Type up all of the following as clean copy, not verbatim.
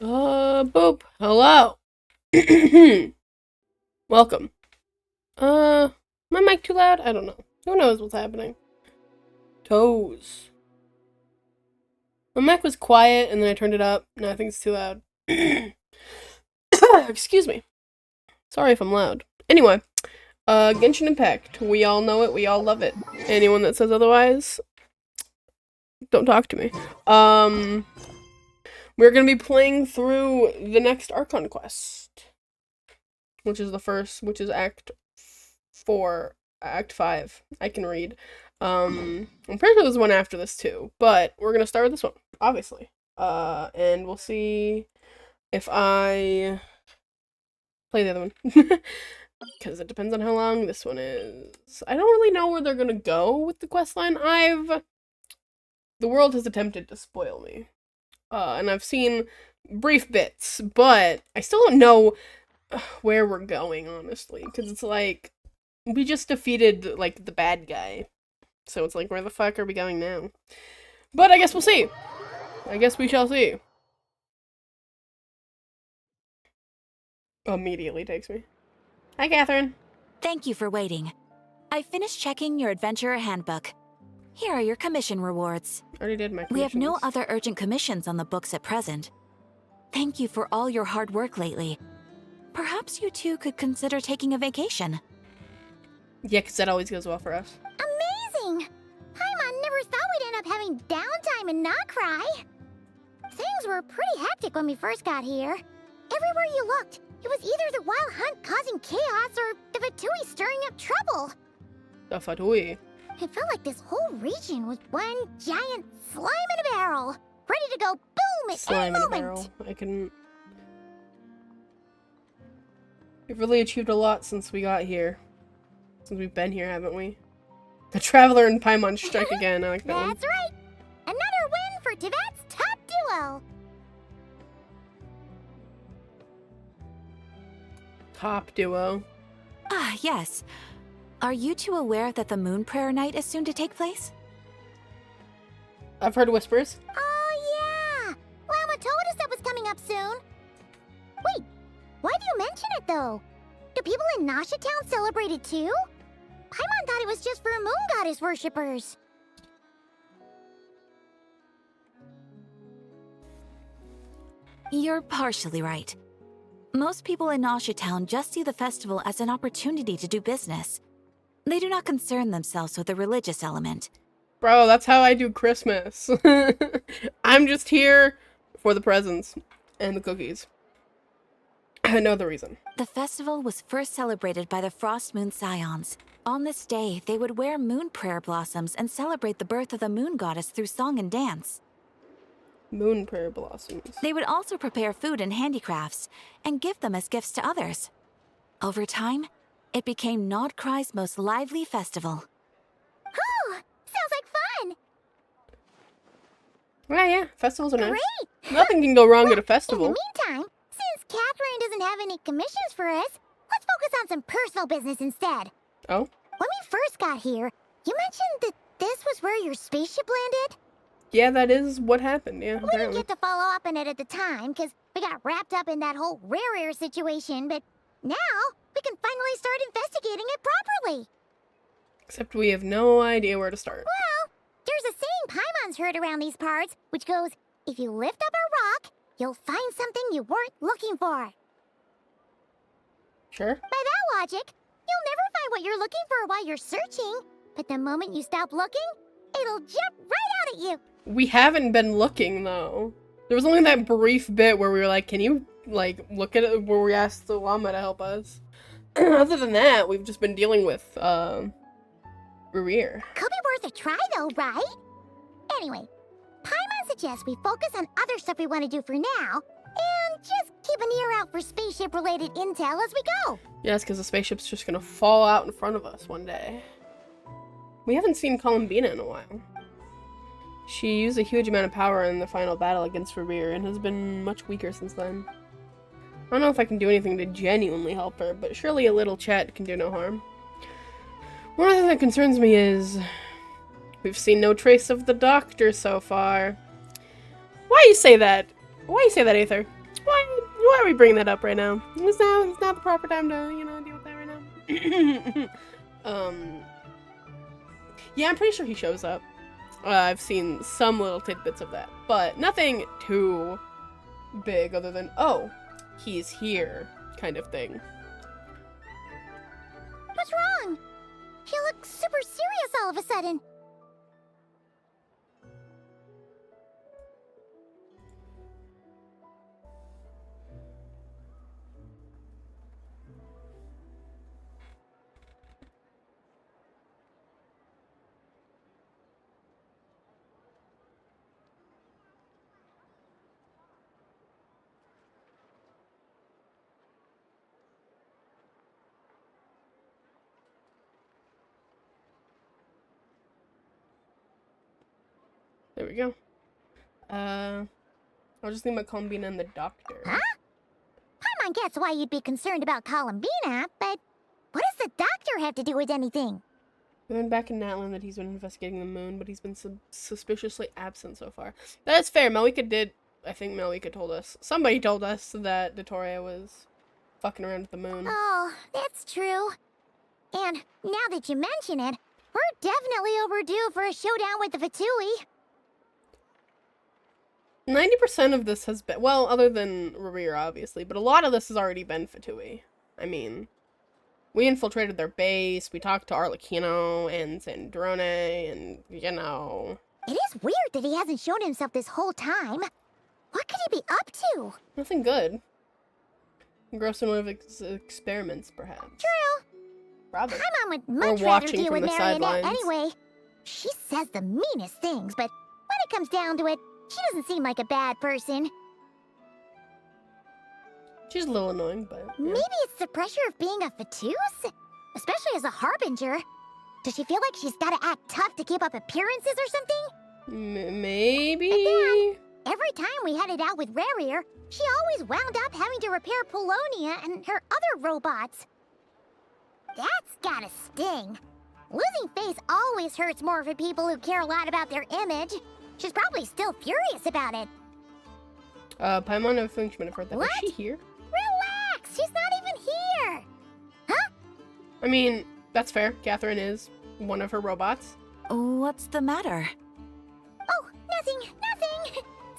Boop. Hello. Welcome. My mic too loud? I don't know. Who knows what's happening? Toes. My mic was quiet and then I turned it up. Now I think it's too loud. Excuse me. Sorry if I'm loud. Anyway, Genshin Impact. We all know it. We all love it. Anyone that says otherwise, don't talk to me. We're gonna be playing through the next Archon quest, which is Act 4, Act 5. I can read. I'm pretty sure there's one after this too, but we're gonna start with this one, obviously. And we'll see if I play the other one. Because it depends on how long this one is. I don't really know where they're gonna go with the questline. The world has attempted to spoil me. And I've seen brief bits, but I still don't know where we're going, honestly. Because it's like, we just defeated, like, the bad guy. So it's like, where the fuck are we going now? But I guess we'll see. I guess we shall see. Immediately takes me. Hi, Catherine. Thank you for waiting. I finished checking your adventurer handbook. Here are your commission rewards. Already did my commissions. We have no other urgent commissions on the books at present. Thank you for all your hard work lately. Perhaps you two could consider taking a vacation. Yeah, because that always goes well for us. Amazing! Paimon never thought we'd end up having downtime and not cry. Things were pretty hectic when we first got here. Everywhere you looked, it was either the Wild Hunt causing chaos or the Fatui stirring up trouble. The Fatui. It felt like this whole region was one giant slime in a barrel, ready to go boom at Slime any in a moment. barrel. I can... We've really achieved a lot since we got here. Since we've been here, haven't we? The Traveler and Paimon strike again. I like that one. That's right. Another win for Tibet's top duo. Top duo. Ah, yes. Are you two aware that the Moon Prayer Night is soon to take place? I've heard whispers. Oh yeah! Llama told us that was coming up soon. Wait, why do you mention it though? Do people in Nasha Town celebrate it too? Paimon thought it was just for moon goddess worshippers. You're partially right. Most people in Nasha Town just see the festival as an opportunity to do business. They do not concern themselves with the religious element. Bro, that's how I do Christmas. I'm just here for the presents and the cookies. I know the reason. The festival was first celebrated by the Frost Moon Scions. On this day, they would wear moon prayer blossoms and celebrate the birth of the moon goddess through song and dance. Moon prayer blossoms. They would also prepare food and handicrafts and give them as gifts to others. Over time, it became Nodcry's most lively festival. Oh, sounds like fun! Yeah, festivals are nice. Great! Nothing can go wrong at a In festival. the meantime, since Catherine doesn't have any commissions for us, let's focus on some personal business instead. Oh? When we first got here, you mentioned that this was where your spaceship landed? Yeah, that is what happened, yeah, We didn't apparently. get to follow up on it at the time, because we got wrapped up in that whole rare situation, but now we can finally start investigating it properly. Except we have no idea where to start. Well, there's a saying Paimon's heard around these parts, which goes, if you lift up a rock, you'll find something you weren't looking for. Sure? By that logic, you'll never find what you're looking for while you're searching, but the moment you stop looking, it'll jump right out at you. We haven't been looking, though. There was only that brief bit where we were like, can you, like, look at it, where we asked the llama to help us. Other than that, we've just been dealing with, Rear. Could be worth a try though, right? Anyway, Paimon suggests we focus on other stuff we want to do for now, and just keep an ear out for spaceship-related intel as we go. Yes, because the spaceship's just gonna fall out in front of us one day. We haven't seen Columbina in a while. She used a huge amount of power in the final battle against Rear and has been much weaker since then. I don't know if I can do anything to genuinely help her, but surely a little chat can do no harm. One thing that concerns me is we've seen no trace of the doctor so far. Why you say that? Why you say that, Aether? Why are we bringing that up right now? It's not the proper time to, you know, deal with that right now. Yeah, I'm pretty sure he shows up. I've seen some little tidbits of that, but nothing too big other than, oh, he's here, kind of thing. What's wrong? You look super serious all of a sudden. There we go. I'll just leave my Columbine and the doctor. Huh? Paimon gets why you'd be concerned about Columbina, but what does the doctor have to do with anything? We learned back in Natlan that he's been investigating the moon, but he's been suspiciously absent so far. That's fair. I think Malika told us. Somebody told us that Dotoria was fucking around with the moon. Oh, that's true. And now that you mention it, we're definitely overdue for a showdown with the Fatui. 90% of this has been, well, other than Rhaenyra, obviously, but a lot of this has already been Fatui. I mean, we infiltrated their base, we talked to Arlecchino and Sandrone, and, you know... It is weird that he hasn't shown himself this whole time. What could he be up to? Nothing good. Engrossed in one of his experiments, perhaps. True. Probably. Paimon would much rather watching deal from with the Marionette sidelines. anyway. She says the meanest things, but when it comes down to it, she doesn't seem like a bad person. She's a little annoying, but... yeah. Maybe it's the pressure of being a Fatus? Especially as a Harbinger. Does she feel like she's gotta act tough to keep up appearances or something? Maybe? Again, every time we headed out with Rhaenyra, she always wound up having to repair Polonia and her other robots. That's gotta sting. Losing face always hurts more for people who care a lot about their image. She's probably still furious about it. Paimon, I think she might have heard that. What? Is she here? Relax, she's not even here. Huh? I mean, that's fair. Catherine is one of her robots. What's the matter? Oh, nothing.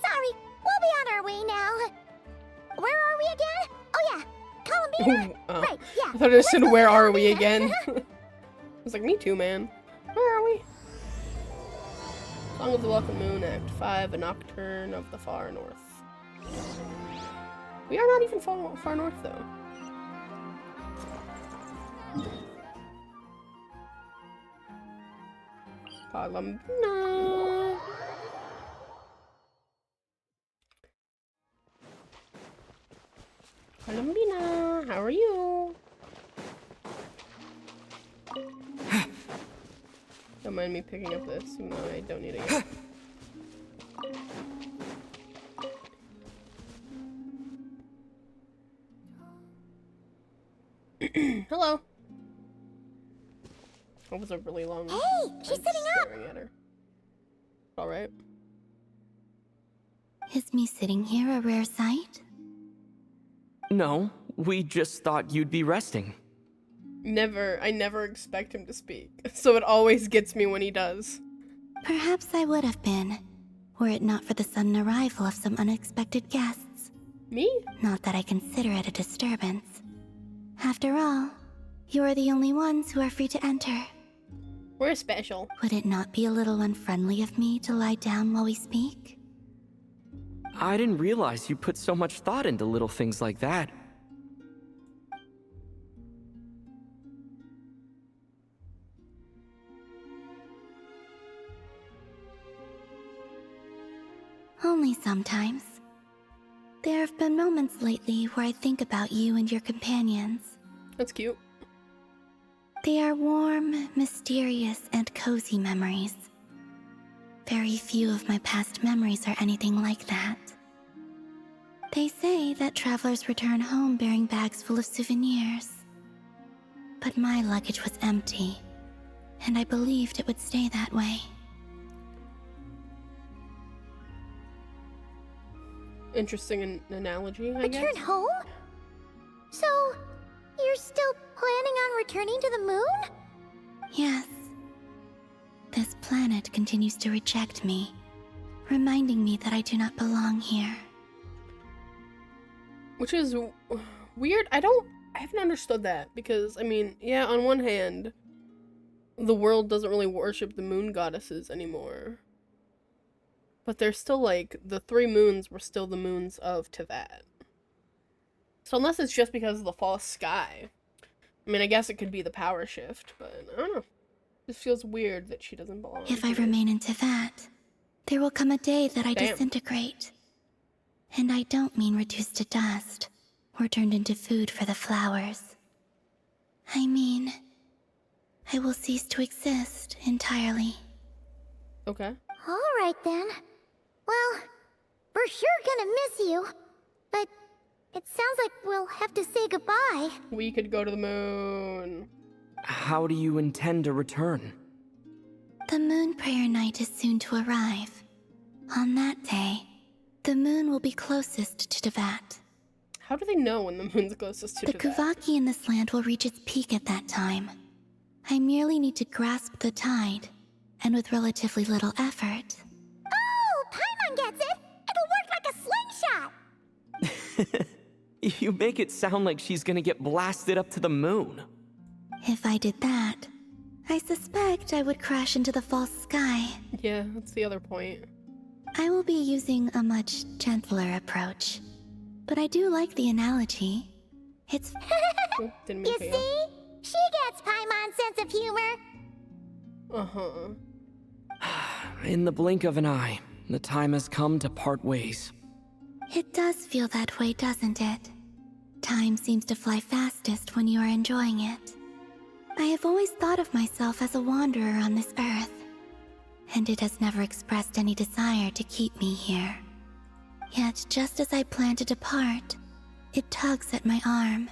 Sorry, we'll be on our way now. Where are we again? Oh yeah, Columbina. Oh. Right, yeah. I thought it said, Let's go where to are we Columbina. again? I was like, me too, man. Where are we? Song of the Welcome Moon, Act 5, A Nocturne of the Far North. We are not even far north, though. Columbina. Columbina, how are you? Don't mind me picking up this, even though I don't need it yet. Hello. That was a really long. Hey, she's time sitting up. staring at her. All right. Is me sitting here a rare sight? No, we just thought you'd be resting. I never expect him to speak, so it always gets me when he does. Perhaps I would have been, were it not for the sudden arrival of some unexpected guests. Me? Not that I consider it a disturbance. After all, you are the only ones who are free to enter. We're special. Would it not be a little unfriendly of me to lie down while we speak? I didn't realize you put so much thought into little things like that. Only sometimes. There have been moments lately where I think about you and your companions. That's cute. They are warm, mysterious, and cozy memories. Very few of my past memories are anything like that. They say that travelers return home bearing bags full of souvenirs. But my luggage was empty, and I believed it would stay that way. Interesting analogy, I guess. Return home? So, you're still planning on returning to the moon? Yes. This planet continues to reject me, reminding me that I do not belong here. Which is weird. I haven't understood that because, I mean, yeah, on one hand, the world doesn't really worship the moon goddesses anymore. But they're still like, the 3 moons were still the moons of Teyvat. So unless it's just because of the false sky. I mean, I guess it could be the power shift, but I don't know. It feels weird that she doesn't belong If I here. remain in Teyvat, there will come a day that I Damn. disintegrate. And I don't mean reduced to dust, or turned into food for the flowers. I mean, I will cease to exist entirely. Okay. Alright then. Well, we're sure gonna miss you. But it sounds like we'll have to say goodbye. We could go to the moon. How do you intend to return? The moon prayer night is soon to arrive. On that day, the moon will be closest to Teyvat. How do they know when the moon's closest to The Teyvat? Kuvaki in this land will reach its peak at that time. I merely need to grasp the tide, and with relatively little effort. Oh, Paimon gets it! It'll work like a slingshot! You make it sound like she's gonna get blasted up to the moon. If I did that, I suspect I would crash into the false sky. Yeah, that's the other point. I will be using a much gentler approach. But I do like the analogy. It's Oh, didn't mean You to see? fail. She gets Paimon's sense of humor. Uh-huh. In the blink of an eye, the time has come to part ways. It does feel that way, doesn't it? Time seems to fly fastest when you are enjoying it. I have always thought of myself as a wanderer on this earth, and it has never expressed any desire to keep me here. Yet, just as I plan to depart, it tugs at my arm.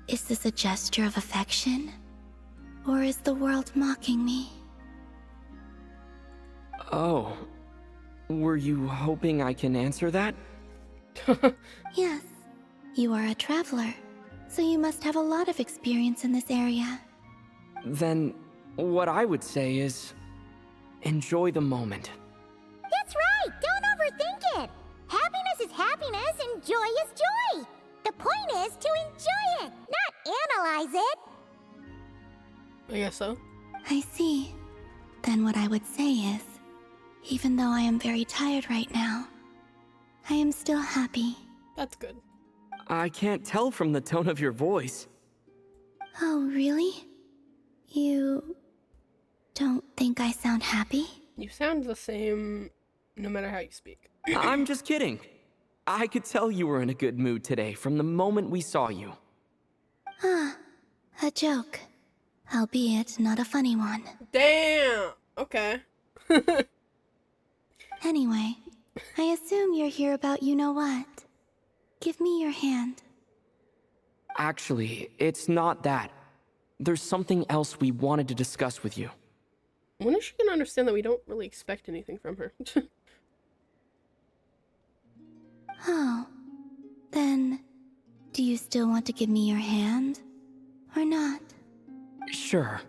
Is this a gesture of affection? Or is the world mocking me? Oh. Were you hoping I can answer that? Yes, you are a traveler, so you must have a lot of experience in this area. Then, what I would say is, enjoy the moment. That's right! Don't overthink it! Happiness is happiness and joy is joy! The point is to enjoy it, not analyze it! I guess so. I see. Then what I would say is, even though I am very tired right now, I am still happy. That's good. I can't tell from the tone of your voice. Oh, really? You don't think I sound happy? You sound the same no matter how you speak. I'm just kidding. I could tell you were in a good mood today from the moment we saw you. Ah, a joke. Albeit not a funny one. Damn! Okay. Anyway, I assume you're here about you-know-what. Give me your hand. Actually, it's not that. There's something else we wanted to discuss with you. When is she gonna understand that we don't really expect anything from her? Oh, then, do you still want to give me your hand? Or not? Sure.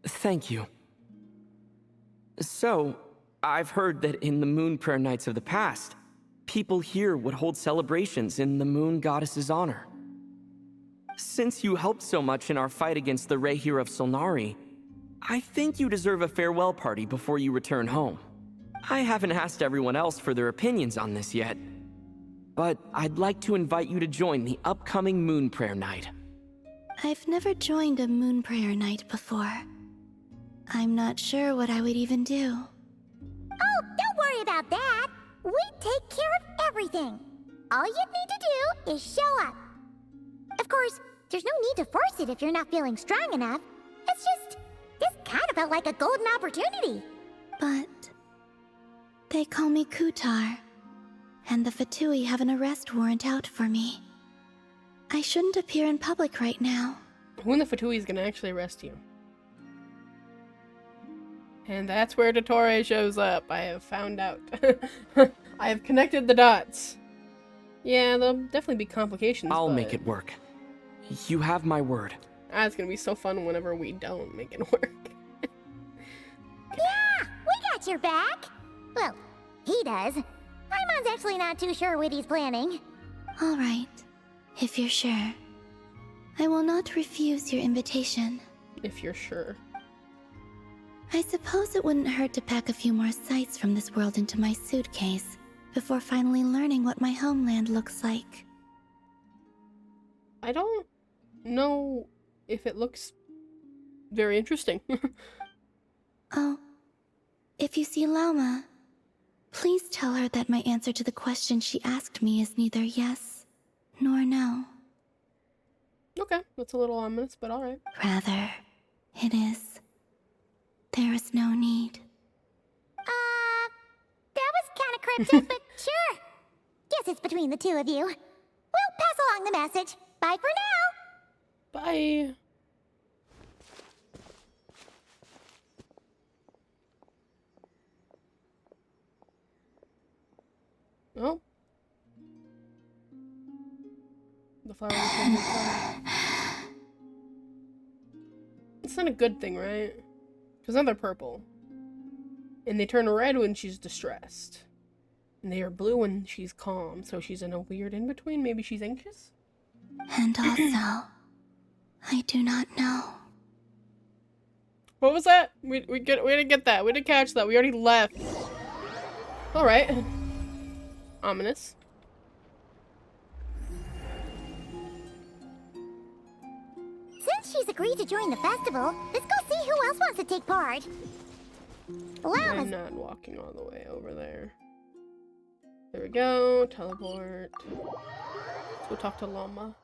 Thank you. So, I've heard that in the moon prayer nights of the past, people here would hold celebrations in the moon goddess's honor. Since you helped so much in our fight against the Rehir of Solnari, I think you deserve a farewell party before you return home. I haven't asked everyone else for their opinions on this yet, but I'd like to invite you to join the upcoming moon prayer night. I've never joined a moon prayer night before. I'm not sure what I would even do. Oh, don't worry about that! We take care of everything! All you need to do is show up. Of course, there's no need to force it if you're not feeling strong enough. It's just, this kind of felt like a golden opportunity. But they call me Kutar, and the Fatui have an arrest warrant out for me. I shouldn't appear in public right now. Who in the Fatui is gonna actually arrest you? And that's where Dottore shows up. I have found out. I have connected the dots. Yeah, there'll definitely be complications. I'll but... make it work. You have my word. Ah, it's gonna be so fun whenever we don't make it work. Yeah, we got your back. Well, he does. Paimon's actually not too sure what he's planning. All right, if you're sure. I will not refuse your invitation. If you're sure. I suppose it wouldn't hurt to pack a few more sights from this world into my suitcase before finally learning what my homeland looks like. I don't know if it looks very interesting. Oh, if you see Lauma, please tell her that my answer to the question she asked me is neither yes nor no. Okay, that's a little ominous, but alright. Rather, it is. There is no need. That was kind of cryptic, but sure. Guess it's between the two of you. We'll pass along the message. Bye for now. Bye. Oh. The flower is going to flower. It's not a good thing, right? Because now they're purple. And they turn red when she's distressed. And they are blue when she's calm. So she's in a weird in-between. Maybe she's anxious? And also, I do not know. What was that? We didn't get that. We didn't catch that. We already left. Alright. Ominous. Since she's agreed to join the festival, let's go see who else wants to take part. I'm Lauma's not walking all the way over there. There we go. Teleport. Let's go talk to Llama.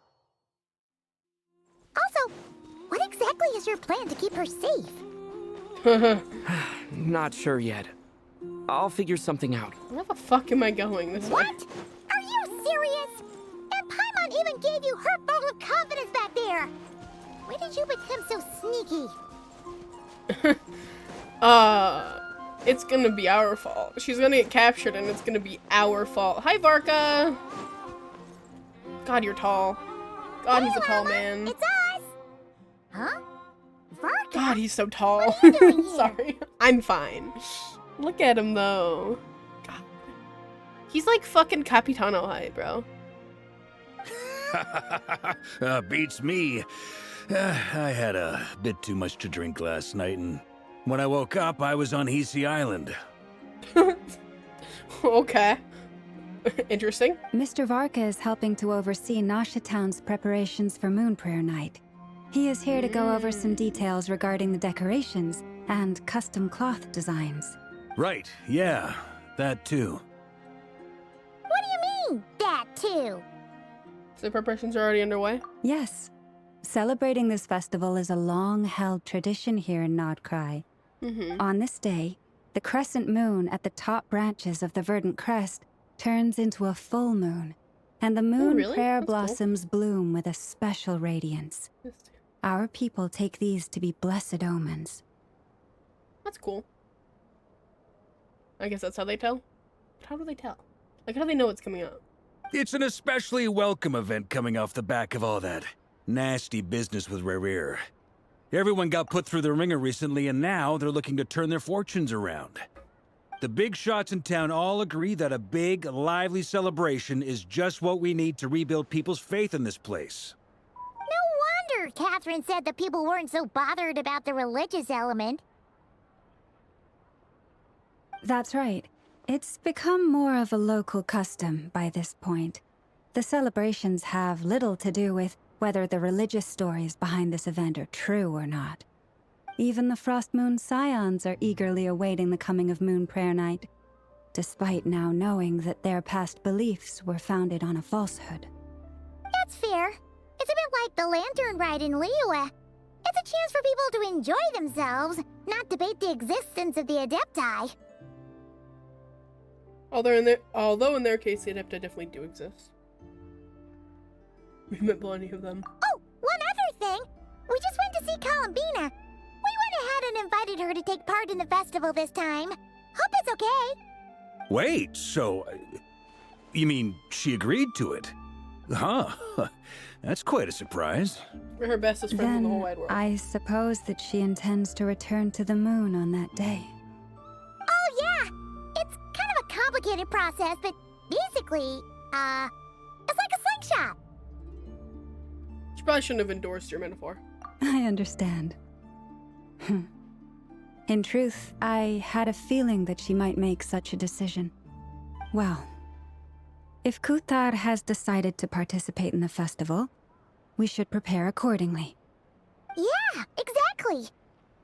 Also, what exactly is your plan to keep her safe? Not sure yet. I'll figure something out. Where the fuck am I going this way? What? Are you serious? And Paimon even gave you her vote of confidence back there. When did you become so sneaky? It's gonna be our fault. She's gonna get captured and it's gonna be our fault. Hi, Varka! God, you're tall. God, he's a tall man. It's us! Huh? Varka? God, he's so tall. What are you doing here? Sorry. I'm fine. Look at him, though. God. He's like fucking Capitano height, bro. Beats me. I had a bit too much to drink last night, and when I woke up, I was on Hisi Island. Okay. Interesting. Mr. Varka is helping to oversee Nasha Town's preparations for Moon Prayer Night. He is here to go over some details regarding the decorations and custom cloth designs. Right, yeah, that too. What do you mean, that too? So the preparations are already underway? Yes. Celebrating this festival is a long-held tradition here in Nocturne. On this day, the crescent moon at the top branches of the verdant crest turns into a full moon, and the moon really? prayer That's cool. blossoms bloom with a special radiance. Our people take these to be blessed omens. That's cool. I guess that's how they tell. But how do they tell? Like, how do they know it's coming up? It's an especially welcome event coming off the back of all that nasty business with Rare. Everyone got put through the ringer recently, and now they're looking to turn their fortunes around. The big shots in town all agree that a big, lively celebration is just what we need to rebuild people's faith in this place. No wonder Catherine said the people weren't so bothered about the religious element. That's right. It's become more of a local custom by this point. The celebrations have little to do with whether the religious stories behind this event are true or not. Even the Frost Moon Scions are eagerly awaiting the coming of Moon Prayer Night, despite now knowing that their past beliefs were founded on a falsehood. That's fair. It's a bit like the Lantern Ride in Liyue. It's a chance for people to enjoy themselves, not debate the existence of the Adepti. Although in their case, the Adepti definitely do exist. We met plenty of them. Oh, one other thing. We just went to see Columbina. We went ahead and invited her to take part in the festival this time. Hope it's okay. Wait, so... you mean she agreed to it? Huh. That's quite a surprise. We're her bestest friend in the whole Then wide world. I suppose that she intends to return to the moon on that day. Oh, yeah. It's kind of a complicated process, but basically, it's like a slingshot. She probably shouldn't have endorsed your metaphor. I understand. In truth, I had a feeling that she might make such a decision. Well, if Kuthar has decided to participate in the festival, we should prepare accordingly. Yeah, exactly.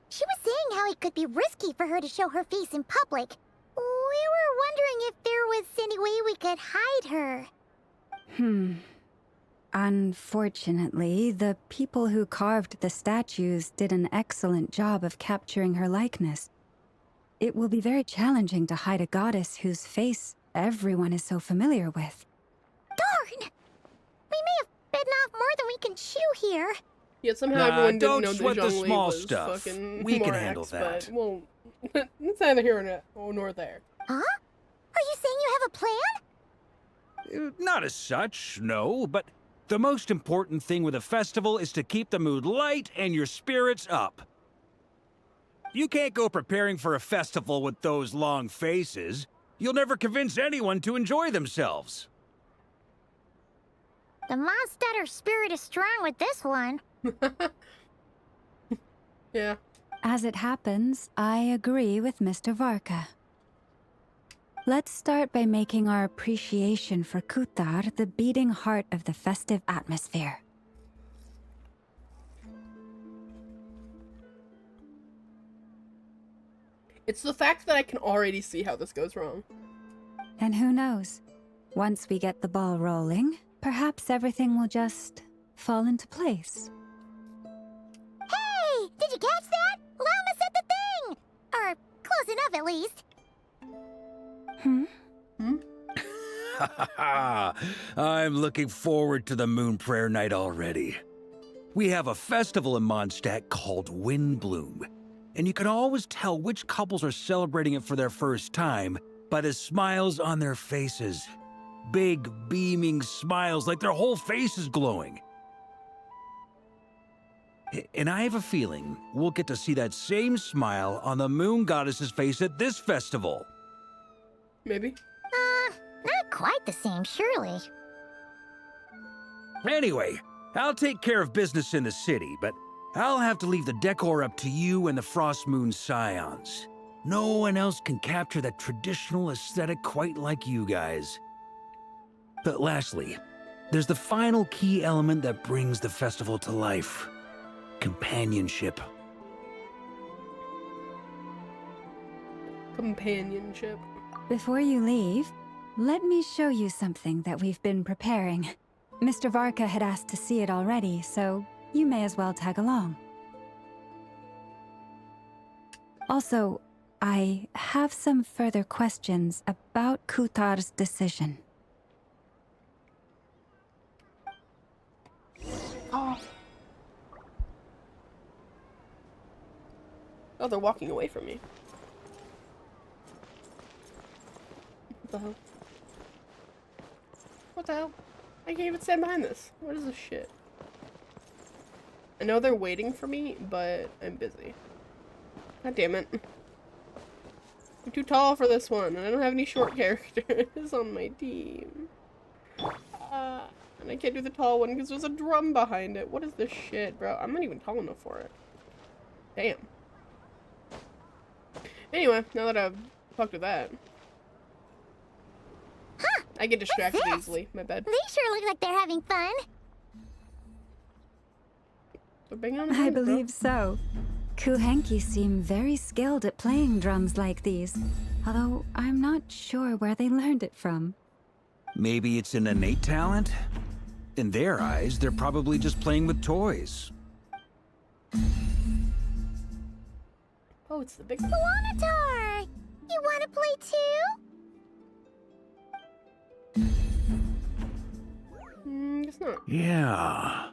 She was saying how it could be risky for her to show her face in public. We were wondering if there was any way we could hide her. Unfortunately, the people who carved the statues did an excellent job of capturing her likeness. It will be very challenging to hide a goddess whose face everyone is so familiar with. Darn! We may have bitten off more than we can chew here. Yet somehow everyone didn't don't know sweat that the Zhongli small was stuff. fucking We can Morax, handle that. But, well, it's neither here nor there. Huh? Are you saying you have a plan? Not as such, no, but the most important thing with a festival is to keep the mood light and your spirits up. You can't go preparing for a festival with those long faces. You'll never convince anyone to enjoy themselves. The Mondstatter spirit is strong with this one. Yeah. As it happens, I agree with Mr. Varka. Let's start by making our appreciation for Kuthar the beating heart of the festive atmosphere. It's the fact that I can already see how this goes wrong. And who knows? Once we get the ball rolling, perhaps everything will just fall into place. Hey! Did you catch that? Llama said the thing! Or close enough, at least. I'm looking forward to the Moon Prayer Night already. We have a festival in Mondstadt called Windbloom, and you can always tell which couples are celebrating it for their first time by the smiles on their faces. Big, beaming smiles like their whole face is glowing. And I have a feeling we'll get to see that same smile on the Moon Goddess's face at this festival. Maybe. Not quite the same, surely. Anyway, I'll take care of business in the city, but I'll have to leave the decor up to you and the Frost Moon Scions. No one else can capture that traditional aesthetic quite like you guys. But lastly, there's the final key element that brings the festival to life. Companionship. Companionship. Before you leave, let me show you something that we've been preparing. Mr. Varka had asked to see it already, so you may as well tag along. Also, I have some further questions about Kuthar's decision. Oh, they're walking away from me. What the hell? What the hell? I can't even stand behind this. What is this shit? I know they're waiting for me, but I'm busy. God damn it. I'm too tall for this one, and I don't have any short characters on my team. And I can't do the tall one because there's a drum behind it. What is this shit, bro? I'm not even tall enough for it. Damn. Anyway, now that I've talked to that. Huh, I get distracted this? easily. My bad. They sure look like they're having fun. They're banging on the I drums, bro. believe so. Kuhenki seem very skilled at playing drums like these, although I'm not sure where they learned it from. Maybe it's an innate talent? In their eyes, they're probably just playing with toys. Oh, it's the big Wanatar! You want to play too? guess not. Yeah.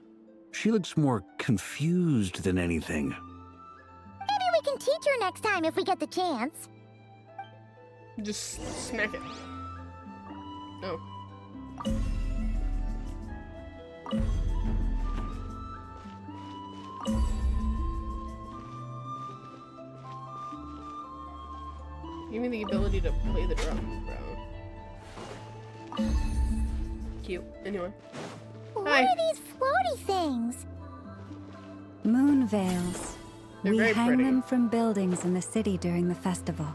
She looks more confused than anything. Maybe we can teach her next time if we get the chance. Just smack it. Oh. Give me the ability to play the drum, bro. Cute. Anyway. What Hi. are these floaty things? Moon veils. They're We very hang pretty. them from buildings in the city during the festival.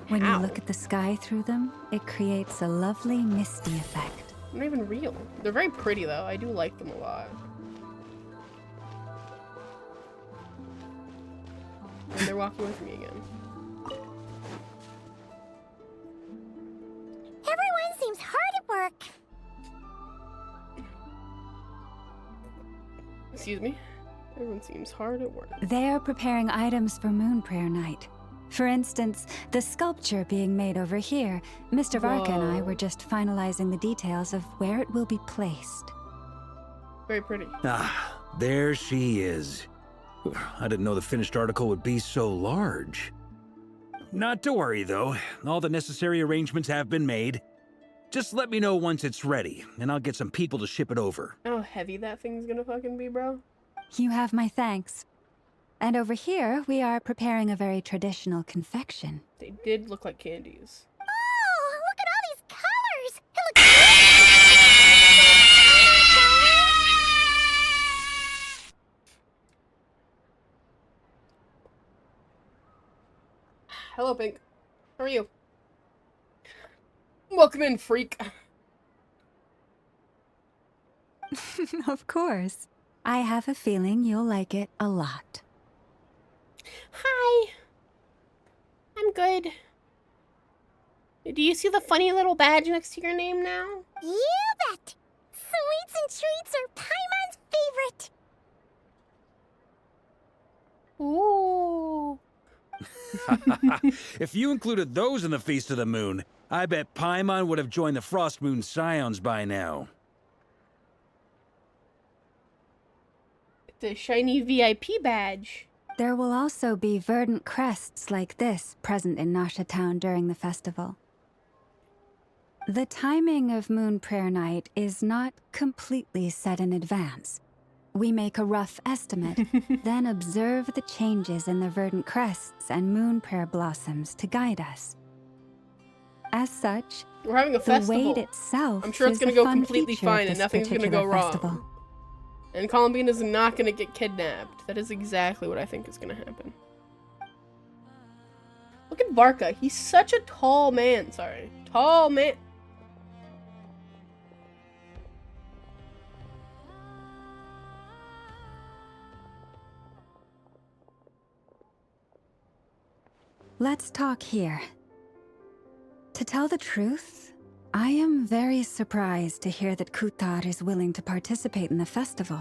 When How? you look at the sky through them, it creates a lovely misty effect. They're not even real. They're very pretty though. I do like them a lot. And they're walking away from me again. Everyone seems hard at work. Excuse me? Everyone seems hard at work. They are preparing items for Moon Prayer Night. For instance, the sculpture being made over here. Mr. Varka and I Whoa. were just finalizing the details of where it will be placed. Very pretty. Ah, there she is. I didn't know the finished article would be so large. Not to worry, though. All the necessary arrangements have been made. Just let me know once it's ready, and I'll get some people to ship it over. How heavy that thing's gonna fucking be, bro. You have my thanks. And over here, we are preparing a very traditional confection. They did look like candies. Oh, look at all these colors! It looks Hello, Pink. How are you? Welcome in, freak. Of course. I have a feeling you'll like it a lot. Hi. I'm good. Do you see the funny little badge next to your name now? You bet! Sweets and treats are Paimon's favorite. Ooh. If you included those in the Feast of the Moon, I bet Paimon would have joined the Frost Moon Scions by now. The shiny VIP badge. There will also be verdant crests like this present in Nasha Town during the festival. The timing of Moon Prayer Night is not completely set in advance. We make a rough estimate, then observe the changes in the verdant crests and moon prayer blossoms to guide us. As such, We're having a the festival. wait itself I'm sure it's is gonna a go fun completely feature of fine and this nothing's gonna particular go wrong. festival. And Columbine is not gonna get kidnapped. That is exactly what I think is gonna happen. Look at Varka. He's such a tall man. Sorry. Tall man. Let's talk here. To tell the truth, I am very surprised to hear that Kutar is willing to participate in the festival.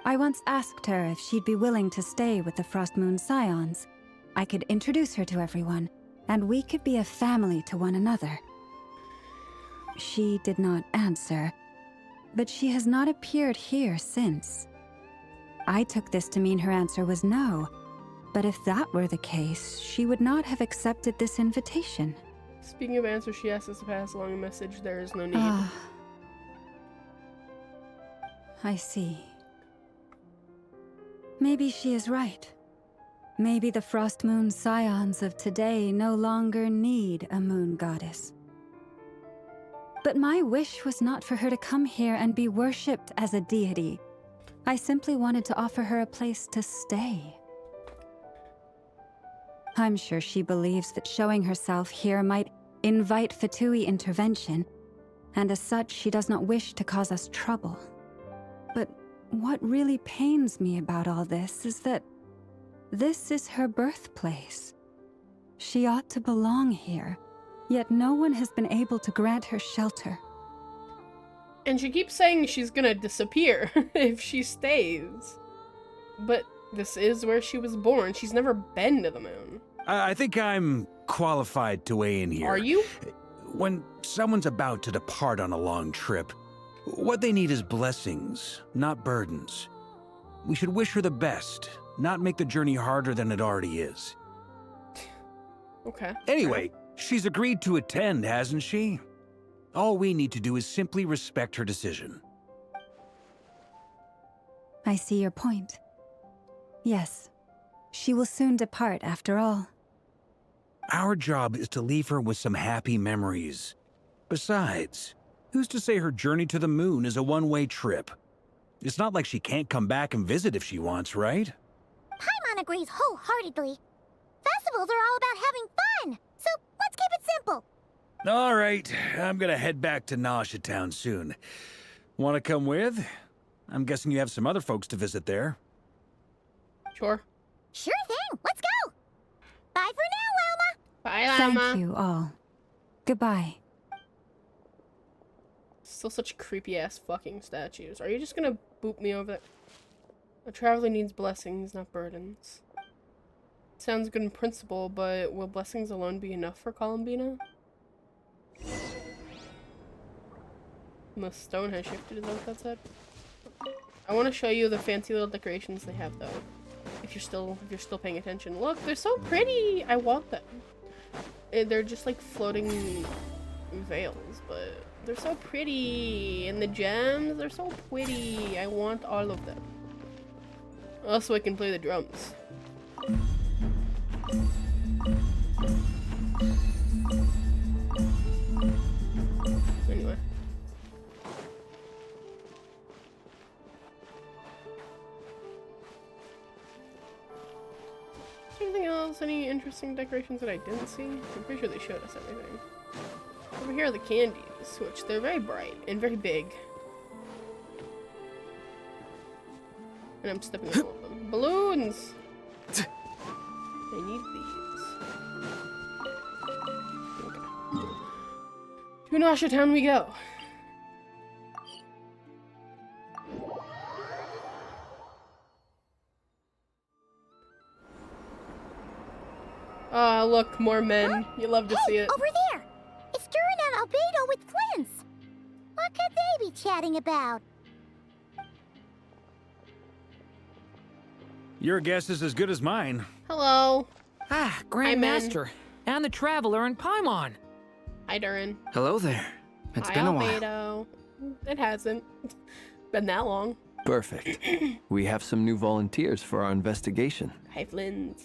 I once asked her if she'd be willing to stay with the Frost Moon Scions. I could introduce her to everyone, and we could be a family to one another. She did not answer, but she has not appeared here since. I took this to mean her answer was no, but if that were the case, she would not have accepted this invitation. Speaking of answers, she asked us to pass along a message. There is no need. Ah. I see. Maybe she is right. Maybe the Frost Moon Scions of today no longer need a moon goddess. But my wish was not for her to come here and be worshipped as a deity. I simply wanted to offer her a place to stay. I'm sure she believes that showing herself here might invite Fatui intervention, and as such, she does not wish to cause us trouble. But what really pains me about all this is that this is her birthplace. She ought to belong here, yet no one has been able to grant her shelter. And she keeps saying she's gonna disappear if she stays. But this is where she was born. She's never been to the moon. I think I'm qualified to weigh in here. Are you? When someone's about to depart on a long trip, What they need is blessings, not burdens. We should wish her the best, not make the journey harder than it already is. Okay. Anyway, she's agreed to attend, hasn't she? All we need to do is simply respect her decision. I see your point. Yes, she will soon depart after all. Our job is to leave her with some happy memories. Besides, who's to say her journey to the moon is a one-way trip? It's not like she can't come back and visit if she wants, right? Paimon agrees wholeheartedly. Festivals are all about having fun, so let's keep it simple. All right, I'm gonna head back to Nausea Town soon. Want to come with? I'm guessing you have some other folks to visit there. Sure. Sure thing, let's go! Bye for now, Wilma! Bye, Llama. Thank you all. Goodbye. Still such creepy ass fucking statues. Are you just gonna boop me over there? A traveler needs blessings, not burdens. Sounds good in principle, but will blessings alone be enough for Columbina? The stone has shifted, is that what that said? I want to show you the fancy little decorations they have though. If you're still paying attention. Look, they're so pretty! I want them. They're just like floating veils, but they're so pretty. And the gems, they're so pretty. I want all of them. Also, I can play the drums. Anyway. Is there anything else? Any interesting decorations that I didn't see? I'm pretty sure they showed us everything. Over here are the candies, which they're very bright and very big. And I'm stepping on all of them. Balloons! I need these. Okay. To Nausea Town we go. Ah, look, more men. You love to see it. Over there! It's Durin and Albedo with Flints! What could they be chatting about? Your guess is as good as mine. Hello. Ah, Men. Grandmaster. And the Traveler and Paimon. Hi, Durin. Hello there. It's Hi, been a while. Albedo. It hasn't been that long. Perfect. We have some new volunteers for our investigation. Hi, Flint.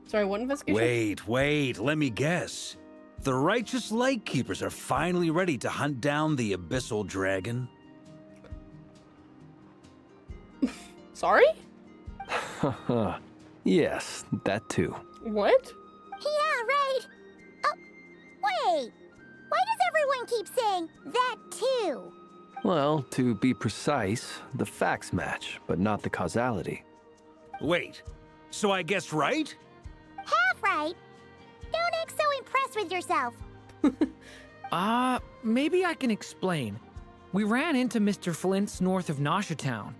Sorry, what investigation? Wait, let me guess. The righteous Lightkeepers are finally ready to hunt down the Abyssal Dragon? Sorry? Haha. Yes, that too. What? Yeah, right! Oh, wait! Why does everyone keep saying that too? Well, to be precise, the facts match, but not the causality. Wait, so I guessed right? Half right. Don't act so impressed with yourself. Maybe I can explain. We ran into Mr. Flint's north of Nausea Town.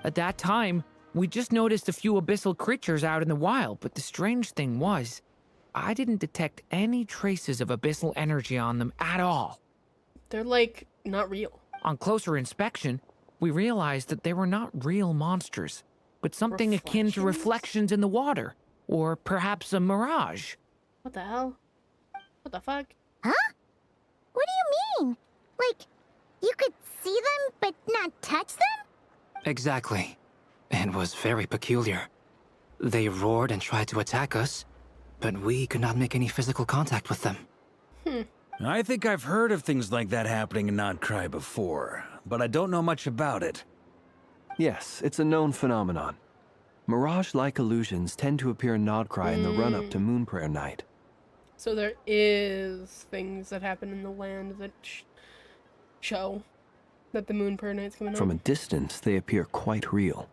At that time, we just noticed a few abyssal creatures out in the wild, but the strange thing was, I didn't detect any traces of abyssal energy on them at all. They're like not real. On closer inspection, we realized that they were not real monsters, but something akin to reflections in the water, or perhaps a mirage. What the hell? What the fuck? Huh? What do you mean? Like, you could see them but not touch them? Exactly. It was very peculiar. They roared and tried to attack us, but we could not make any physical contact with them. I think I've heard of things like that happening in Nocturne before, but I don't know much about it. Yes, it's a known phenomenon. Mirage-like illusions tend to appear in Nodcry in the run-up to Moonprayer Night. So there is things that happen in the land that show that the Moonprayer Night's coming From a up. distance, they appear quite real.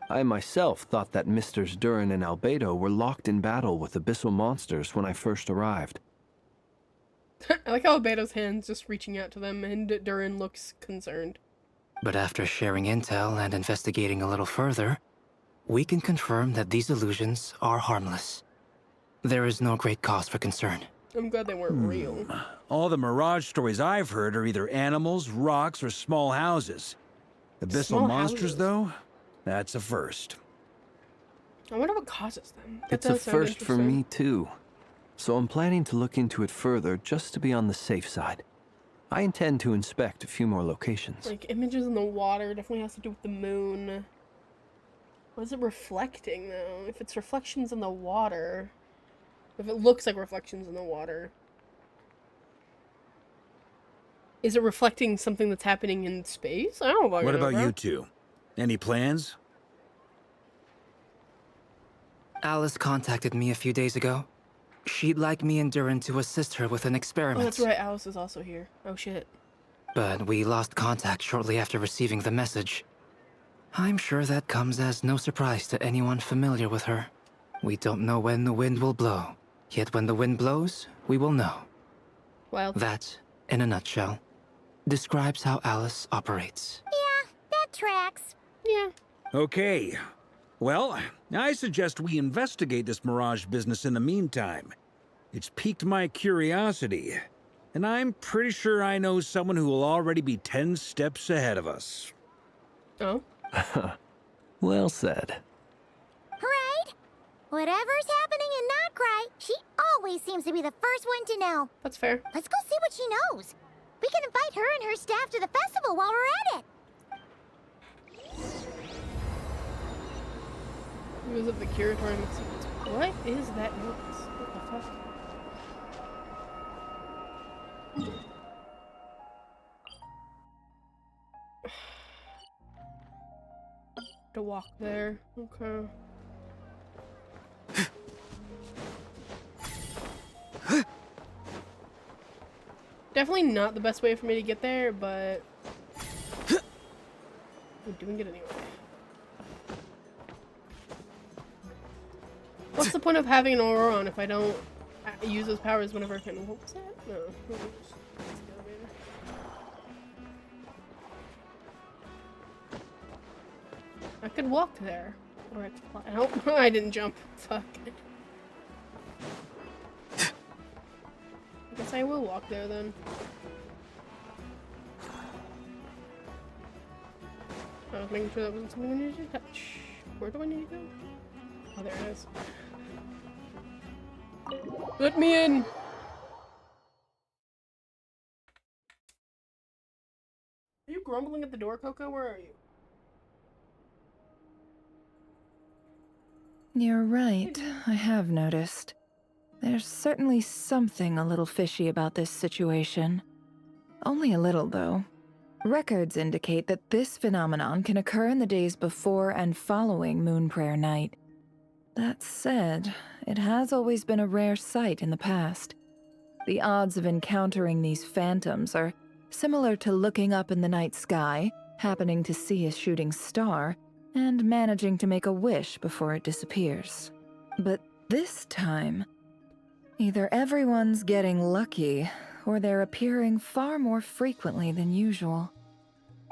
I myself thought that Misters Durin and Albedo were locked in battle with abyssal monsters when I first arrived. I like how Albedo's hands just reaching out to them, and Durin looks concerned. But after sharing intel and investigating a little further, we can confirm that these illusions are harmless. There is no great cause for concern. I'm glad they weren't real. All the Mirage stories I've heard are either animals, rocks, or small houses. Abyssal Small monsters, houses. though? That's a first. I wonder what causes them. That It's a does sound first for interesting. me, too. So I'm planning to look into it further just to be on the safe side. I intend to inspect a few more locations. Like, images in the water definitely has to do with the moon. What is it reflecting, though? If it's reflections in the water... If it looks like reflections in the water... Is it reflecting something that's happening in space? I don't know. What about you two? Any plans? Alice contacted me a few days ago. She'd like me and Durin to assist her with an experiment. Oh, that's right. Alice is also here. Oh, shit. But we lost contact shortly after receiving the message. I'm sure that comes as no surprise to anyone familiar with her. We don't know when the wind will blow. Yet when the wind blows, we will know. Well, That, in a nutshell, describes how Alice operates. Yeah, that tracks. yeah. Okay. Well, I suggest we investigate this Mirage business in the meantime. It's piqued my curiosity, and I'm pretty sure I know someone who will already be 10 steps ahead of us. Oh. Well said. Right? Whatever's happening in Nocturne, she always seems to be the first one to know. That's fair. Let's go see what she knows. We can invite her and her staff to the festival while we're at it. Visit the curatorium and see what is that noise? What the fuck? To walk there. Okay. Definitely not the best way for me to get there, but I'm doing it anyway. What's the point of having an Auroron if I don't use those powers whenever I can? What was that? No. I could walk there. Or I could fly. Nope, I didn't jump. Fuck. I guess I will walk there then. I was making sure that wasn't something I needed to touch. Where do I need to go? Oh, there it is. Let me in! Are you grumbling at the door, Coco? Where are you? You're right, I have noticed. There's certainly something a little fishy about this situation. Only a little, though. Records indicate that this phenomenon can occur in the days before and following Moon Prayer Night. That said, it has always been a rare sight in the past. The odds of encountering these phantoms are similar to looking up in the night sky, happening to see a shooting star, and managing to make a wish before it disappears. But this time, either everyone's getting lucky, or they're appearing far more frequently than usual.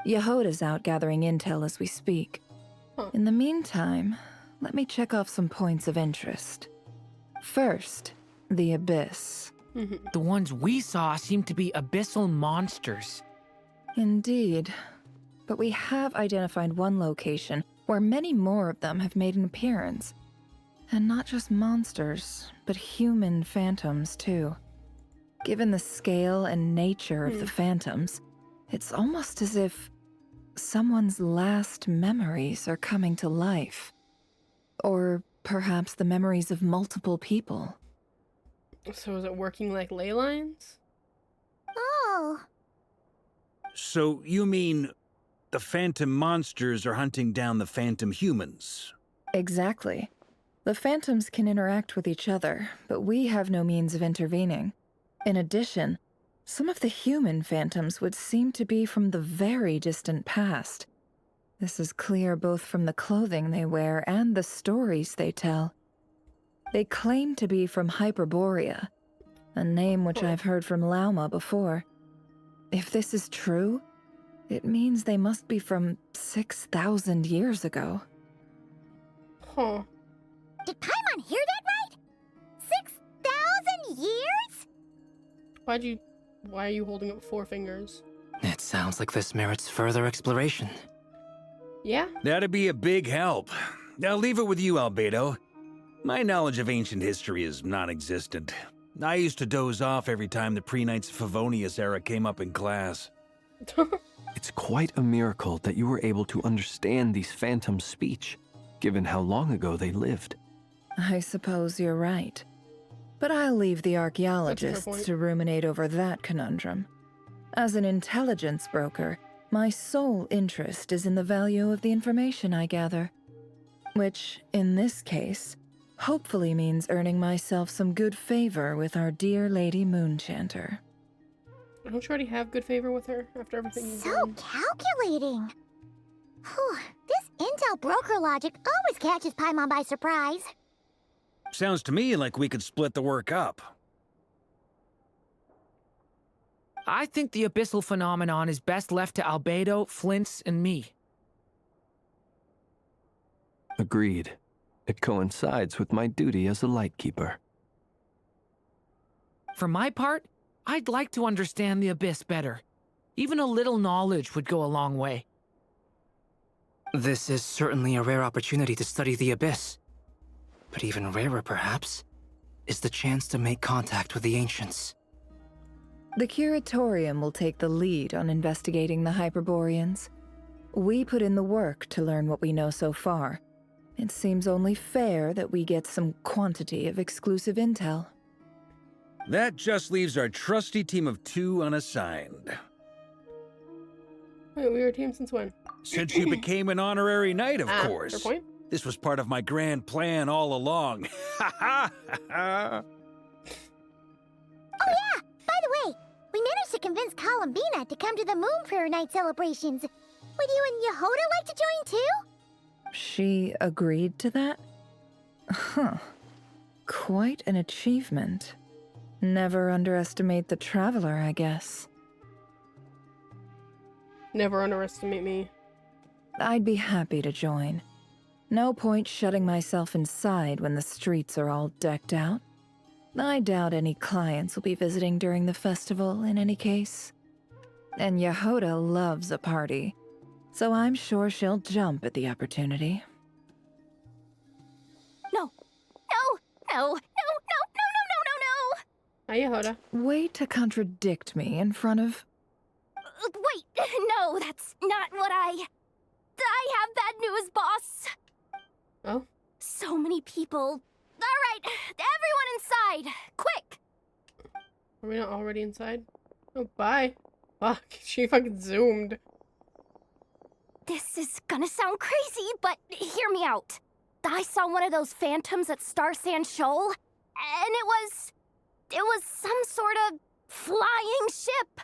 Yehoda's out gathering intel as we speak. In the meantime, let me check off some points of interest. First, the Abyss. The ones we saw seem to be abyssal monsters. Indeed. But we have identified one location where many more of them have made an appearance. And not just monsters, but human phantoms, too. Given the scale and nature of the phantoms, it's almost as if someone's last memories are coming to life. Or perhaps the memories of multiple people. So is it working like ley lines? Oh. So you mean the phantom monsters are hunting down the phantom humans? Exactly. The phantoms can interact with each other, but we have no means of intervening. In addition, some of the human phantoms would seem to be from the very distant past. This is clear both from the clothing they wear and the stories they tell. They claim to be from Hyperborea, a name which I've heard from Lauma before. If this is true, it means they must be from 6,000 years ago. Huh. Did Paimon hear that right? 6,000 years? Why'd you Why are you holding up 4 fingers? It sounds like this merits further exploration. Yeah? That'd be a big help. I'll leave it with you, Albedo. My knowledge of ancient history is non-existent. I used to doze off every time the pre-Knights of Favonius era came up in class. It's quite a miracle that you were able to understand these phantoms' speech, given how long ago they lived. I suppose you're right. But I'll leave the archaeologists point. to ruminate over that conundrum. As an intelligence broker, my sole interest is in the value of the information I gather. Which, in this case, hopefully means earning myself some good favor with our dear Lady Moonchanter. Don't you already have good favor with her after everything you've So done? calculating. Whew, this intel broker logic always catches Paimon by surprise. Sounds to me like we could split the work up. I think the abyssal phenomenon is best left to Albedo, Flint's, and me. Agreed. It coincides with my duty as a lightkeeper. For my part, I'd like to understand the abyss better. Even a little knowledge would go a long way. This is certainly a rare opportunity to study the abyss. But even rarer, perhaps, is the chance to make contact with the ancients. The Curatorium will take the lead on investigating the Hyperboreans. We put in the work to learn what we know so far. It seems only fair that we get some quantity of exclusive intel. That just leaves our trusty team of 2 unassigned. Wait, we were a team since when? Since you became an honorary knight, of Fair course. point. This was part of my grand plan all along. Ha ha ha! Oh yeah, by the way, we managed to convince Columbina to come to the Moon Prayer Night celebrations. Would you and Yehoda like to join too? She agreed to that? Huh. Quite an achievement. Never underestimate the traveler, I guess. Never underestimate me. I'd be happy to join. No point shutting myself inside when the streets are all decked out. I doubt any clients will be visiting during the festival in any case. And Yehoda loves a party, so I'm sure she'll jump at the opportunity. No, no. Hi, Yehoda. Way to contradict me in front of... Wait, no, that's not what I have bad news, boss. Oh? So many people. All right, everyone inside, quick. Are we not already inside? Oh, bye. Fuck, she fucking zoomed. This is gonna sound crazy, but hear me out. I saw one of those phantoms at Star Sand Shoal, and it was some sort of flying ship.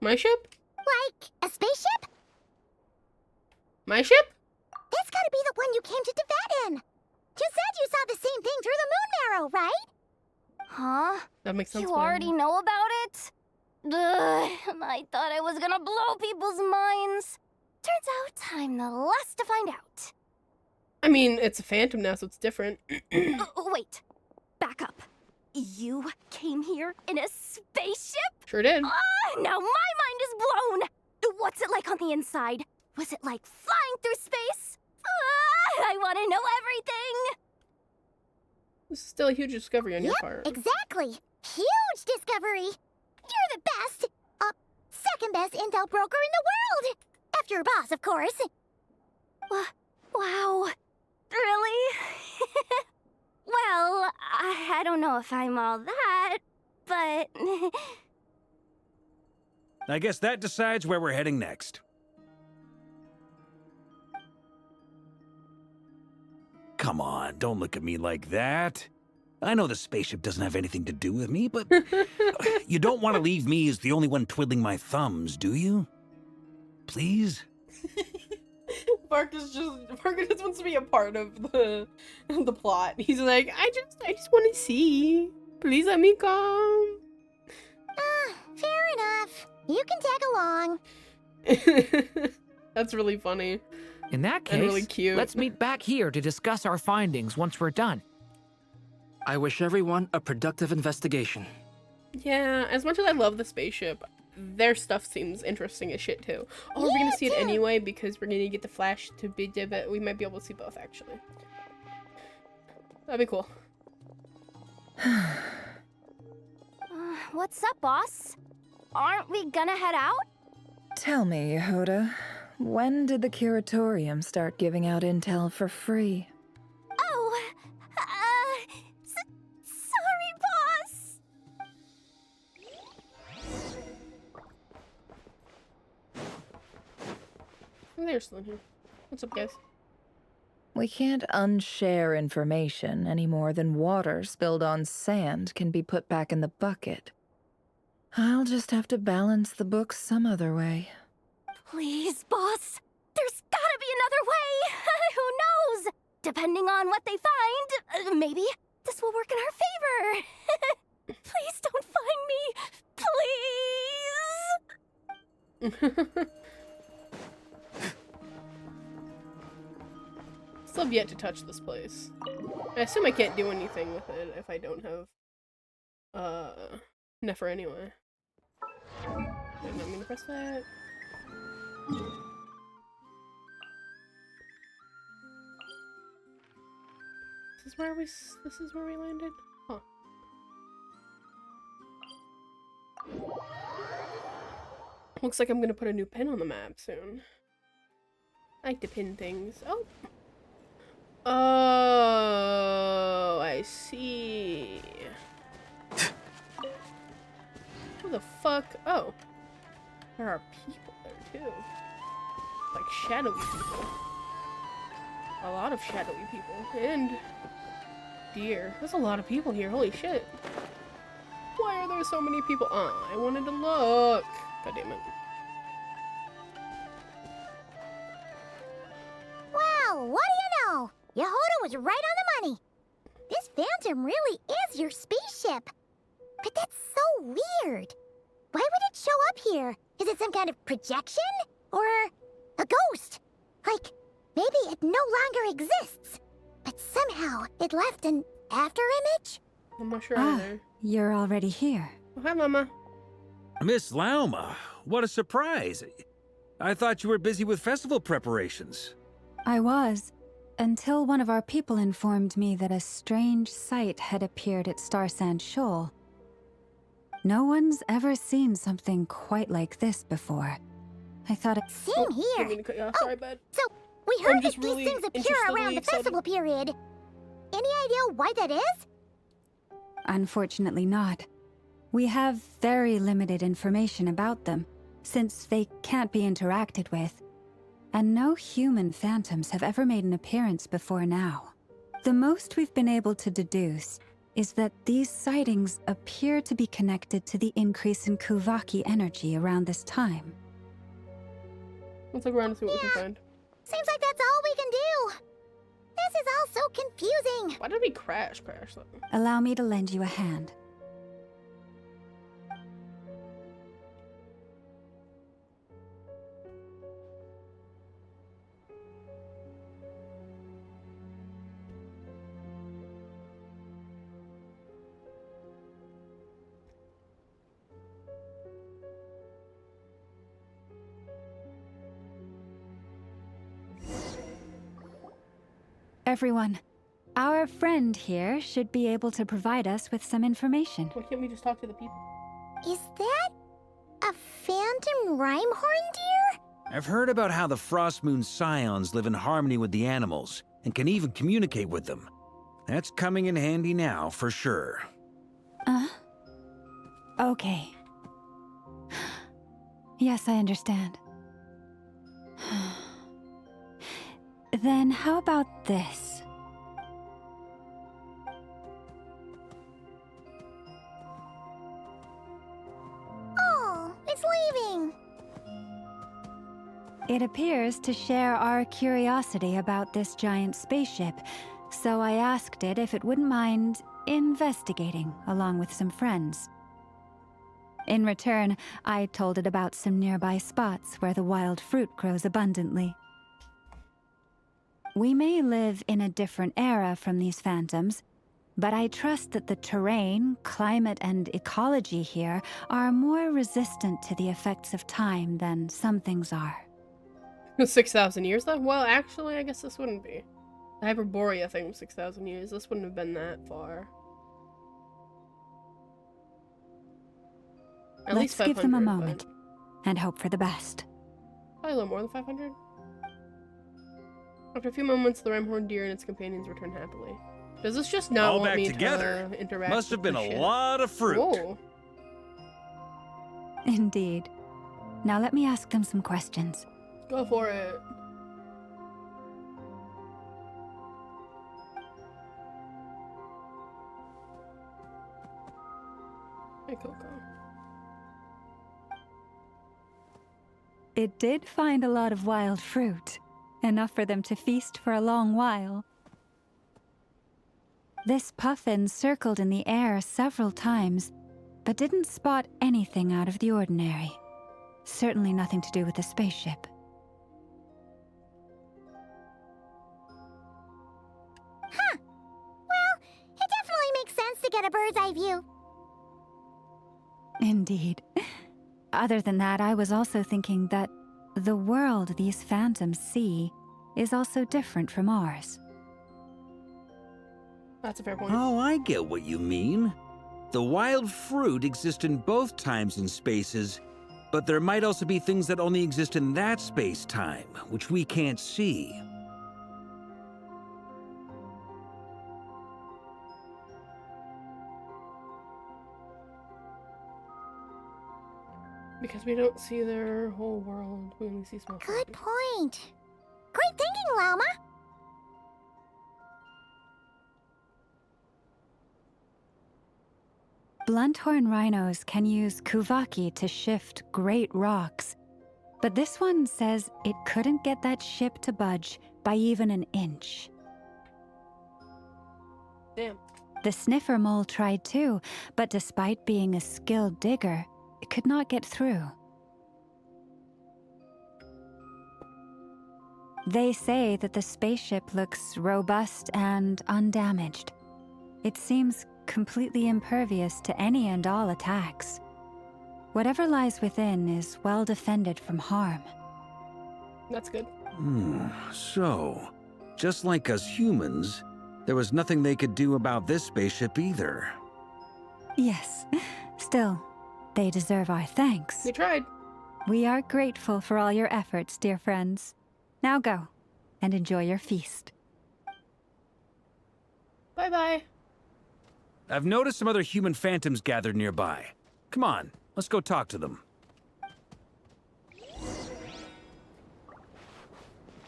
My ship? Like a spaceship? My ship? That's gotta be the one you came to Tibet in. You said you saw the same thing through the moon marrow, right? Huh? That makes sense. You why- already know about it? Ugh, I thought I was gonna blow people's minds. Turns out I'm the last to find out. I mean, it's a phantom now, so it's different. Wait, back up. You came here in a spaceship? Sure did. Now my mind is blown! What's it like on the inside? Was it like flying through space? I want to know everything! This is still a huge discovery on your part. Exactly. Huge discovery. You're the best. Second best intel broker in the world. After your boss, of course. Wow. Really? Well, I don't know if I'm all that, but... I guess that decides where we're heading next. Come on, don't look at me like that. I know the spaceship doesn't have anything to do with me, but you don't want to leave me as the only one twiddling my thumbs, do you? Please? Parker just wants to be a part of the plot. He's like, I just want to see. Please let me come. Fair enough. You can tag along. That's really funny. In that And case, really cute. let's meet back here to discuss our findings once we're done. I wish everyone a productive investigation. Yeah, as much as I love the spaceship, their stuff seems interesting as shit too. Oh, we're gonna see it too. anyway because we're gonna get the Flash to be but we might be able to see both actually. That'd be cool. What's up, boss? Aren't we gonna head out? Tell me, Yehuda, when did the Curatorium start giving out intel for free? Oh, sorry, boss. They're still in here. What's up, guys? We can't unshare information any more than water spilled on sand can be put back in the bucket. I'll just have to balance the books some other way. Please, boss. There's gotta be another way. Who knows? Depending on what they find, maybe this will work in our favor. Please don't find me. Please. Still have yet to touch this place. I assume I can't do anything with it if I don't have Nefer anyway. Didn't want me to press that. This is where we landed? Huh. Looks like I'm gonna put a new pin on the map soon. I like to pin things. Oh. Oh, I see. Who the fuck? Oh. There are people there too. Like shadowy people. A lot of shadowy people. And deer. There's a lot of people here. Holy shit. Why are there so many people? I wanted to look. God damn it. Wow, what do you know? Yehuda was right on the money. This Phantom really is your spaceship. But that's so weird. Why would it show up here? Is it some kind of projection? Or a ghost? Like, maybe it no longer exists. But somehow it left an afterimage? I'm not sure Ah, either. you're already here. Oh, hi, Mama. Miss Lauma, what a surprise. I thought you were busy with festival preparations. I was, until one of our people informed me that a strange sight had appeared at Starsand Shoal. No one's ever seen something quite like this before. I thought it... Same here. Didn't mean to cut you off. Sorry, bud. So, we heard that just these really things appear around the interestedly festival period. Any idea why that is? Unfortunately not. We have very limited information about them, since they can't be interacted with. And no human phantoms have ever made an appearance before now. The most we've been able to deduce is that these sightings appear to be connected to the increase in Kuvaki energy around this time. Let's look around and see what we can find. Seems like that's all we can do. This is all so confusing. Why did we crash though? Allow me to lend you a hand. Everyone, our friend here should be able to provide us with some information. Why can't we just talk to the people? Is that a phantom Rhymehorn deer? I've heard about how the Frostmoon Scions live in harmony with the animals and can even communicate with them. That's coming in handy now, for sure. Okay. Yes, I understand. Then how about this? Oh, it's leaving. It appears to share our curiosity about this giant spaceship, so I asked it if it wouldn't mind investigating along with some friends. In return, I told it about some nearby spots where the wild fruit grows abundantly. We may live in a different era from these phantoms, But I trust that the terrain, climate, and ecology here are more resistant to the effects of time than some things are. 6,000 years though? Well, actually, I guess this wouldn't be. The Hyperborea thing was 6,000 years. This wouldn't have been that far. At Let's least 500, give them a moment and hope for the best. Probably a little more than 500. After a few moments, the ramhorn deer and its companions return happily. Does this just not All want back me together. to interact Must have with been the a ship? lot of fruit. Whoa. Indeed. Now let me ask them some questions. Go for it. Hey, Coco. It did find a lot of wild fruit, enough for them to feast for a long while. This puffin circled in the air several times, but didn't spot anything out of the ordinary. Certainly nothing to do with the spaceship. Huh. Well, it definitely makes sense to get a bird's eye view. Indeed. Other than that, I was also thinking that the world these phantoms see is also different from ours. That's a fair point. Oh, I get what you mean. The wild fruit exist in both times and spaces, but there might also be things that only exist in that space-time, which we can't see. Because we don't see their whole world. We only see small Good pieces. point. Great thinking, Llama. Blunthorn rhinos can use kuvaki to shift great rocks, but this one says it couldn't get that ship to budge by even an inch. Damn. The sniffer mole tried too, but despite being a skilled digger, it could not get through. They say that the spaceship looks robust and undamaged. It seems completely impervious to any and all attacks. Whatever lies within is well defended from harm. That's good. So, just like us humans, there was nothing they could do about this spaceship either. Yes, still, they deserve our thanks. We tried. We are grateful for all your efforts, dear friends. Now go, and enjoy your feast. Bye-bye. I've noticed some other human phantoms gathered nearby. Come on, let's go talk to them.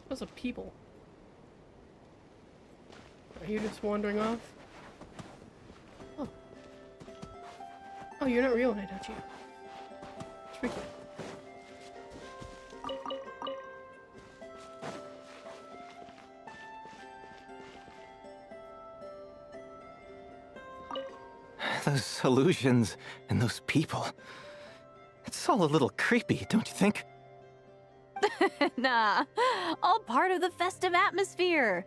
Those are people. Are you just wandering off? Oh. Oh, you're not real when I touch you. It's freaky. Those illusions and those people. It's all a little creepy, don't you think? Nah, all part of the festive atmosphere.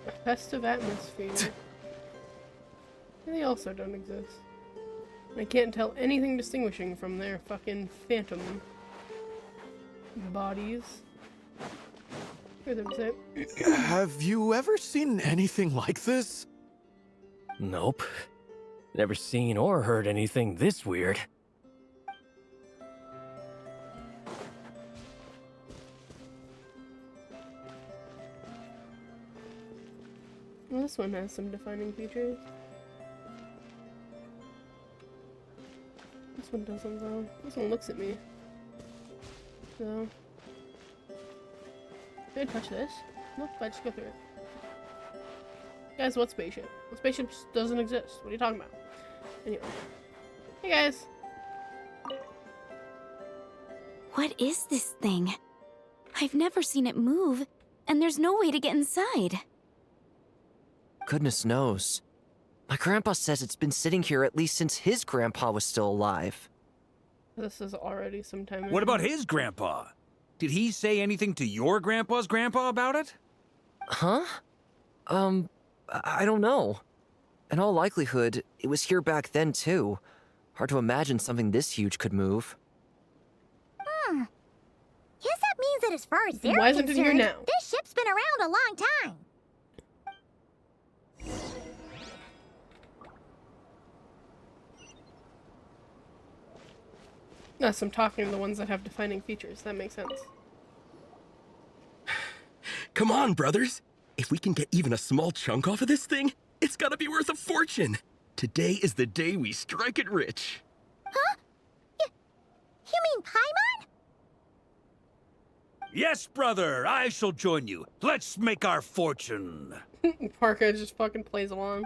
A festive atmosphere. They also don't exist. I can't tell anything distinguishing from their fucking phantom bodies. Hear them say, Have you ever seen anything like this? Nope. Never seen or heard anything this weird. well, this one has some defining features. This one doesn't though. This one looks at me. So, can I touch this? Nope, I just go through it. Guys, what spaceship? The spaceship just doesn't exist. What are you talking about? Anyway. Hey guys. What is this thing? I've never seen it move, and there's no way to get inside. Goodness knows. My grandpa says it's been sitting here at least since his grandpa was still alive. This is already some time. What about his grandpa? Did he say anything to your grandpa's grandpa about it? Huh? I don't know. In all likelihood, it was here back then, too. Hard to imagine something this huge could move. Guess that means that as far as they're Why isn't it here concerned, now? this ship's been around a long time. Yes, I'm talking to the ones that have defining features. That makes sense. Come on, brothers. If we can get even a small chunk off of this thing, it's gotta be worth a fortune. Today is the day we strike it rich. Huh? You mean Paimon? Yes, brother, I shall join you. Let's make our fortune. Parker just fucking plays along.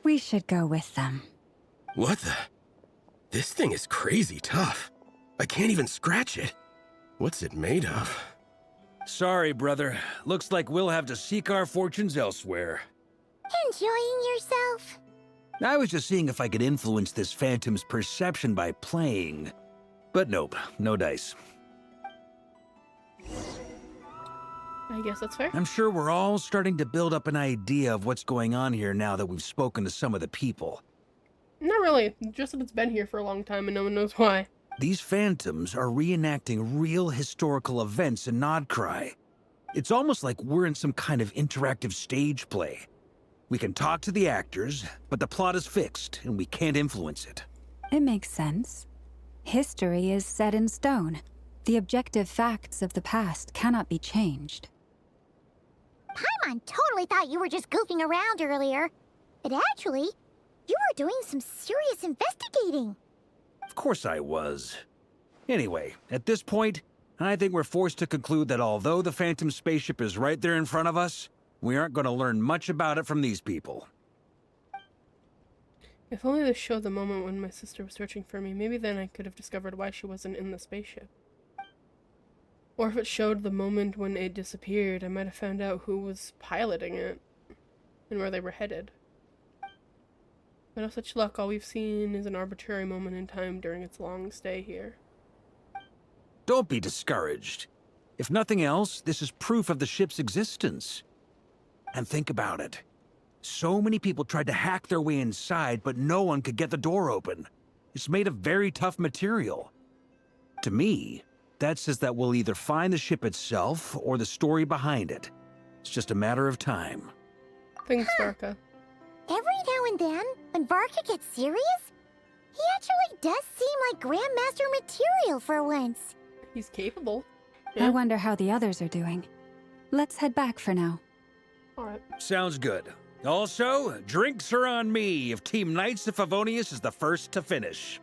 We should go with them. What the? This thing is crazy tough. I can't even scratch it. What's it made of? Sorry, brother. Looks like we'll have to seek our fortunes elsewhere. Enjoying yourself? I was just seeing if I could influence this phantom's perception by playing. But nope, no dice. I guess that's fair. I'm sure we're all starting to build up an idea of what's going on here now that we've spoken to some of the people. Not really. Just that it's been here for a long time and no one knows why. These phantoms are reenacting real historical events in Nodcry. It's almost like we're in some kind of interactive stage play. We can talk to the actors, but the plot is fixed and we can't influence it. It makes sense. History is set in stone. The objective facts of the past cannot be changed. Paimon totally thought you were just goofing around earlier. But actually, you were doing some serious investigating. Of course I was. Anyway, at this point, I think we're forced to conclude that although the Phantom spaceship is right there in front of us, we aren't going to learn much about it from these people. If only this showed the moment when my sister was searching for me, maybe then I could have discovered why she wasn't in the spaceship. Or if it showed the moment when it disappeared, I might have found out who was piloting it and where they were headed. But no such luck, all we've seen is an arbitrary moment in time during its long stay here. Don't be discouraged. If nothing else, this is proof of the ship's existence. And think about it. So many people tried to hack their way inside, but no one could get the door open. It's made of very tough material. To me, that says that we'll either find the ship itself or the story behind it. It's just a matter of time. Thanks, Varka. Every now and then, when Varka gets serious, he actually does seem like Grandmaster material for once. He's capable. I wonder how the others are doing. Let's head back for now. Alright. Sounds good. Also, drinks are on me if Team Knights of Favonius is the first to finish.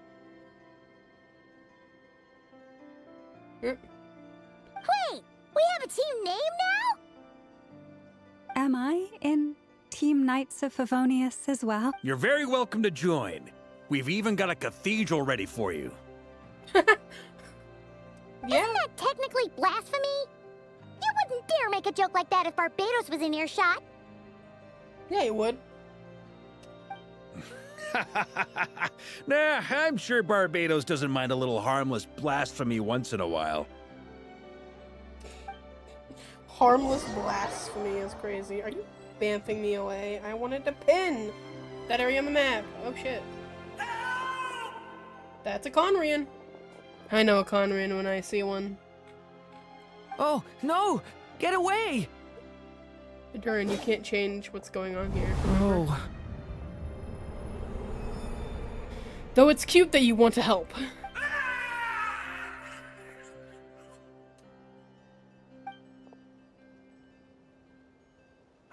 Wait, we have a team name now? Am I in Team Knights of Favonius as well? You're very welcome to join. We've even got a cathedral ready for you. Yeah. Isn't that technically blasphemy? You wouldn't dare make a joke like that if Barbados was in earshot. Yeah, you would. Nah, I'm sure Barbados doesn't mind a little harmless blasphemy once in a while. Harmless blasphemy is crazy. Are you bamfing me away? I wanted to pin that area on the map. Oh shit. That's a Conrian. I know a Conrian when I see one. Oh, no! Get away! Durin, you can't change what's going on here. Oh. Though it's cute that you want to help.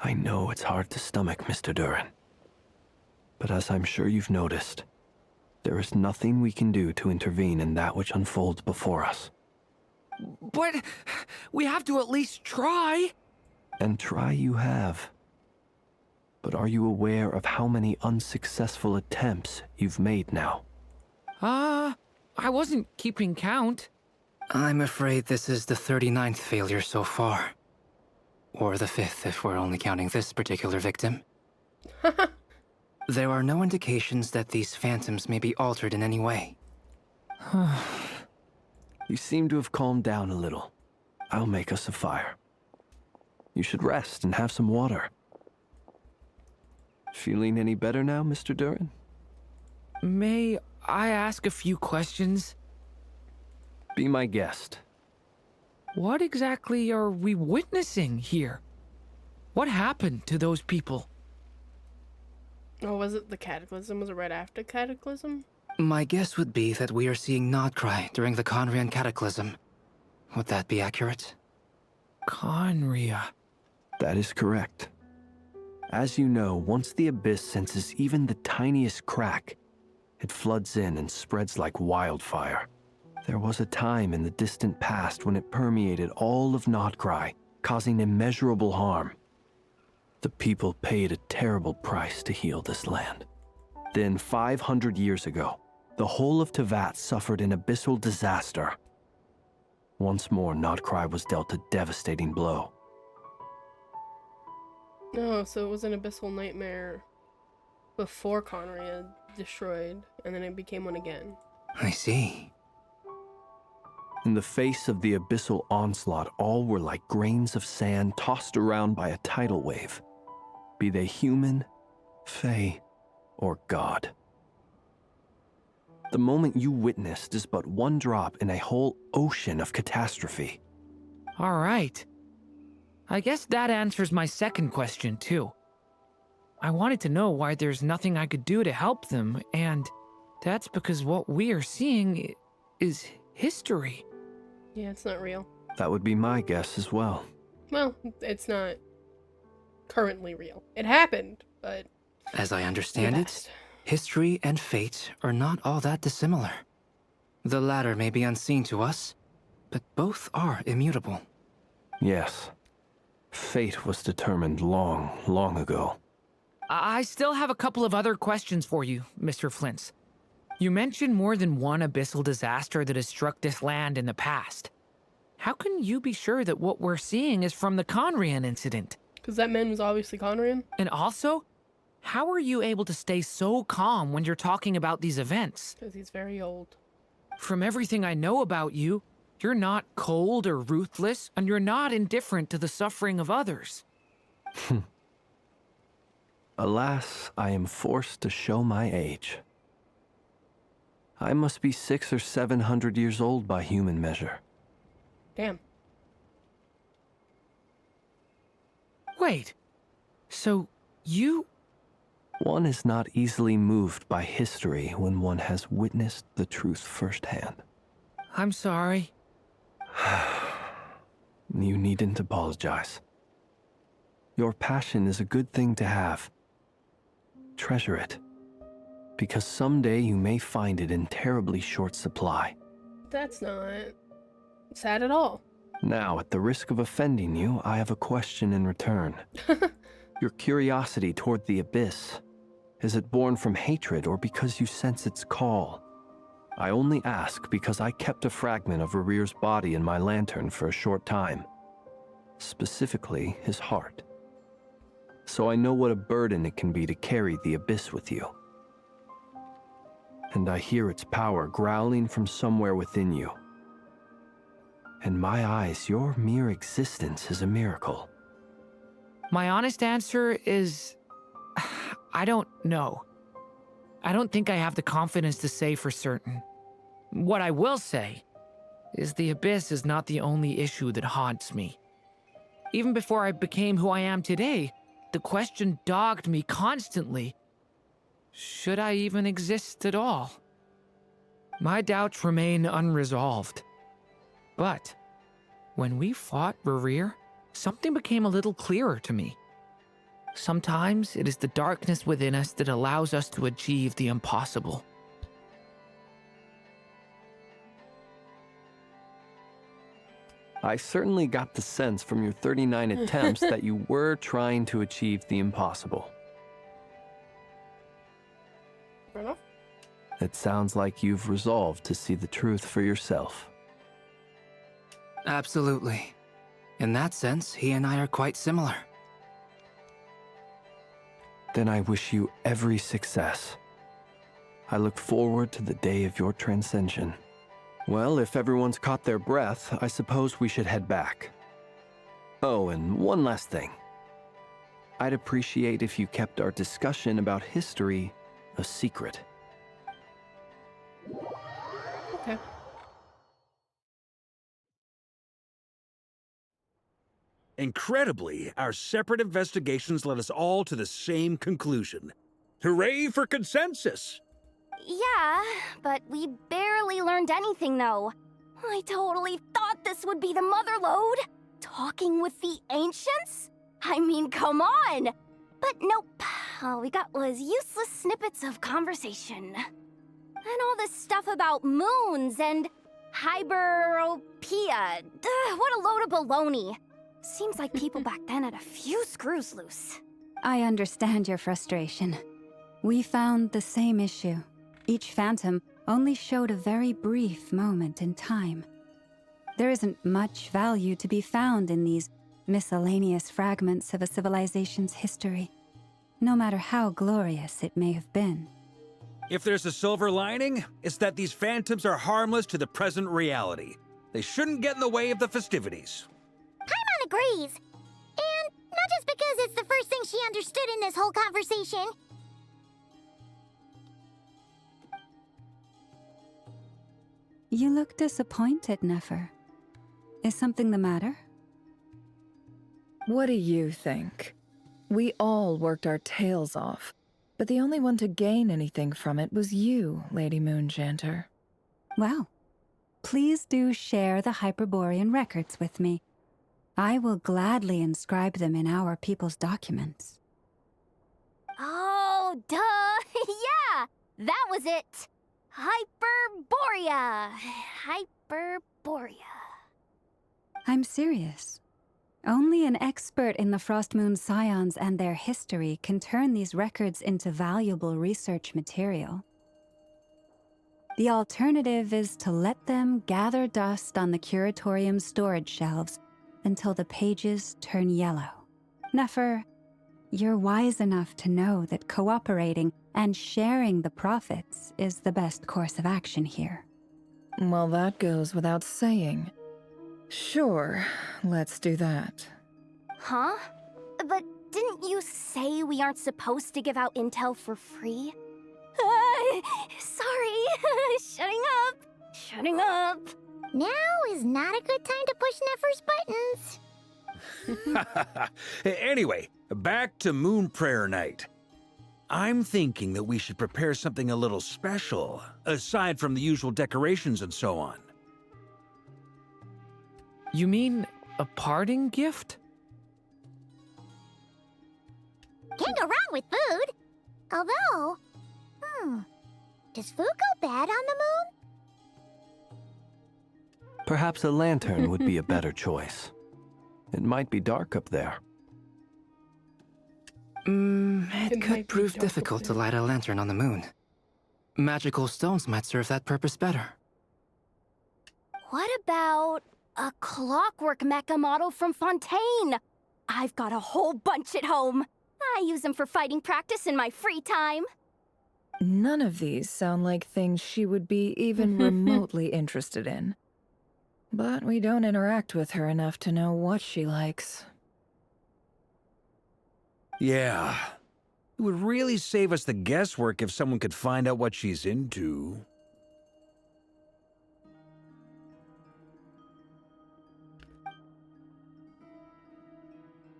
I know it's hard to stomach, Mr. Durin. But as I'm sure you've noticed, there is nothing we can do to intervene in that which unfolds before us. But we have to at least try. And try you have. But are you aware of how many unsuccessful attempts you've made now? I wasn't keeping count. I'm afraid this is the 39th failure so far. Or the 5th if we're only counting this particular victim. There are no indications that these phantoms may be altered in any way. You seem to have calmed down a little. I'll make us a fire. You should rest and have some water. Feeling any better now, Mr. Durin? May I ask a few questions? Be my guest. What exactly are we witnessing here? What happened to those people? Oh, was it the Cataclysm? Was it right after Cataclysm? My guess would be that we are seeing Nodcry during the Conrian Cataclysm. Would that be accurate? Conria. That is correct. As you know, once the Abyss senses even the tiniest crack, it floods in and spreads like wildfire. There was a time in the distant past when it permeated all of Nodcry, causing immeasurable harm. The people paid a terrible price to heal this land. Then, 500 years ago, the whole of Teyvat suffered an abyssal disaster. Once more, Nodcry was dealt a devastating blow. Oh, so it was an abyssal nightmare before Conria destroyed, and then it became one again. I see. In the face of the abyssal onslaught, all were like grains of sand tossed around by a tidal wave, be they human, fae, or god. The moment you witnessed is but one drop in a whole ocean of catastrophe. All right. I guess that answers my second question, too. I wanted to know why there's nothing I could do to help them, and that's because what we are seeing is history. Yeah, it's not real. That would be my guess as well. Well, it's not currently real. It happened, but... As I understand it, history and fate are not all that dissimilar. The latter may be unseen to us, but both are immutable. Yes. Fate was determined long, long ago. I still have a couple of other questions for you, Mr. Flint's. You mentioned more than one abyssal disaster that has struck this land in the past. How can you be sure that what we're seeing is from the Conrian incident? Because that man was obviously Conrian. And also, how are you able to stay so calm when you're talking about these events? Because he's very old. From everything I know about you, you're not cold or ruthless, and you're not indifferent to the suffering of others. Alas, I am forced to show my age. I must be 600 or 700 years old by human measure. Damn. Wait, so you... One is not easily moved by history when one has witnessed the truth firsthand. I'm sorry. You needn't apologize. Your passion is a good thing to have. Treasure it, because someday you may find it in terribly short supply. That's not sad at all. Now, at the risk of offending you, I have a question in return. Your curiosity toward the Abyss, is it born from hatred or because you sense its call? I only ask because I kept a fragment of Rarir's body in my lantern for a short time. Specifically, his heart. So I know what a burden it can be to carry the Abyss with you. And I hear its power growling from somewhere within you. In my eyes, your mere existence is a miracle. My honest answer is... I don't know. I don't think I have the confidence to say for certain. What I will say is the Abyss is not the only issue that haunts me. Even before I became who I am today, the question dogged me constantly. Should I even exist at all? My doubts remain unresolved. But when we fought Rarir, something became a little clearer to me. Sometimes it is the darkness within us that allows us to achieve the impossible. I certainly got the sense from your 39 attempts that you were trying to achieve the impossible. Fair enough. It sounds like you've resolved to see the truth for yourself. Absolutely. In that sense, he and I are quite similar. Then I wish you every success. I look forward to the day of your transcension. Well, if everyone's caught their breath, I suppose we should head back. Oh, and one last thing. I'd appreciate if you kept our discussion about history a secret. Okay. Incredibly, our separate investigations led us all to the same conclusion. Hooray for consensus! Yeah, but we barely learned anything, though. I totally thought this would be the mother lode. Talking with the ancients? I mean, come on! But nope. All we got was useless snippets of conversation. And all this stuff about moons and hyperopia. What a load of baloney. Seems like people back then had a few screws loose. I understand your frustration. We found the same issue. Each phantom only showed a very brief moment in time. There isn't much value to be found in these miscellaneous fragments of a civilization's history, no matter how glorious it may have been. If there's a silver lining, it's that these phantoms are harmless to the present reality. They shouldn't get in the way of the festivities. Paimon agrees. And not just because it's the first thing she understood in this whole conversation. You look disappointed, Nefer. Is something the matter? What do you think? We all worked our tails off, but the only one to gain anything from it was you, Lady Moonjanter. Well, please do share the Hyperborean records with me. I will gladly inscribe them in our people's documents. Oh, duh! Yeah! That was it! Hyperborea! Hyperborea. I'm serious. Only an expert in the Frostmoon Scions and their history can turn these records into valuable research material. The alternative is to let them gather dust on the Curatorium's storage shelves until the pages turn yellow. Nefer, you're wise enough to know that cooperating and sharing the profits is the best course of action here. Well, that goes without saying. Sure, let's do that. Huh? But didn't you say we aren't supposed to give out intel for free? Sorry. Shutting up. Now is not a good time to push Nefer's buttons. Anyway, back to Moon Prayer Night. I'm thinking that we should prepare something a little special, aside from the usual decorations and so on. You mean a parting gift? Can't go wrong with food. Although, does food go bad on the moon? Perhaps a lantern would be a better choice. It might be dark up there. It could prove difficult to light a lantern on the moon. Magical stones might serve that purpose better. What about a clockwork mecha model from Fontaine? I've got a whole bunch at home. I use them for fighting practice in my free time. None of these sound like things she would be even remotely interested in. But we don't interact with her enough to know what she likes. Yeah. It would really save us the guesswork if someone could find out what she's into.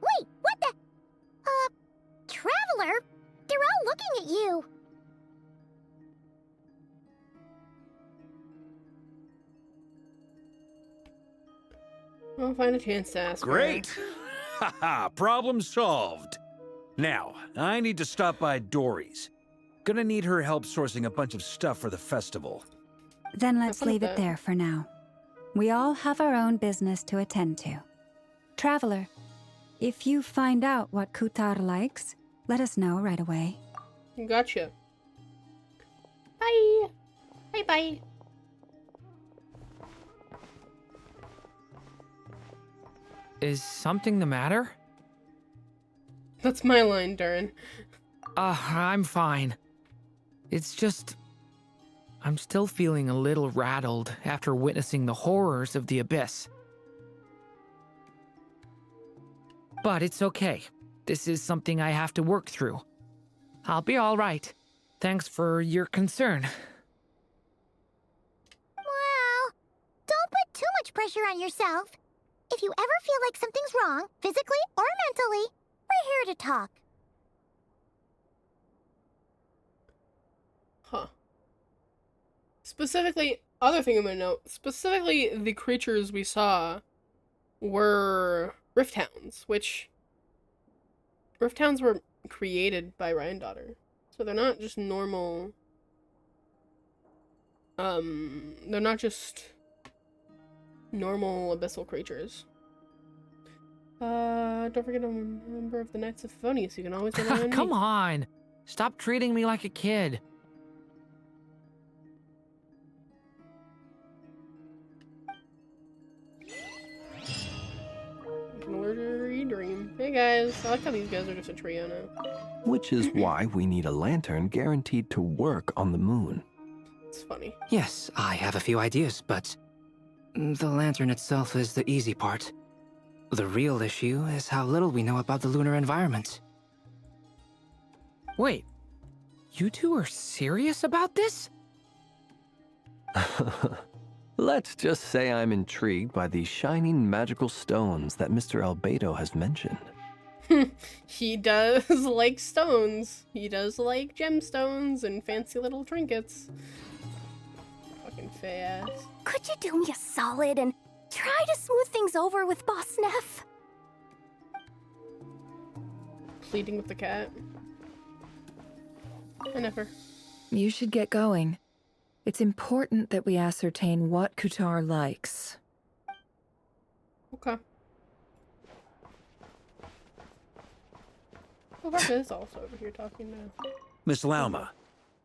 Wait, what the? Traveler? They're all looking at you. I'll find a chance to ask. Great! Haha, problem solved. Now, I need to stop by Dory's. Gonna need her help sourcing a bunch of stuff for the festival. Then let's leave it there for now. We all have our own business to attend to. Traveler, if you find out what Kutar likes, let us know right away. Gotcha. Bye. Bye-bye. Is something the matter? That's my line, Durin. I'm fine. It's just... I'm still feeling a little rattled after witnessing the horrors of the Abyss. But it's okay. This is something I have to work through. I'll be all right. Thanks for your concern. Well, don't put too much pressure on yourself. If you ever feel like something's wrong, physically or mentally, we're here to talk. Huh. Specifically, other thing I'm gonna note, specifically the creatures we saw were Rift Hounds, which Rift Hounds were created by Ryan Daughter. So they're not just normal, they're not just normal abyssal creatures. Don't forget I'm a member of the Knights of Favonius. You can always rely on Come me. on! Stop treating me like a kid. An illusory dream. Hey guys, I like how these guys are just a trio now. Which is why we need a lantern guaranteed to work on the moon. It's funny. Yes, I have a few ideas, but the lantern itself is the easy part. The real issue is how little we know about the lunar environment. Wait, you two are serious about this? Let's just say I'm intrigued by the shining magical stones that Mr. Albedo has mentioned. He does like stones. He does like gemstones and fancy little trinkets. Fucking fey ass. Could you do me a solid and try to smooth things over with Boss Neff? Pleading with the cat. I never. You should get going. It's important that we ascertain what Kutar likes. Okay. Well, Rebecca is also over here talking now. Miss Lauma,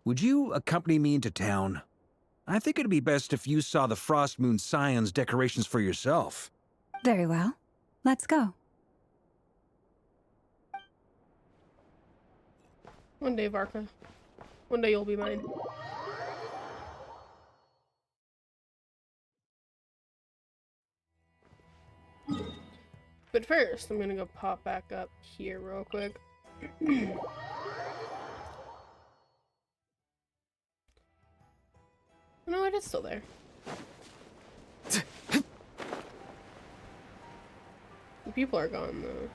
would you accompany me into town? I think it'd be best if you saw the Frost Moon Scion's decorations for yourself. Very well. Let's go. One day, Varka. One day you'll be mine. But first, I'm gonna go pop back up here real quick. No, it is still there. The people are gone, though.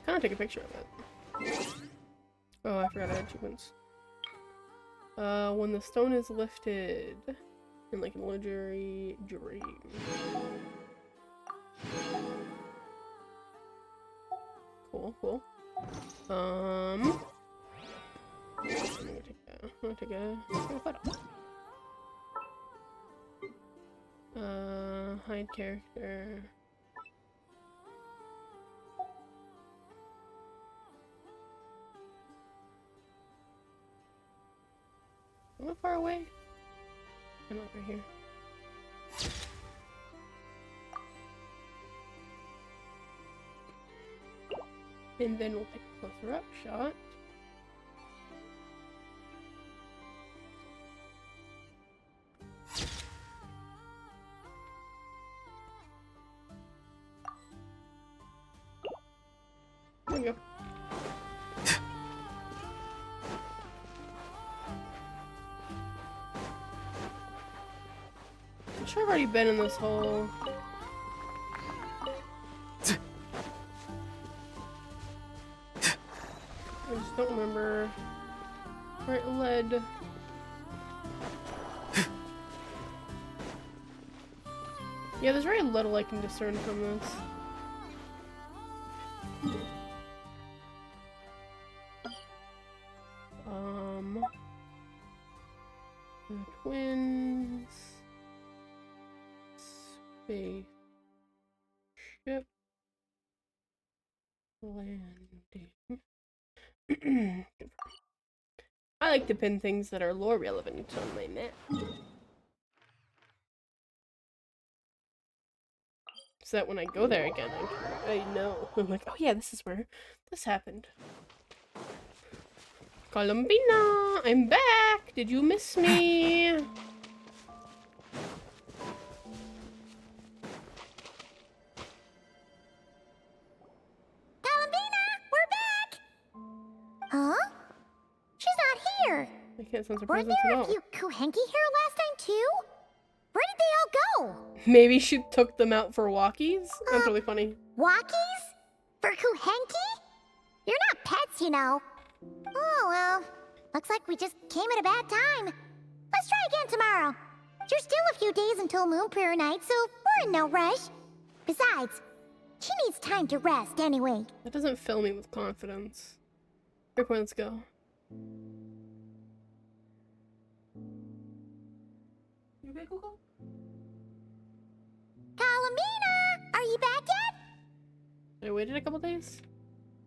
Kinda take a picture of it. Oh, I forgot I had achievements. When the stone is lifted in like an illusory dream. Cool, cool. I'm gonna take a photo. Hide character. Am I far away? I'm not right here. And then we'll take a closer up shot. There we go. I'm sure I've already been in this hole. I just don't remember where it led. Yeah, there's very little I can discern from this. The twins. Spaceship. Landing. I like to pin things that are lore relevant on my map. So that when I go there again, I know. I'm like, oh yeah, this is where this happened. Columbina, I'm back. Did you miss me? Columbina, we're back! Huh? She's not here. I can't sense her Weren't presence at there a all. few Kuhenki here last time too? Where did they all go? Maybe she took them out for walkies? That's really funny. Walkies? For Kuhenki? You're not pets, you know. Oh well, looks like we just came at a bad time. Let's try again tomorrow. There's still a few days until Moon Prayer Night, so we're in no rush. Besides, she needs time to rest anyway. That doesn't fill me with confidence. Here, let's go. You okay, Google? Kalamina, are you back yet? I waited a couple days.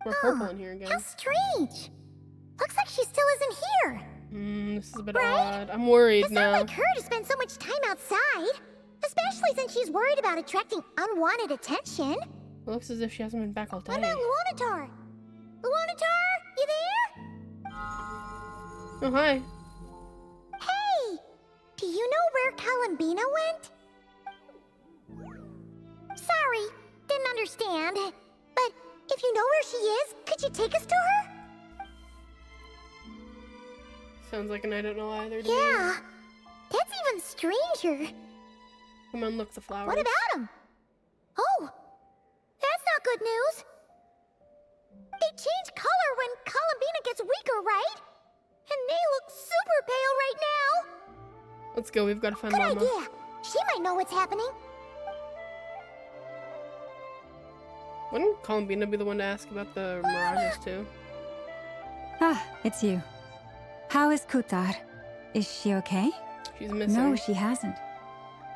We're purple in here again. How strange. Looks like she still isn't here. This is a bit odd. I'm worried It's now. not like her to spend so much time outside. Especially since she's worried about attracting unwanted attention. It looks as if she hasn't been back all day. What about Luanatar? Luanatar, you there? Oh, hi. Hey! Do you know where Kalumbina went? Sorry, didn't understand. But if you know where she is, could you take us to her? Sounds like an I don't know either to me. Yeah, that's even stranger. Come on, look, the flowers. What about him? Oh, that's not good news. They change color when Columbina gets weaker, right? And they look super pale right now. Let's go, we've got to find Good Mama. idea. She might know what's happening. Wouldn't Columbina be the one to ask about the mirages too? Ah, it's you. How is Kutar? Is she okay? She's missing. No, she hasn't.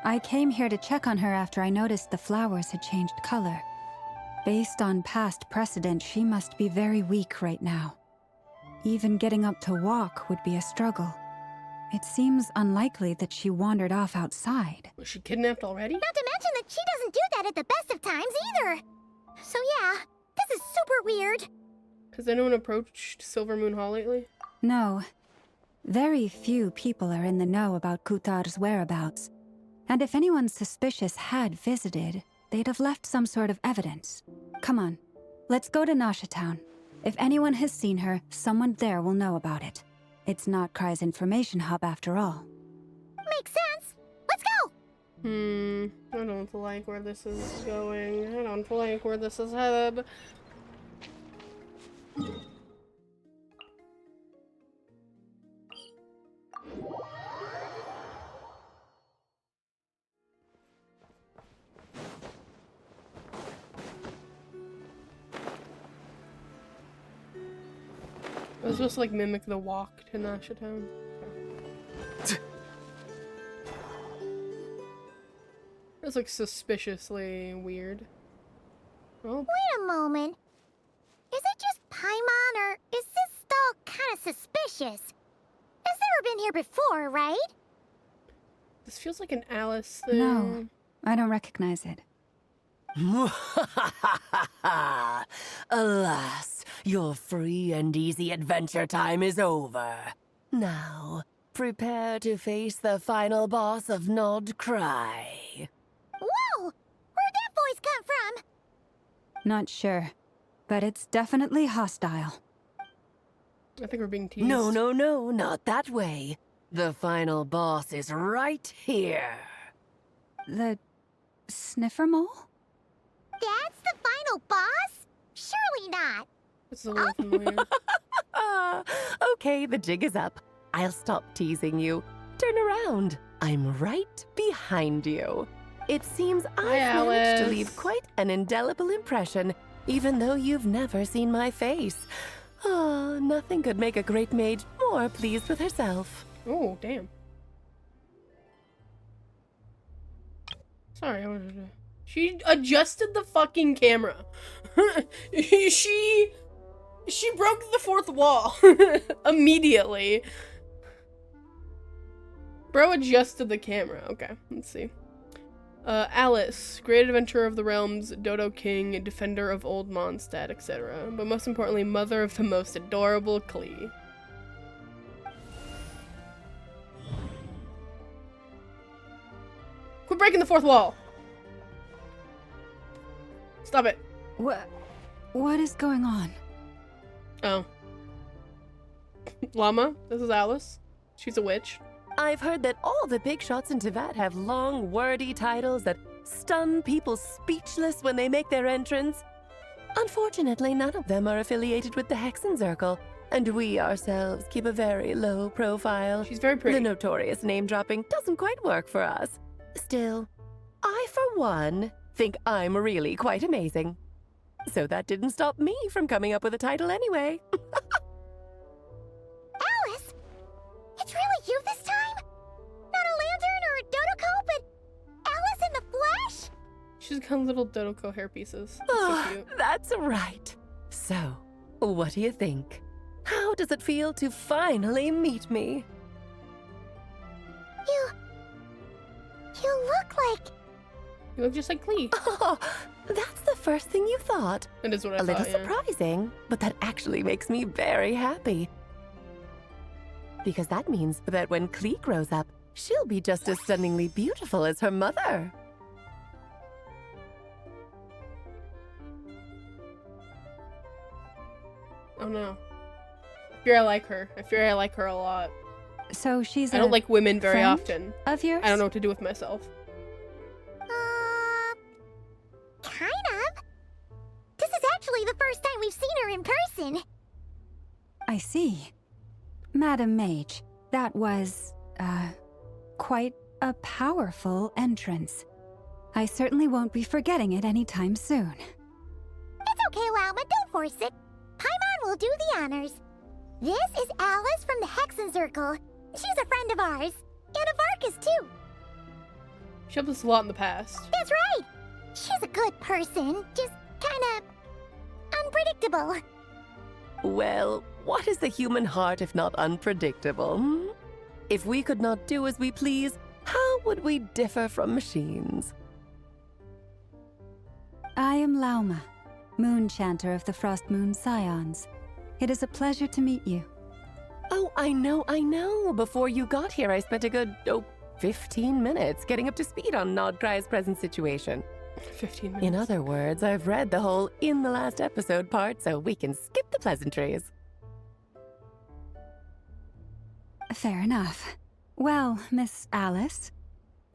I came here to check on her after I noticed the flowers had changed color. Based on past precedent, she must be very weak right now. Even getting up to walk would be a struggle. It seems unlikely that she wandered off outside. Was she kidnapped already? Not to mention that she doesn't do that at the best of times either. So yeah, this is super weird. Has anyone approached Silver Moon Hall lately? No. Very few people are in the know about Kutar's whereabouts. And if anyone suspicious had visited, they'd have left some sort of evidence. Come on, let's go to Nasha Town. If anyone has seen her, someone there will know about it. It's not Cry's information hub after all. Makes sense. Let's go! I don't like where this is going. I don't like where this is headed. I was supposed to like mimic the walk to Nasha Town. That's like suspiciously weird. Oh. Wait a moment. Is it just Paimon, or is this stall kind of suspicious? It's never been here before, right? This feels like an Alice thing. No, I don't recognize it. Alas, your free and easy adventure time is over. Now, prepare to face the final boss of Nod Cry. Whoa! Where'd that voice come from? Not sure, but it's definitely hostile. I think we're being teased. No, not that way. The final boss is right here. The sniffer mole? That's the final boss? Surely not. It's a little familiar. Okay, the jig is up. I'll stop teasing you. Turn around. I'm right behind you. It seems I've managed to leave quite an indelible impression, even though you've never seen my face. Oh, nothing could make a great mage more pleased with herself. Oh, damn. Sorry, I wanted to... She adjusted the fucking camera. She broke the fourth wall immediately. Bro adjusted the camera. Okay, let's see. Alice, great adventurer of the realms, Dodo King, defender of old Mondstadt, etc. But most importantly, mother of the most adorable Klee. Quit breaking the fourth wall. Stop it. What is going on? Oh. Llama, this is Alice. She's a witch. I've heard that all the big shots in Teyvat have long, wordy titles that stun people speechless when they make their entrance. Unfortunately, none of them are affiliated with the Hexenzirkel, and we ourselves keep a very low profile. She's very pretty. The notorious name-dropping doesn't quite work for us. Still, I, for one, think I'm really quite amazing. So that didn't stop me from coming up with a title anyway. Alice? It's really you this time? Not a lantern or a Dodoko, but Alice in the flesh? She's got little Dodoko hair pieces. That's Oh, so cute. that's right. So, what do you think? How does it feel to finally meet me? You look like... You look just like Klee. Oh, that's the first thing you thought. That is what I A little thought, yeah. surprising, but that actually makes me very happy. Because that means that when Klee grows up, she'll be just as stunningly beautiful as her mother. Oh no. I fear I like her. I fear I like her a lot. So she's I don't like women very friend often. of yours? I don't know what to do with myself. Kind of. This is actually the first time we've seen her in person. I see. Madam Mage, that was, quite a powerful entrance. I certainly won't be forgetting it anytime soon. It's okay, Lauma, don't force it. Paimon will do the honors. This is Alice from the Hexenzirkel. She's a friend of ours. And of Arcus, too. She helped us a lot in the past. That's right. She's a good person, just kinda... unpredictable. Well, what is the human heart if not unpredictable? Hmm? If we could not do as we please, how would we differ from machines? I am Lauma, Moon Chanter of the Frost Moon Scions. It is a pleasure to meet you. Oh, I know. Before you got here, I spent a good, 15 minutes getting up to speed on Nodcry's present situation. 15 minutes. In other words, I've read the whole in the last episode part, so we can skip the pleasantries. Fair enough. Well, Miss Alice,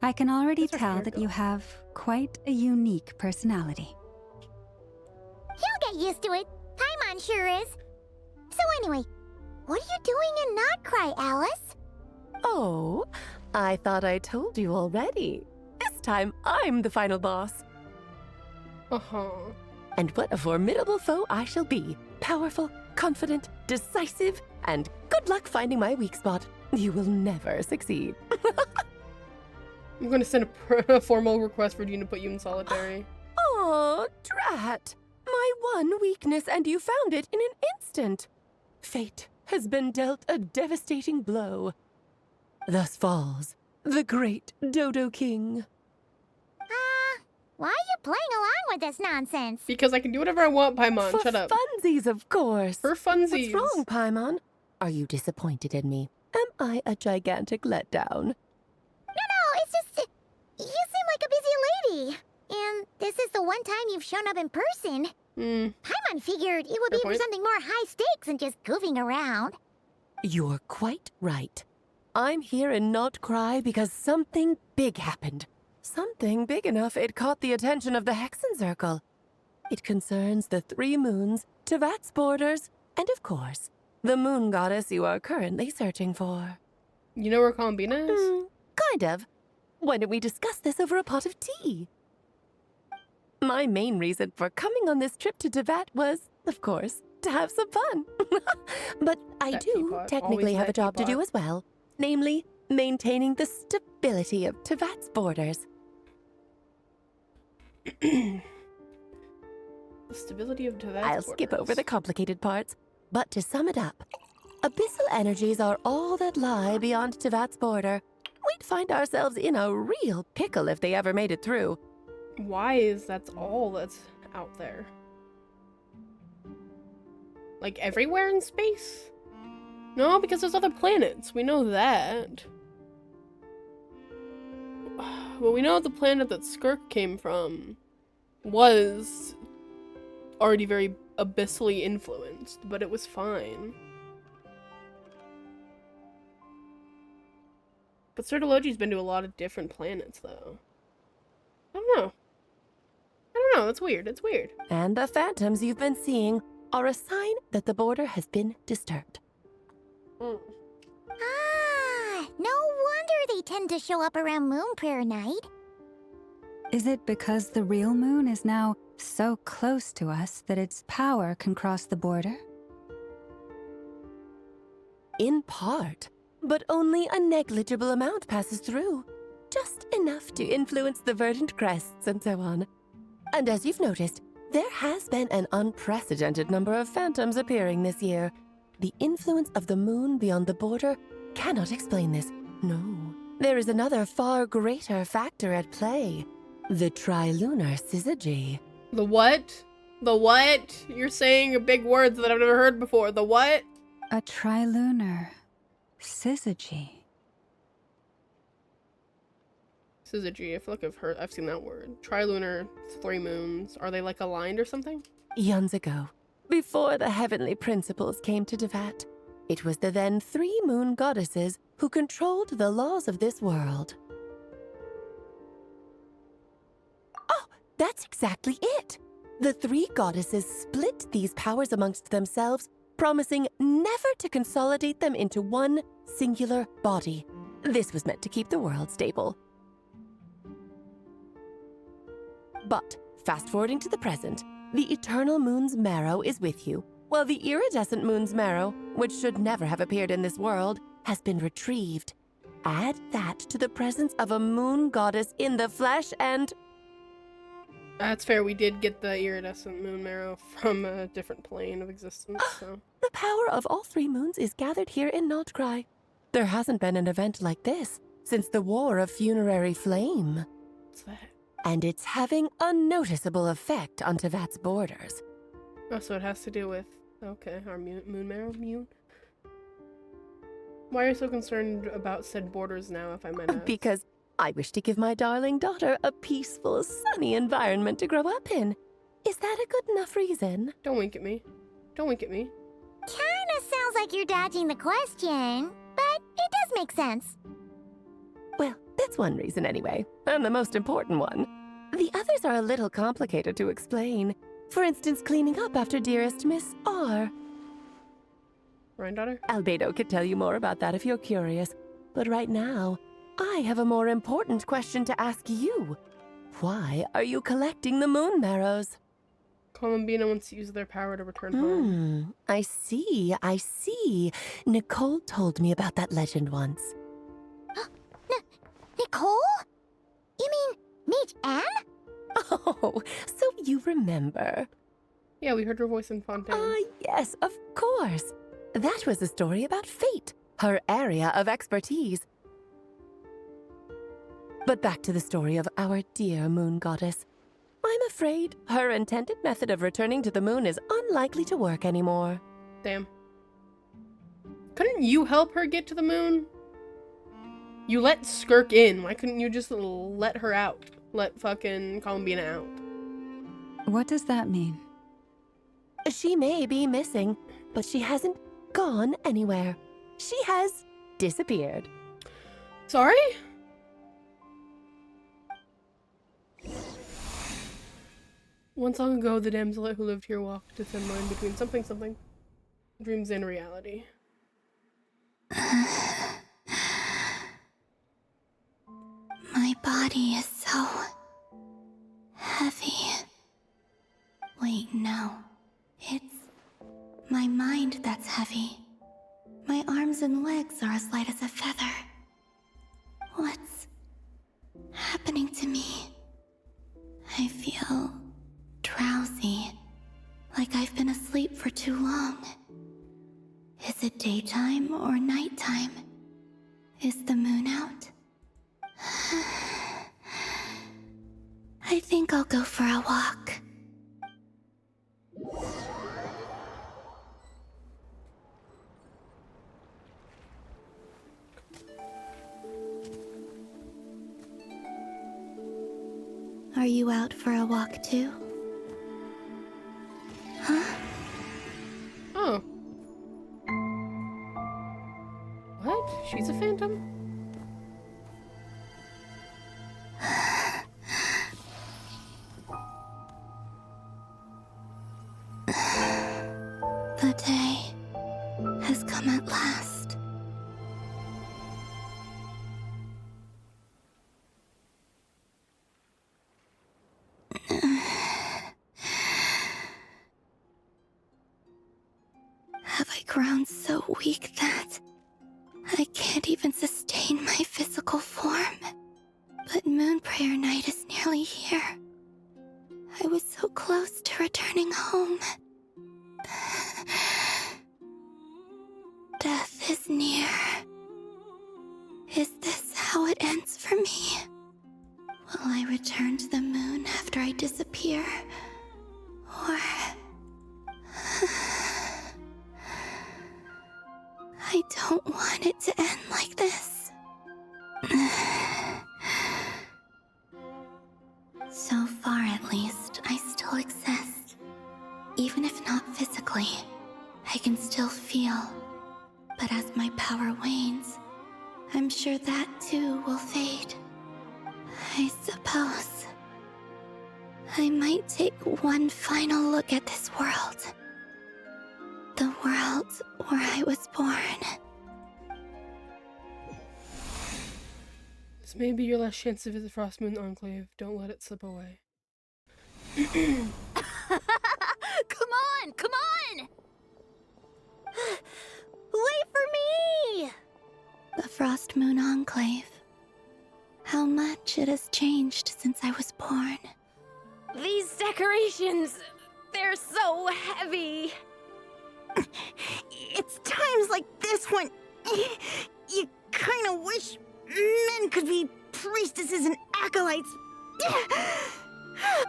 I can already tell that you have quite a unique personality. He'll get used to it. Paimon sure is. So anyway, what are you doing in Noctry, Alice? Oh, I thought I told you already. This time, I'm the final boss. Uh-huh. And what a formidable foe I shall be. Powerful, confident, decisive, and good luck finding my weak spot. You will never succeed. I'm gonna send a formal request for Dean to put you in solitary. Oh, drat. My one weakness, and you found it in an instant. Fate has been dealt a devastating blow. Thus falls the great Dodo King. Why are you playing along with this nonsense? Because I can do whatever I want, Paimon. For Shut up. funsies, of course. For funsies. What's wrong, Paimon? Are you disappointed in me? Am I a gigantic letdown? No, it's just... you seem like a busy lady. And this is the one time you've shown up in person. Paimon figured it would be for something more high stakes than just goofing around. You're quite right. I'm here in Nocturne because something big happened. Something big enough it caught the attention of the Hexenzirkel. It concerns the 3 moons, Teyvat's borders, and of course, the moon goddess you are currently searching for. You know where Columbina is? Kind of. Why don't we discuss this over a pot of tea? My main reason for coming on this trip to Teyvat was, of course, to have some fun. But I do technically have a job to do as well. Namely, maintaining the stability of Teyvat's borders. The stability of Teyvat's I'll skip over the complicated parts, but to sum it up, abyssal energies are all that lie beyond Teyvat's border. We'd find ourselves in a real pickle if they ever made it through. Why is that all that's out there? Like everywhere in space? No, because there's other planets. We know that. well, we know the planet that Skirk came from was already very abyssally influenced, but it was fine. But Sertologi's been to a lot of different planets, though. I don't know. It's weird. It's weird. And the phantoms you've been seeing are a sign that the border has been disturbed. Ah, no wonder they tend to show up around Moon Prayer Night. Is it because the real moon is now so close to us that its power can cross the border? In part, but only a negligible amount passes through. Just enough to influence the verdant crests and so on. And as you've noticed, there has been an unprecedented number of phantoms appearing this year. The influence of the moon beyond the border cannot explain this. No. There is another far greater factor at play. The trilunar syzygy. The what? The what? You're saying big words that I've never heard before. The what? A trilunar syzygy. Syzygy. I feel like I've seen that word. Trilunar, 3 moons. Are they like aligned or something? Eons ago, before the heavenly principles came to Devat, it was the then 3 moon goddesses who controlled the laws of this world. Oh, that's exactly it! The 3 goddesses split these powers amongst themselves, promising never to consolidate them into one singular body. This was meant to keep the world stable. But, fast-forwarding to the present, the eternal moon's marrow is with you, while the iridescent moon's marrow, which should never have appeared in this world, has been retrieved. Add that to the presence of a moon goddess in the flesh and... That's fair, we did get the iridescent moon marrow from a different plane of existence, so... The power of all 3 moons is gathered here in Nocturne. There hasn't been an event like this since the War of Funerary Flame. What's that? And it's having a noticeable effect on Tevat's borders. Oh, so it has to do with... Okay, our moon marrow? Mune? Why are you so concerned about said borders now, if I might ask? Because I wish to give my darling daughter a peaceful, sunny environment to grow up in. Is that a good enough reason? Don't wink at me. Don't wink at me. Kinda sounds like you're dodging the question, but it does make sense. Well, that's one reason anyway, and the most important one. The others are a little complicated to explain. For instance, cleaning up after dearest Miss R. Granddaughter? Albedo could tell you more about that if you're curious. But right now, I have a more important question to ask you. Why are you collecting the moon marrows? Columbina wants to use their power to return home. I see. Nicole told me about that legend once. Nicole? You mean Mage Anne? Oh, so you remember. Yeah, we heard her voice in Fontaine. Yes, of course. That was a story about fate, her area of expertise. But back to the story of our dear moon goddess. I'm afraid her intended method of returning to the moon is unlikely to work anymore. Damn. Couldn't you help her get to the moon? You let Skirk in. Why couldn't you just let her out? Let fucking Columbina out. What does that mean? She may be missing, but she hasn't gone anywhere. She has disappeared. Sorry? Once long ago, the damsel who lived here walked a thin line between something, dreams and reality. My body is so heavy. Wait, no. It's my mind that's heavy. My arms and legs are as light as a feather. What's happening to me? I feel drowsy, like I've been asleep for too long. Is it daytime or nighttime? Is the moon out? I think I'll go for a walk. Are you out for a walk too? Huh? Oh. What? She's a phantom? The day has come at last. Have I grown so weak that I can't even sustain my physical form? But Moon Prayer Night is nearly here. I was so close to returning home. Death is near. Is this how it ends for me? Will I return to the moon after I disappear? Or... I don't want it to end like this. So far, at least, I still exist. Even if not physically, I can still feel. But as my power wanes, I'm sure that too will fade. I suppose I might take one final look at this world. The world where I was born. This may be your last chance to visit Frost Moon Enclave. Don't let it slip away. Come on! Come on! Wait for me! The Frost Moon Enclave. How much it has changed since I was born. These decorations, they're so heavy. It's times like this when you kind of wish men could be priestesses and acolytes.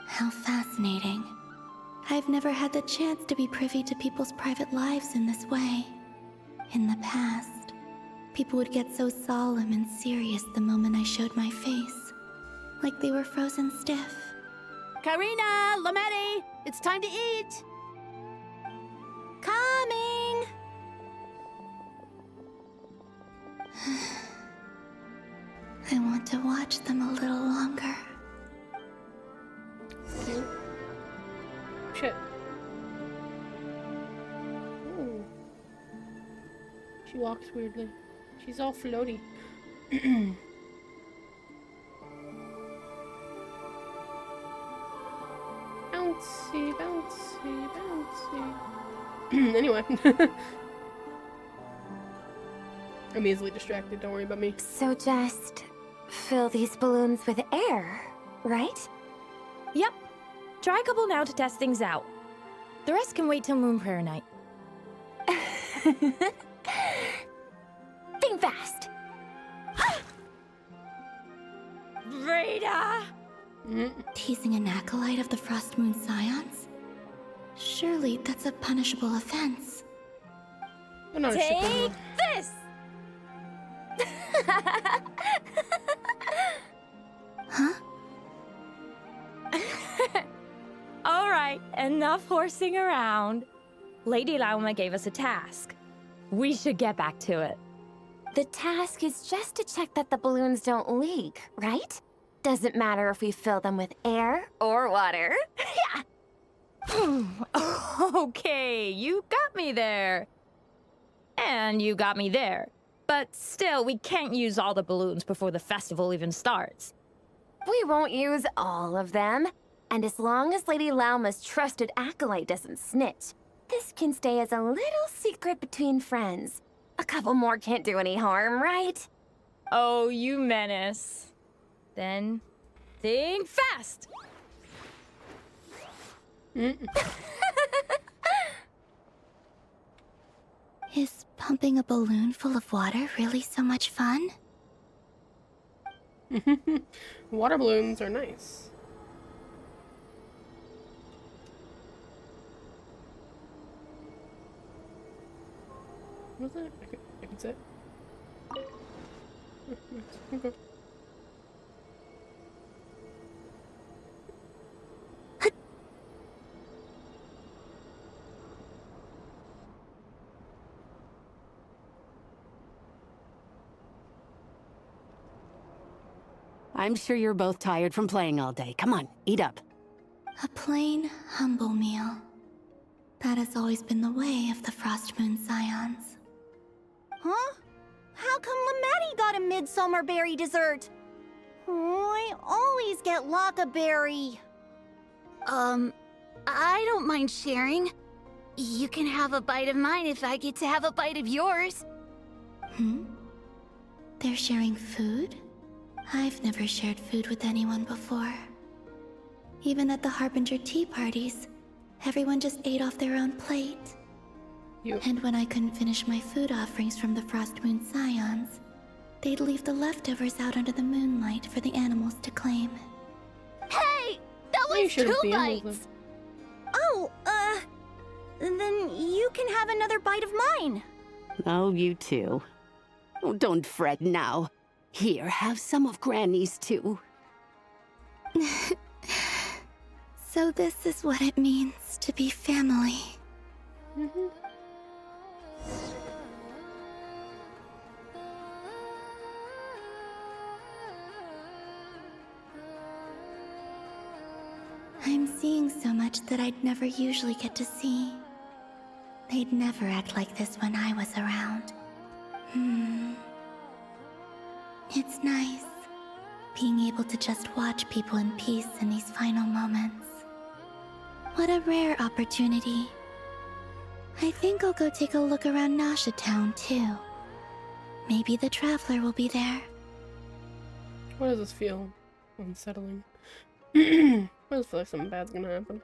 How fascinating. I've never had the chance to be privy to people's private lives in this way. In the past, people would get so solemn and serious the moment I showed my face. Like they were frozen stiff. Karina, Lametti, it's time to eat. Coming! I want to watch them a little longer. Shit. Ooh. She walks weirdly. She's all floaty. Bouncy, bouncy, bouncy. Anyway. I'm easily distracted, don't worry about me. So just fill these balloons with air, right? Yep. Try a couple now to test things out. The rest can wait till Moon Prayer Night. Think fast. Rita! Teasing an acolyte of the Frost Moon Scions? Surely that's a punishable offense. Take this! Huh? All right, enough horsing around. Lady Lauma gave us a task. We should get back to it. The task is just to check that the balloons don't leak, right? Doesn't matter if we fill them with air or water. Okay, you got me there. And you got me there. But still, we can't use all the balloons before the festival even starts. We won't use all of them. And as long as Lady Lauma's trusted acolyte doesn't snitch, this can stay as a little secret between friends. A couple more can't do any harm, right? Oh, you menace. Then, think fast! Is pumping a balloon full of water really so much fun? Water balloons are nice. What's that? I can sit. Okay. I'm sure you're both tired from playing all day. Come on, eat up. A plain, humble meal. That has always been the way of the Frost Moon Scions. Huh? How come Lamatti got a midsummer berry dessert? Oh, I always get Lockaberry. I don't mind sharing. You can have a bite of mine if I get to have a bite of yours. They're sharing food? I've never shared food with anyone before. Even at the Harbinger tea parties, everyone just ate off their own plate. And when I couldn't finish my food offerings from the Frost Moon Scions, they'd leave the leftovers out under the moonlight for the animals to claim. Hey! That was 2 bites! Oh, then you can have another bite of mine. Oh, you too. Oh, don't fret now. Here, have some of Granny's too. So this is what it means to be family. I'm seeing so much that I'd never usually get to see. They'd never act like this when I was around. It's nice, being able to just watch people in peace in these final moments. What a rare opportunity. I think I'll go take a look around Nasha Town, too. Maybe the Traveler will be there. Why does this feel unsettling? I just feel like something bad's gonna happen.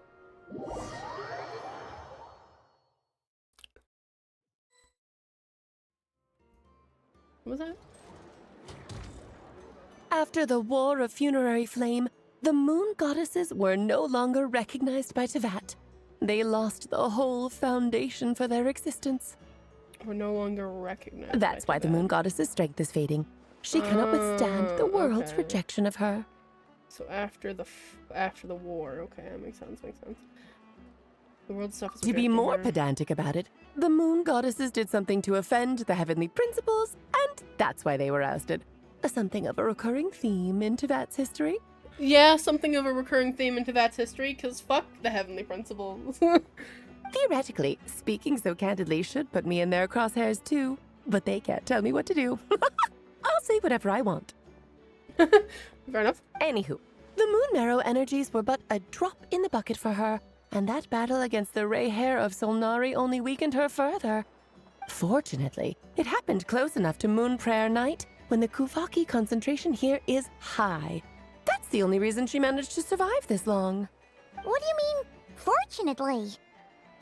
What was that? After the War of Funerary Flame, the moon goddesses were no longer recognized by Teyvat. They lost the whole foundation for their existence. We're no longer recognized. That's why the moon goddess's strength is fading. She cannot withstand the world's rejection of her. So after the war, okay, that makes sense. The world stuff is To be more pedantic about it, the moon goddesses did something to offend the heavenly principles, and that's why they were ousted. Something of a recurring theme in Teyvat's history. Yeah, something of a recurring theme in Teyvat's history, because fuck the heavenly principles. Theoretically, speaking so candidly should put me in their crosshairs too, but they can't tell me what to do. I'll say whatever I want. Fair enough. Anywho, the Moon Marrow energies were but a drop in the bucket for her, and that battle against the Ray Hair of Solnari only weakened her further. Fortunately, it happened close enough to Moon Prayer Night, when the Kuvaki concentration here is high. That's the only reason she managed to survive this long. What do you mean, fortunately?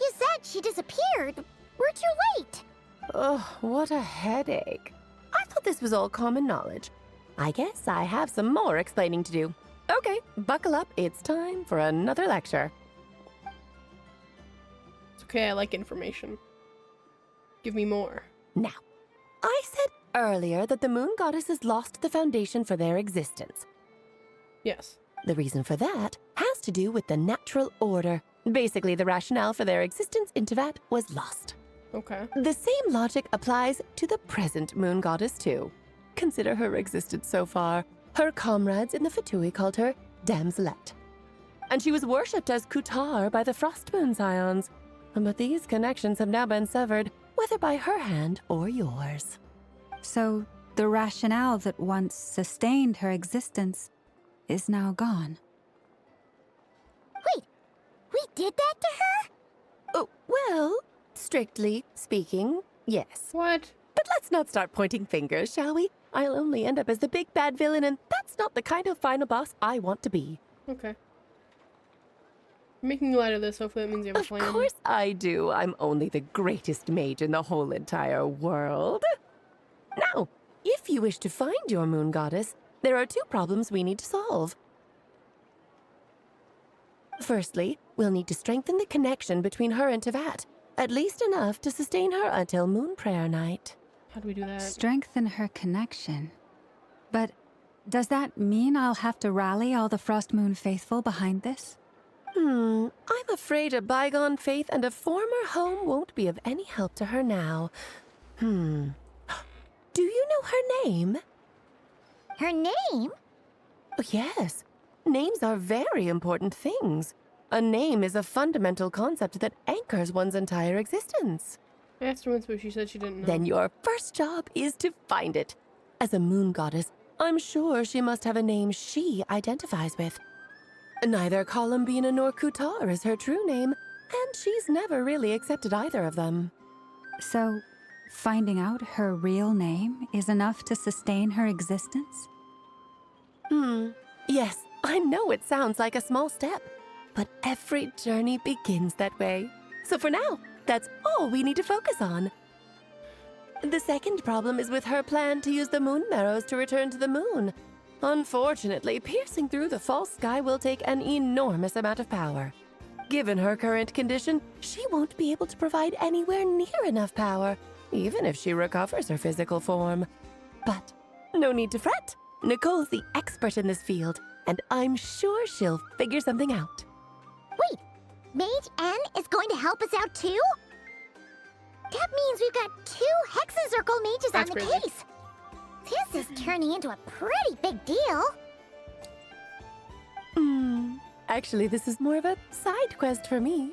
You said she disappeared. We're too late. Ugh, what a headache. I thought this was all common knowledge. I guess I have some more explaining to do. Okay, buckle up. It's time for another lecture. It's okay, I like information. Give me more. Now, I said earlier that the moon goddesses lost the foundation for their existence. Yes. The reason for that has to do with the natural order. Basically, the rationale for their existence in Teyvat was lost. Okay. The same logic applies to the present moon goddess, too. Consider her existence so far. Her comrades in the Fatui called her Damselette. And she was worshipped as Kutar by the Frost Moon Scions. But these connections have now been severed, whether by her hand or yours. So, the rationale that once sustained her existence is now gone. Wait, we did that to her? Oh, well, strictly speaking, yes. What? But let's not start pointing fingers, shall we? I'll only end up as the big bad villain, and that's not the kind of final boss I want to be. Okay. I'm making light of this, hopefully that means you have a plan. Of course I do. I'm only the greatest mage in the whole entire world. Now, if you wish to find your moon goddess, there are 2 problems we need to solve. Firstly, we'll need to strengthen the connection between her and Teyvat, at least enough to sustain her until Moon Prayer Night. How do we do that? Strengthen her connection. But does that mean I'll have to rally all the Frost Moon faithful behind this? I'm afraid a bygone faith and a former home won't be of any help to her now. Do you know her name? Her name? Oh, yes. Names are very important things. A name is a fundamental concept that anchors one's entire existence. I asked her once, but she said she didn't know. Then your first job is to find it. As a moon goddess, I'm sure she must have a name she identifies with. Neither Columbina nor Kutar is her true name, and she's never really accepted either of them. So, finding out her real name is enough to sustain her existence? Yes, I know it sounds like a small step, but every journey begins that way. So for now, that's all we need to focus on. The second problem is with her plan to use the moon marrows to return to the moon. Unfortunately, piercing through the false sky will take an enormous amount of power. Given her current condition, she won't be able to provide anywhere near enough power, even if she recovers her physical form. But no need to fret. Nicole's the expert in this field, and I'm sure she'll figure something out. Wait, Mage N is going to help us out too? That means we've got 2 Hexacircle mages on the case. This is turning into a pretty big deal. Actually, this is more of a side quest for me.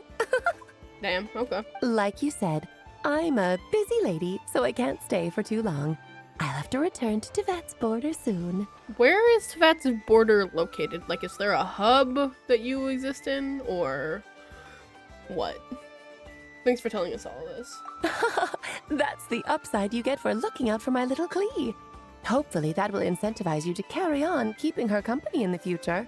Damn, okay. Like you said, I'm a busy lady, so I can't stay for too long. I'll have to return to Tevat's border soon. Where is Tevat's border located? Like, is there a hub that you exist in, or what? Thanks for telling us all this. That's the upside you get for looking out for my little Klee. Hopefully that will incentivize you to carry on keeping her company in the future.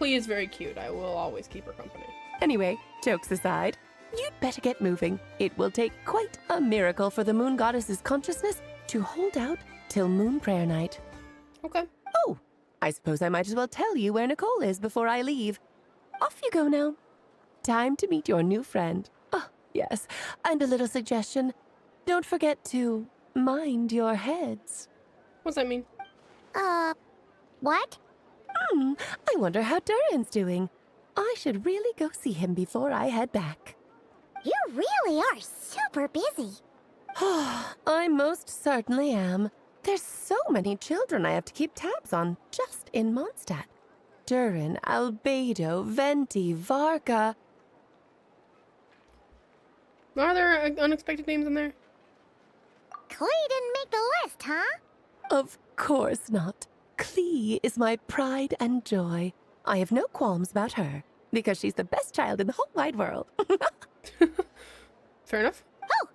Klee is very cute. I will always keep her company. Anyway, jokes aside, you'd better get moving. It will take quite a miracle for the moon goddess's consciousness to hold out till moon prayer night. Okay. Oh, I suppose I might as well tell you where Nicole is before I leave. Off you go now. Time to meet your new friend. Oh, yes, and a little suggestion. Don't forget to mind your heads. What's that mean? What? I wonder how Durin's doing. I should really go see him before I head back. You really are super busy. I most certainly am. There's so many children I have to keep tabs on just in Mondstadt. Durin, Albedo, Venti, Varka. Are there unexpected names in there? Klee didn't make the list, huh? Of course not. Klee is my pride and joy. I have no qualms about her, because she's the best child in the whole wide world. Fair enough. Oh,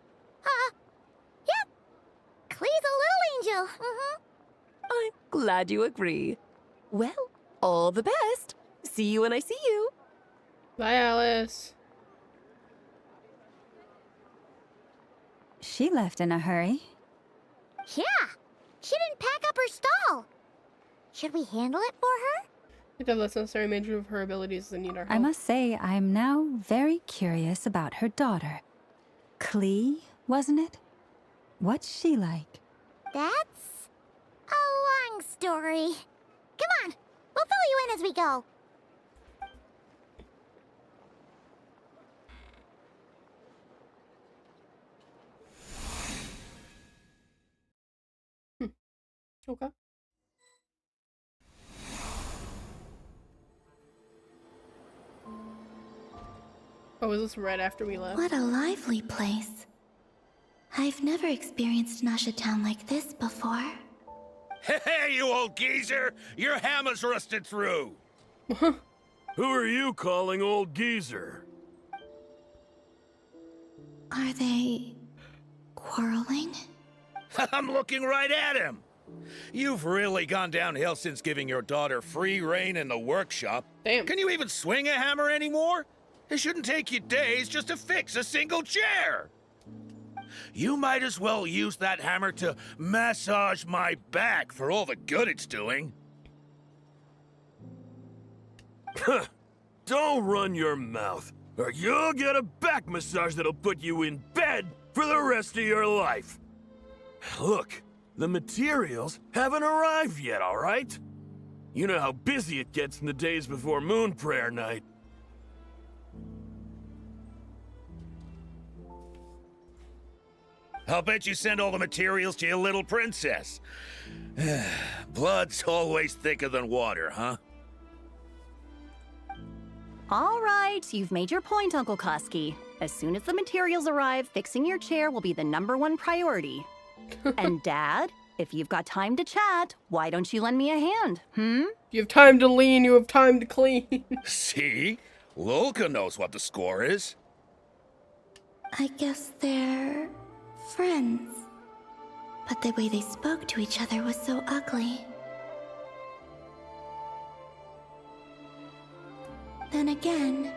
yep. Klee's a little angel. I'm glad you agree. Well, all the best. See you when I see you. Bye, Alice. She left in a hurry. Yeah, she didn't pack up her stall. Should we handle it for her? It does less necessary major of her abilities than need our help. I must say, I'm now very curious about her daughter. Klee, wasn't it? What's she like? That's a long story. Come on, we'll fill you in as we go. Okay. Oh, is this right after we left? What a lively place. I've never experienced Nasha Town like this before. Hey, you old geezer! Your hammer's rusted through! Who are you calling old geezer? Are they quarreling? I'm looking right at him! You've really gone downhill since giving your daughter free reign in the workshop. Damn. Can you even swing a hammer anymore? It shouldn't take you days just to fix a single chair. You might as well use that hammer to massage my back for all the good it's doing. Don't run your mouth, or you'll get a back massage that'll put you in bed for the rest of your life. Look, the materials haven't arrived yet, all right? You know how busy it gets in the days before moon prayer night. I'll bet you send all the materials to your little princess. Blood's always thicker than water, huh? All right, you've made your point, Uncle Koski. As soon as the materials arrive, fixing your chair will be the #1 priority. And Dad, if you've got time to chat, why don't you lend me a hand, You have time to lean, you have time to clean. See? Lolka knows what the score is. I guess they're friends. But the way they spoke to each other was so ugly. Then again,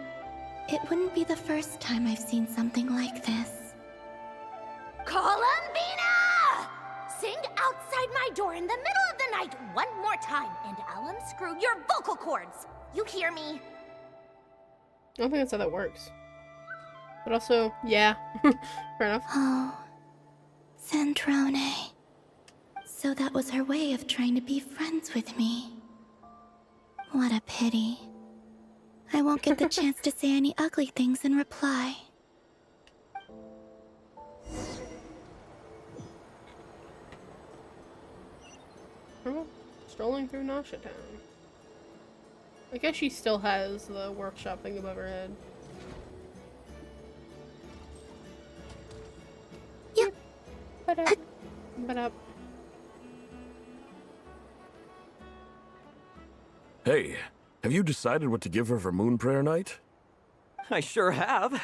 it wouldn't be the first time I've seen something like this. Columbina! Sing outside my door in the middle of the night one more time, and I'll unscrew your vocal cords. You hear me? I don't think that's how that works. But also, yeah. Fair enough. Oh, Sandrone. So that was her way of trying to be friends with me. What a pity. I won't get the chance to say any ugly things in reply. Strolling through Nasha Town. I guess she still has the workshop thing above her head. Yep. But Hey, have you decided what to give her for Moon Prayer Night? I sure have.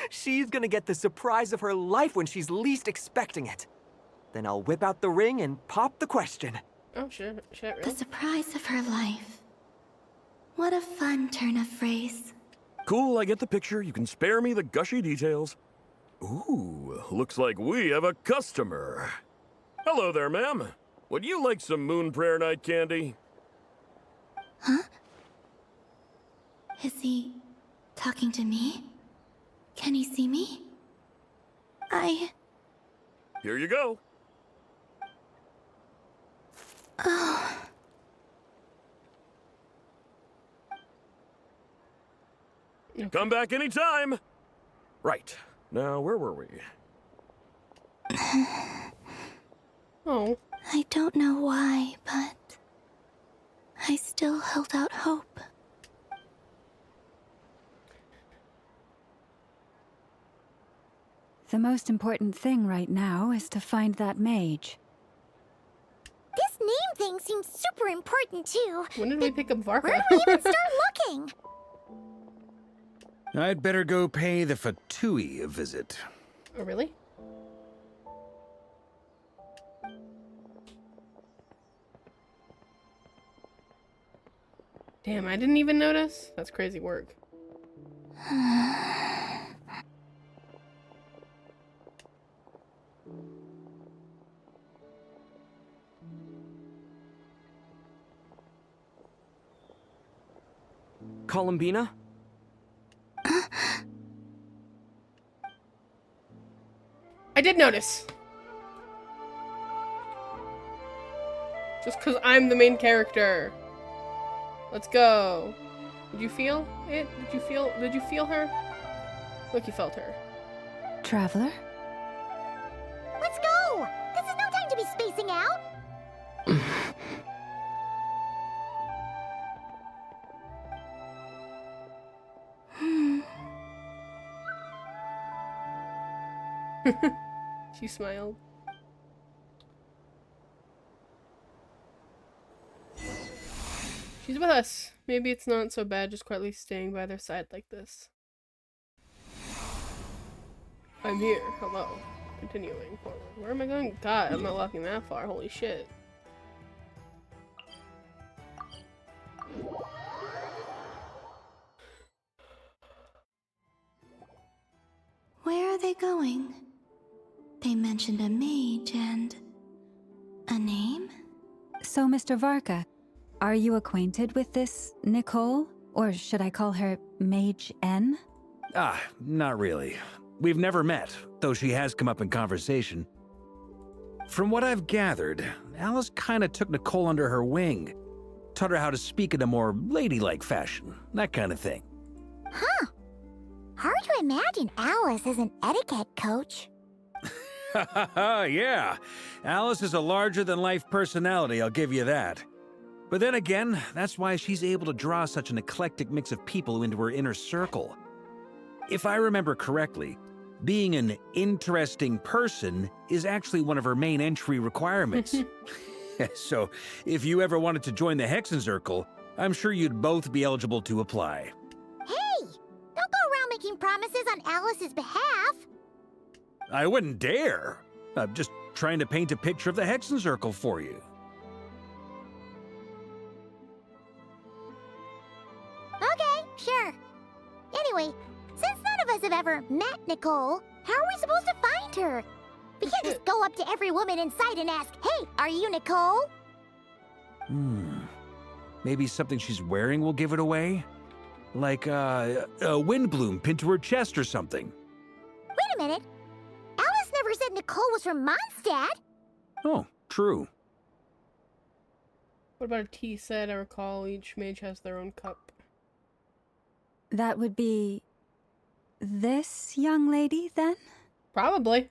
She's gonna get the surprise of her life when she's least expecting it. Then I'll whip out the ring and pop the question. Oh, shit, really? The surprise of her life. What a fun turn of phrase. Cool, I get the picture. You can spare me the gushy details. Ooh, looks like we have a customer. Hello there, ma'am. Would you like some Moon Prayer Night candy? Huh? Is he talking to me? Can he see me? Here you go. Oh. Come back anytime. Right. Now, where were we? Oh. I don't know why, but I still held out hope. The most important thing right now is to find that mage. This name thing seems super important too. When did we pick up Varka? Where do we even start looking? I'd better go pay the Fatui a visit. Oh, really? Damn, I didn't even notice? That's crazy work. Columbina? I did notice. Just because I'm the main character. Let's go. Did you feel it? Did you feel her? Look, you felt her. Traveler? Let's go! This is no time to be spacing out! She smiled. She's with us. Maybe it's not so bad just quietly staying by their side like this. I'm here. Hello. Continuing forward. Where am I going? God, I'm not walking that far. Holy shit. Where are they going? They mentioned a mage and a name? So, Mr. Varka, are you acquainted with this Nicole? Or should I call her Mage N? Not really. We've never met, though she has come up in conversation. From what I've gathered, Alice kinda took Nicole under her wing. Taught her how to speak in a more ladylike fashion, that kind of thing. Huh. Hard to imagine Alice as an etiquette coach. Yeah, Alice is a larger-than-life personality, I'll give you that. But then again, that's why she's able to draw such an eclectic mix of people into her inner circle. If I remember correctly, being an interesting person is actually one of her main entry requirements. So, if you ever wanted to join the Hexenzirkel, I'm sure you'd both be eligible to apply. Hey! Don't go around making promises on Alice's behalf. I wouldn't dare. I'm just trying to paint a picture of the Hexenzirkel for you. Okay, sure. Anyway, since none of us have ever met Nicole, how are we supposed to find her? We can't just go up to every woman in sight and ask, "Hey, are you Nicole?" Maybe something she's wearing will give it away? Like a windbloom pinned to her chest or something. Wait a minute. Alice never said Nicole was from Mondstadt. Oh, true. What about a tea set? I recall each mage has their own cup. That would be this young lady, then? Probably.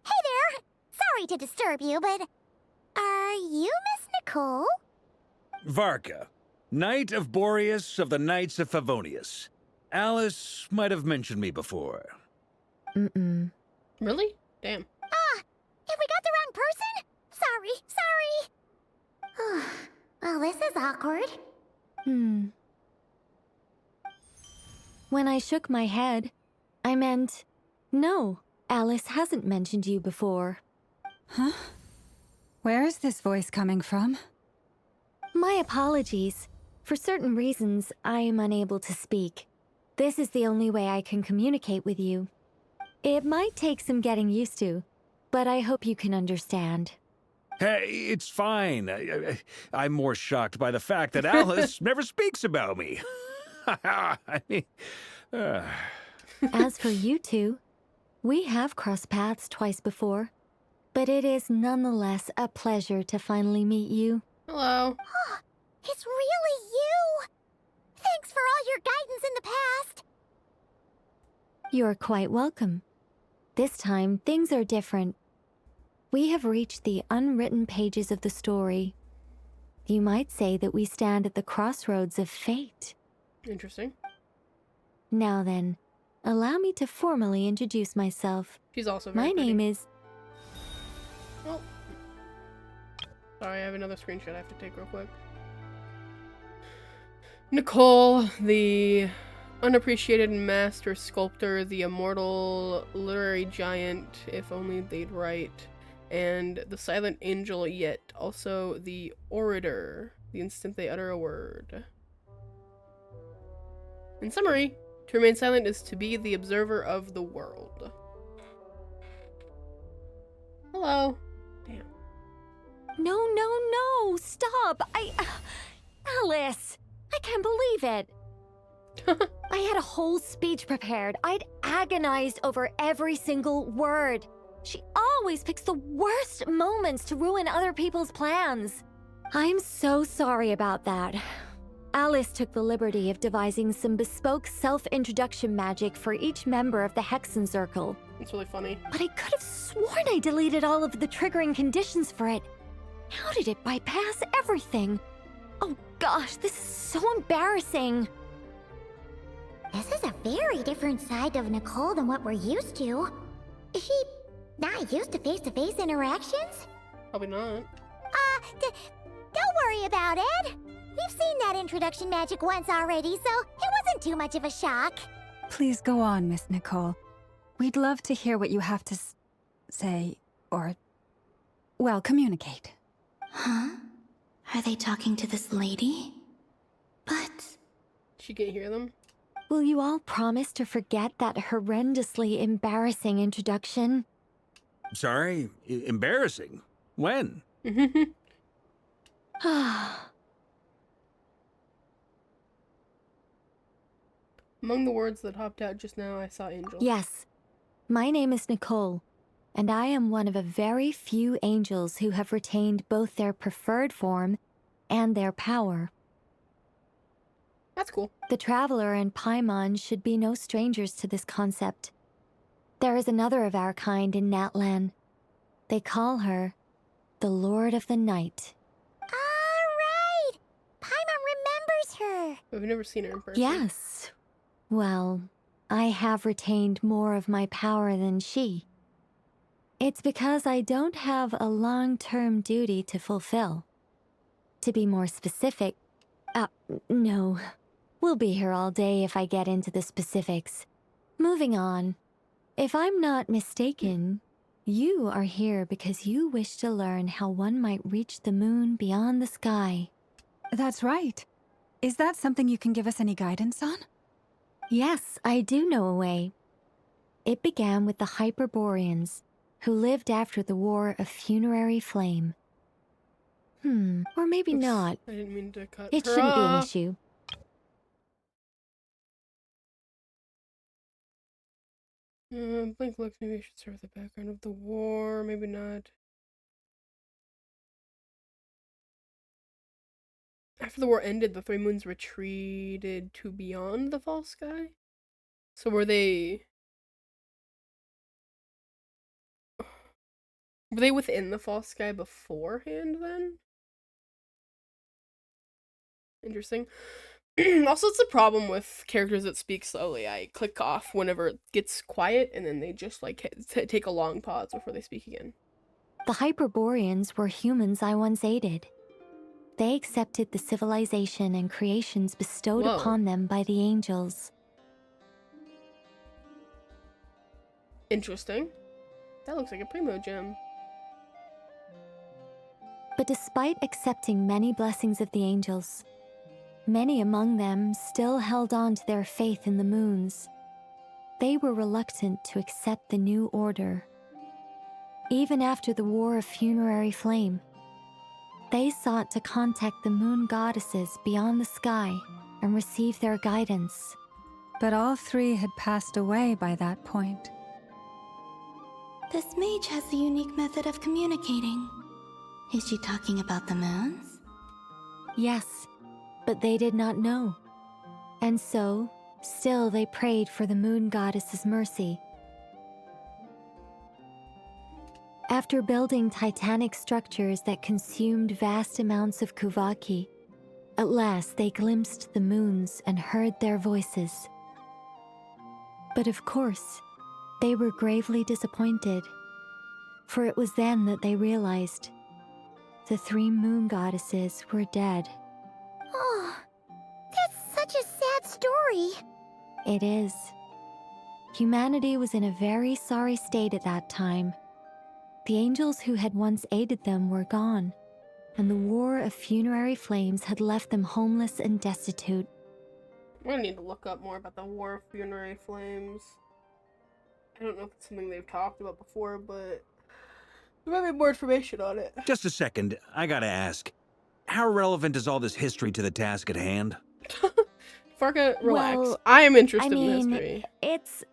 Hey there! Sorry to disturb you, but are you Miss Nicole? Varka, Knight of Boreas of the Knights of Favonius. Alice might have mentioned me before. Mm-mm. Really? Damn. Have we got the wrong person? Sorry. Well, this is awkward. When I shook my head, I meant, no, Alice hasn't mentioned you before. Huh? Where is this voice coming from? My apologies. For certain reasons, I am unable to speak. This is the only way I can communicate with you. It might take some getting used to, but I hope you can understand. Hey, it's fine. I'm more shocked by the fact that Alice never speaks about me. I mean, As for you two, we have crossed paths twice before, but it is nonetheless a pleasure to finally meet you. Hello. It's really you! Thanks for all your guidance in the past. You're quite welcome. This time, things are different. We have reached the unwritten pages of the story. You might say that we stand at the crossroads of fate. Interesting. Now then, allow me to formally introduce myself. She's also very My pretty. name is... Oh. Sorry, I have another screenshot I have to take real quick. Nicole, the unappreciated master sculptor, the immortal literary giant, if only they'd write, and the silent angel, yet also the orator, the instant they utter a word. In summary, to remain silent is to be the observer of the world. Hello. Damn. No, stop! Alice! I can't believe it! I had a whole speech prepared. I'd agonized over every single word. She always picks the worst moments to ruin other people's plans. I'm so sorry about that. Alice took the liberty of devising some bespoke self-introduction magic for each member of the Hexenzirkel. It's really funny. But I could have sworn I deleted all of the triggering conditions for it. How did it bypass everything? Oh gosh, this is so embarrassing. This is a very different side of Nicole than what we're used to. Is she not used to face-to-face interactions? Probably not. Don't worry about it. We've seen that introduction magic once already, so it wasn't too much of a shock. Please go on, Miss Nicole. We'd love to hear what you have to say, or, well, communicate. Huh? Are they talking to this lady? But... She can't hear them? Will you all promise to forget that horrendously embarrassing introduction? sorry, embarrassing. When? Among the words that hopped out just now, I saw angel. Yes. My name is Nicole, and I am one of a very few angels who have retained both their preferred form and their power. That's cool. The Traveler and Paimon should be no strangers to this concept. There is another of our kind in Natlan. They call her the Lord of the Night. Alright! Paimon remembers her! We've never seen her in person. Yes. Well, I have retained more of my power than she. It's because I don't have a long-term duty to fulfill. To be more specific, no. We'll be here all day if I get into the specifics. Moving on. If I'm not mistaken, you are here because you wish to learn how one might reach the moon beyond the sky. That's right. Is that something you can give us any guidance on? Yes, I do know a way. It began with the Hyperboreans, who lived after the War of Funerary Flame. Or maybe Oops, not. I didn't mean to cut It her shouldn't be an off. issue. Blink looks, maybe I should start with the background of the war, maybe not. After the war ended, the Three Moons retreated to beyond the false sky? So were they within the false sky beforehand then? Interesting. Also, it's a problem with characters that speak slowly. I click off whenever it gets quiet, and then they just like take a long pause before they speak again. The Hyperboreans were humans I once aided. They accepted the civilization and creations bestowed Whoa. upon them by the angels. Interesting. That looks like a primo gem. But despite accepting many blessings of the angels, many among them still held on to their faith in the moons. They were reluctant to accept the new order. Even after the War of Funerary Flame, they sought to contact the moon goddesses beyond the sky and receive their guidance. But all three had passed away by that point. This mage has a unique method of communicating. Is she talking about the moons? Yes, but they did not know. And so, still they prayed for the moon goddess's mercy. After building titanic structures that consumed vast amounts of Kuvaki, at last they glimpsed the moons and heard their voices. But of course, they were gravely disappointed, for it was then that they realized the three moon goddesses were dead. Oh, that's such a sad story. It is. Humanity was in a very sorry state at that time. The angels who had once aided them were gone, and the War of Funerary Flames had left them homeless and destitute. I'm gonna need to look up more about the War of Funerary Flames. I don't know if it's something they've talked about before, but there might be more information on it. Just a second, I gotta ask. How relevant is all this history to the task at hand? Farka, relax. Well, I am interested I in mean, history. It's...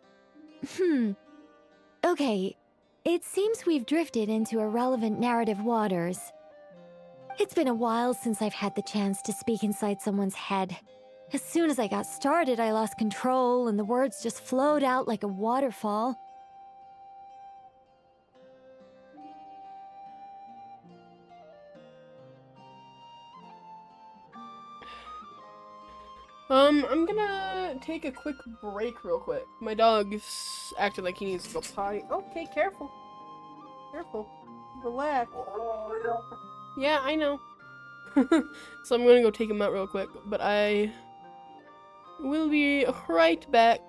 Okay, it seems we've drifted into irrelevant narrative waters. It's been a while since I've had the chance to speak inside someone's head. As soon as I got started, I lost control and the words just flowed out like a waterfall. I'm gonna take a quick break real quick. My dog's acting like he needs to go potty. Okay, careful. Careful. Relax. Yeah, I know. So I'm gonna go take him out real quick, but I will be right back.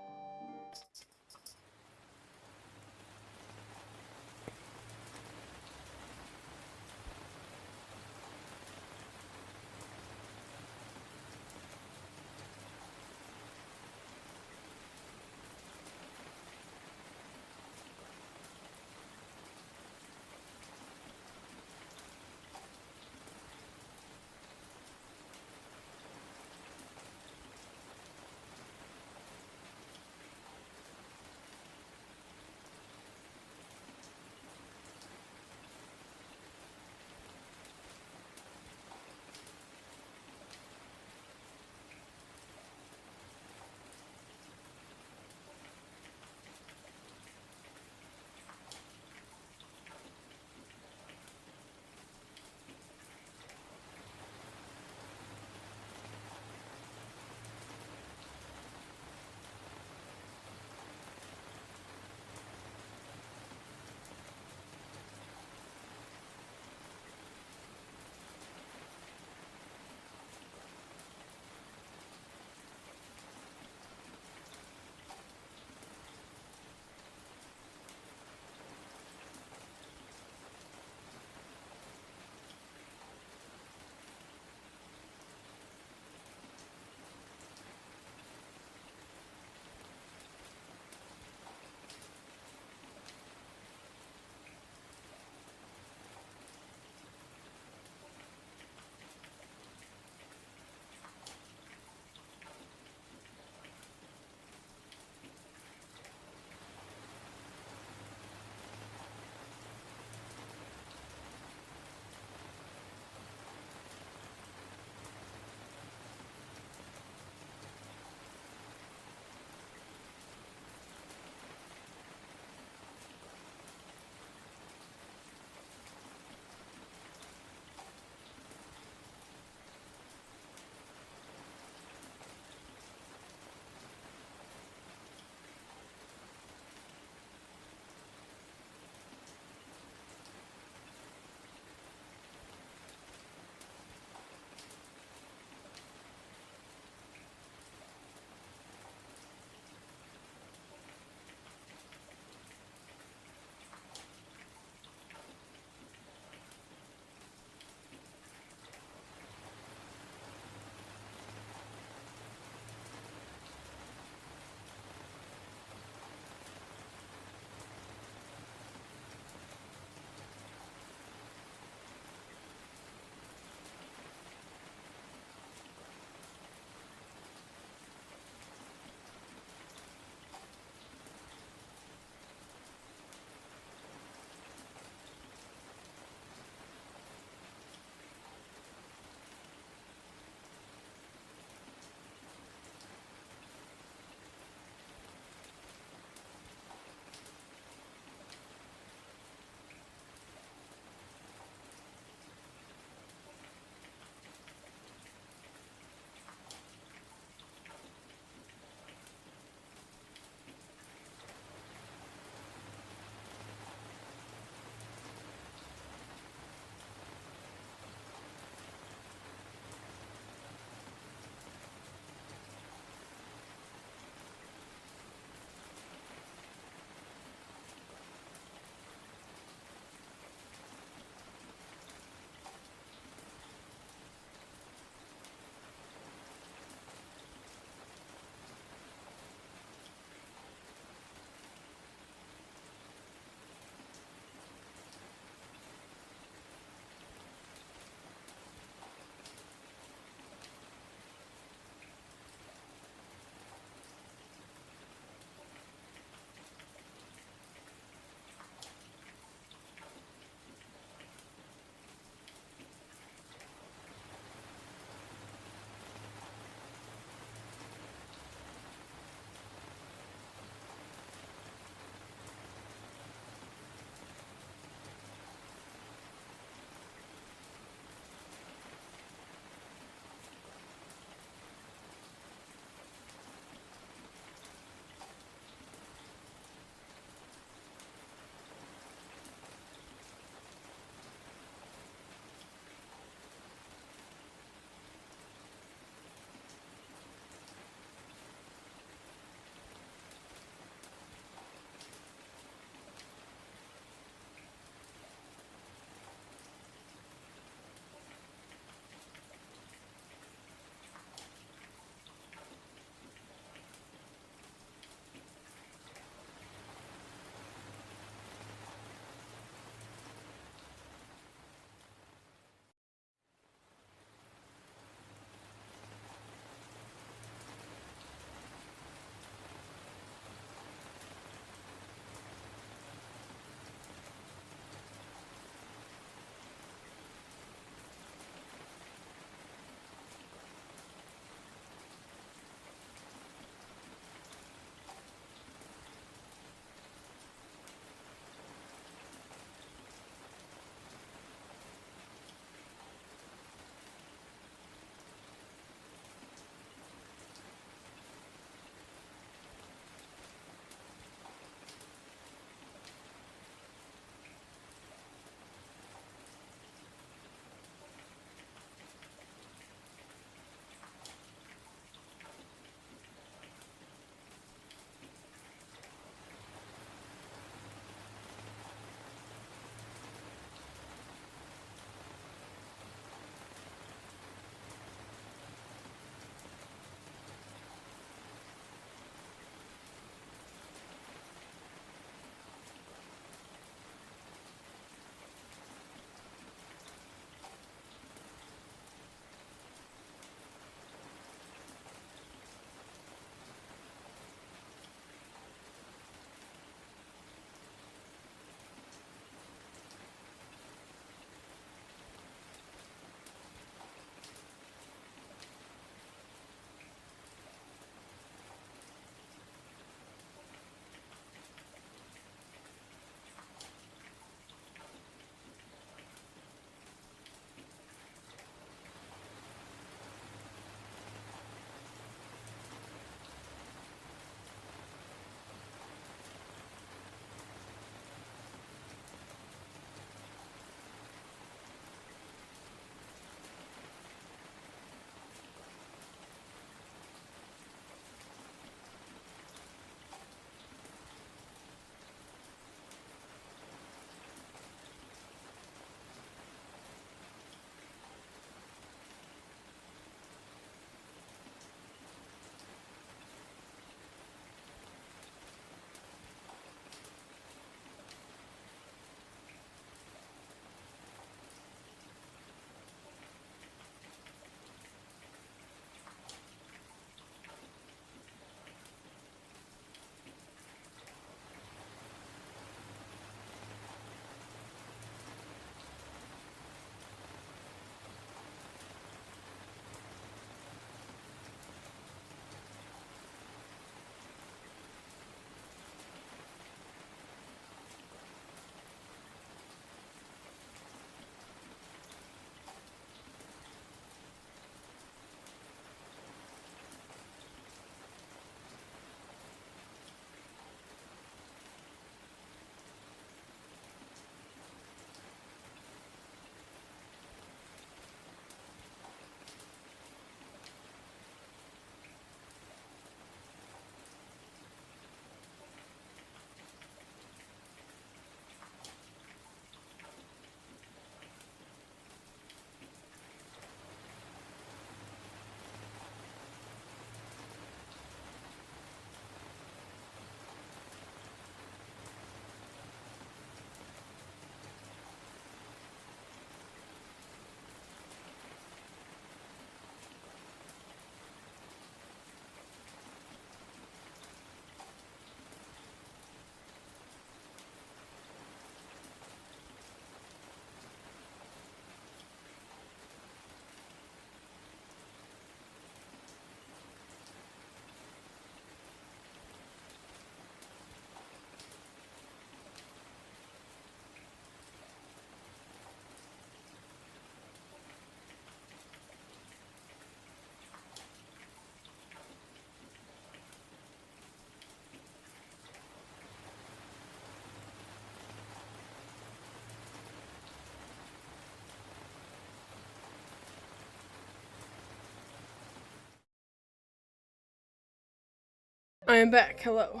I am back. Hello.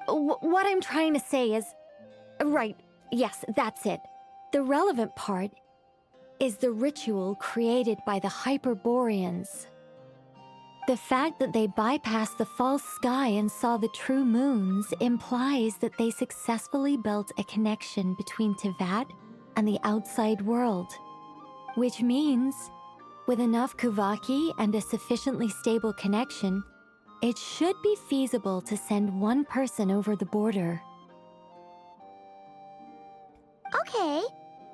What I'm trying to say is... Right, yes, that's it. The relevant part is the ritual created by the Hyperboreans. The fact that they bypassed the false sky and saw the true moons implies that they successfully built a connection between Tevat and the outside world. Which means, with enough Kuvaki and a sufficiently stable connection, it should be feasible to send one person over the border. Okay,